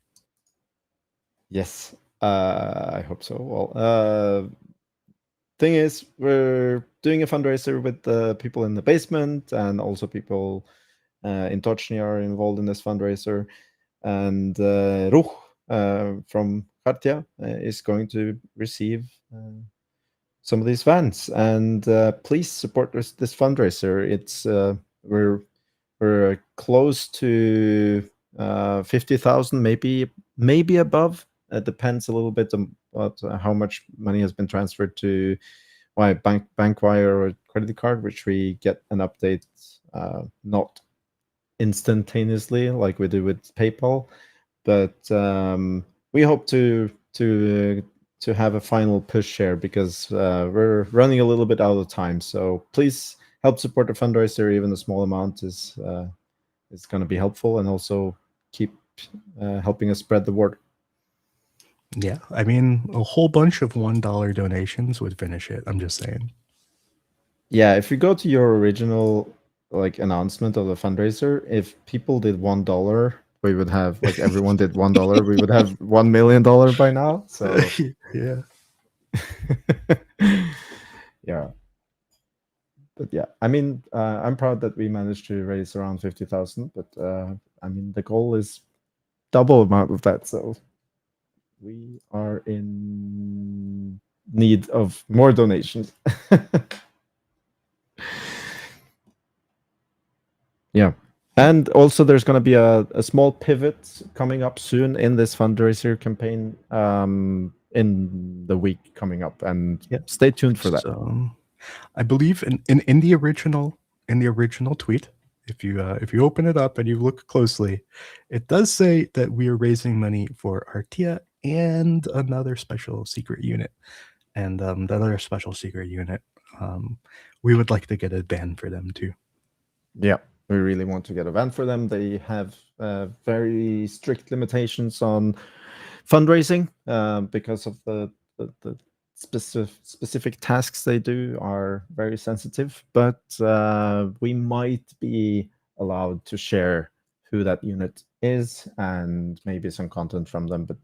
yes, I hope so. Well, thing is, we're doing a fundraiser with the people in the basement, and also people in Tochnyi are involved in this fundraiser. And Ruch from Khartia is going to receive some of these vans. And please support this fundraiser. It's we're close to 50,000, maybe above. It depends a little bit on how much money has been transferred to bank wire or credit card, which we get an update not instantaneously like we do with PayPal, but we hope to have a final push here because we're running a little bit out of time. So please help support the fundraiser. Even a small amount is going to be helpful, and also keep helping us spread the word. Yeah, I mean, a whole bunch of $1 donations would finish it. I'm just saying. Yeah, if you go to your original announcement of the fundraiser, if people did $1, we would have everyone did $1. We would have $1 million by now. So yeah, yeah. But yeah, I mean, I'm proud that we managed to raise around 50,000. But I mean, the goal is double amount of that. So we are in need of more donations. Yeah. And also there's going to be a small pivot coming up soon in this fundraiser campaign in the week coming up, and stay tuned for that. So, I believe in the original tweet, if you open it up and you look closely, it does say that we are raising money for Artia and another special secret unit, and that other special secret unit, we would like to get a ban for them too. Yeah, we really want to get a van for them. They have very strict limitations on fundraising because of the specific tasks they do are very sensitive. But we might be allowed to share who that unit is and maybe some content from them, but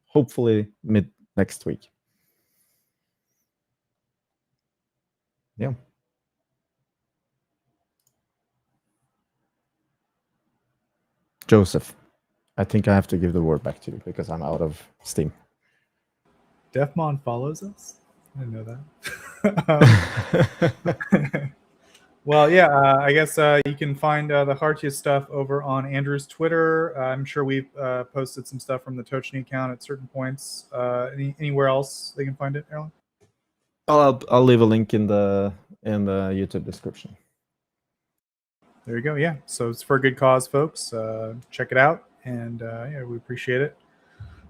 hopefully mid next week. Yeah. Joseph, I think I have to give the word back to you because I'm out of steam. Defmon follows us? I didn't know that. Well, yeah, I guess you can find the heartiest stuff over on Andrew's Twitter. I'm sure we've posted some stuff from the Tochnyi account at certain points. Anywhere else they can find it, Erlend? I'll leave a link in the YouTube description. There you go. Yeah, so it's for a good cause, folks. Check it out, and yeah, we appreciate it.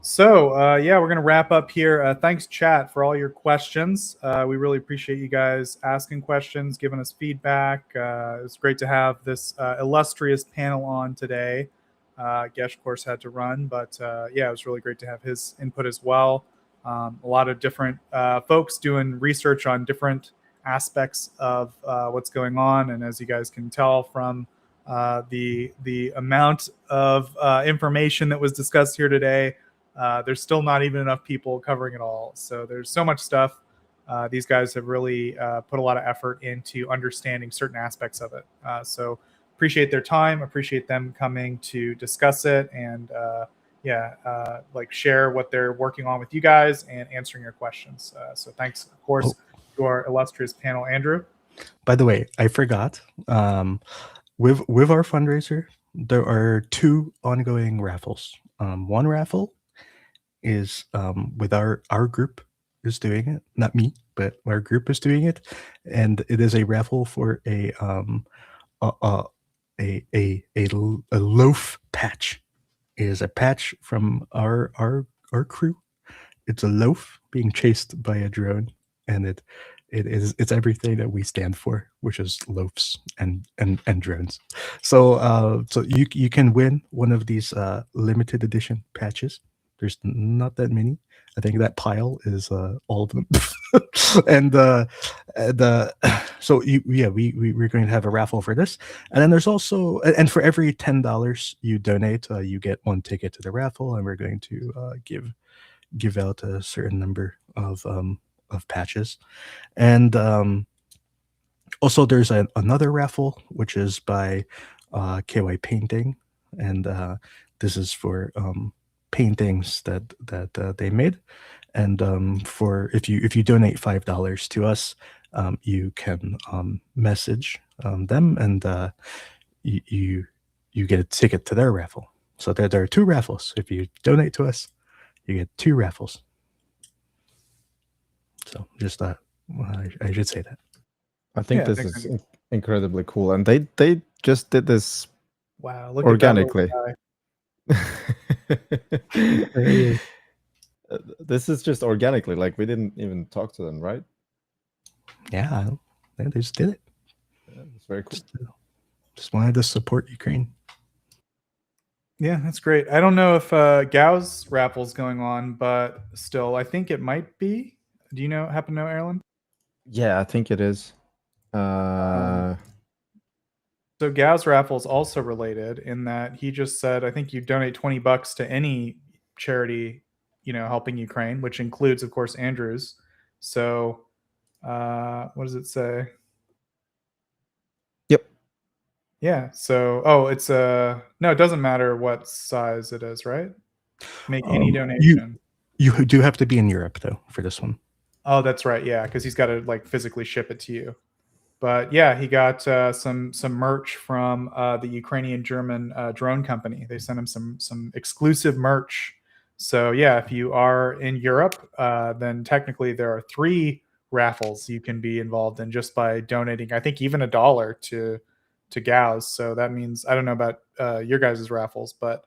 So yeah, we're gonna wrap up here. Thanks, chat, for all your questions. We really appreciate you guys asking questions, giving us feedback. It's great to have this illustrious panel on today. Gesh, of course, had to run, but yeah, it was really great to have his input as well. A lot of different folks doing research on different aspects of what's going on, and as you guys can tell from the amount of information that was discussed here today, there's still not even enough people covering it all. So there's so much stuff. These guys have really put a lot of effort into understanding certain aspects of it. So appreciate their time, appreciate them coming to discuss it, and yeah, like share what they're working on with you guys and answering your questions. So thanks, of course, to our illustrious panel, Andrew. By the way, I forgot. With our fundraiser, there are 2 ongoing raffles. One raffle is with our group is doing it, not me, but our group is doing it, and it is a raffle for a loaf patch. It is a patch from our crew. It's a loaf being chased by a drone, and it's everything that we stand for, which is loafs and drones. So so you can win one of these limited edition patches. There's not that many. I think that pile is all of them. And so we're going to have a raffle for this, and then there's also, and for every $10 you donate, you get 1 ticket to the raffle, and we're going to give out a certain number of patches. And also there's another raffle, which is by KY Painting, and this is for paintings that they made. And for if you donate $5 to us, you can message them, and you get a ticket to their raffle. So there are 2 raffles. If you donate to us, you get 2 raffles. So just I should say that. I think this is incredibly cool, and they just did this look organically. At that little guy. This is just organically, like we didn't even talk to them, right? Yeah, they just did it. Yeah, it's very cool. Just wanted to support Ukraine. Yeah, that's great. I don't know if Gao's raffle's going on, but still, I think it might be. Do you happen to know, Erlend? Yeah, I think it is. So Gao's raffle is also related in that he just said, I think you donate $20 to any charity, helping Ukraine, which includes, of course, Andrew's. So what does it say? Yep. Yeah. So, it's no, it doesn't matter what size it is, right? Make any donation. You do have to be in Europe though for this one. Oh, that's right. Yeah, because he's got to like physically ship it to you. But yeah, he got some merch from the Ukrainian German drone company. They sent him some exclusive merch. So yeah, if you are in Europe, then technically there are 3 raffles you can be involved in just by donating. I think even $1 to Gao's. So that means, I don't know about your guys' raffles, but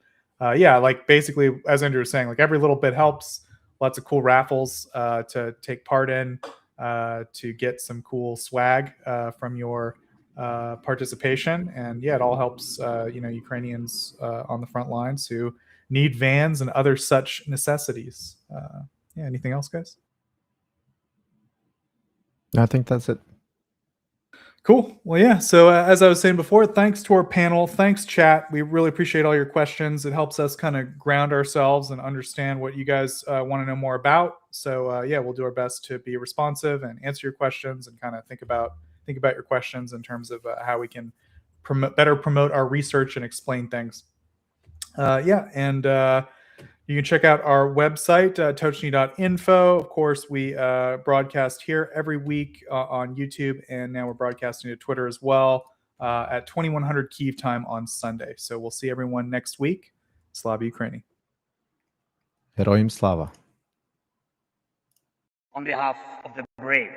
yeah, like basically, as Andrew was saying, like every little bit helps. Lots of cool raffles to take part in, to get some cool swag from your participation. And yeah, it all helps Ukrainians on the front lines who need vans and other such necessities. Yeah, anything else, guys? I think that's it. Cool. Well, yeah. So as I was saying before, thanks to our panel. Thanks, chat. We really appreciate all your questions. It helps us kind of ground ourselves and understand what you guys want to know more about. So yeah, we'll do our best to be responsive and answer your questions and kind of think about your questions in terms of how we can better promote our research and explain things. And you can check out our website, Tochnyi.info. Of course, we broadcast here every week on YouTube, and now we're broadcasting to Twitter as well at 2100 Kyiv time on Sunday. So we'll see everyone next week. Slava Ukraini. Heroim Slava. On behalf of the brave.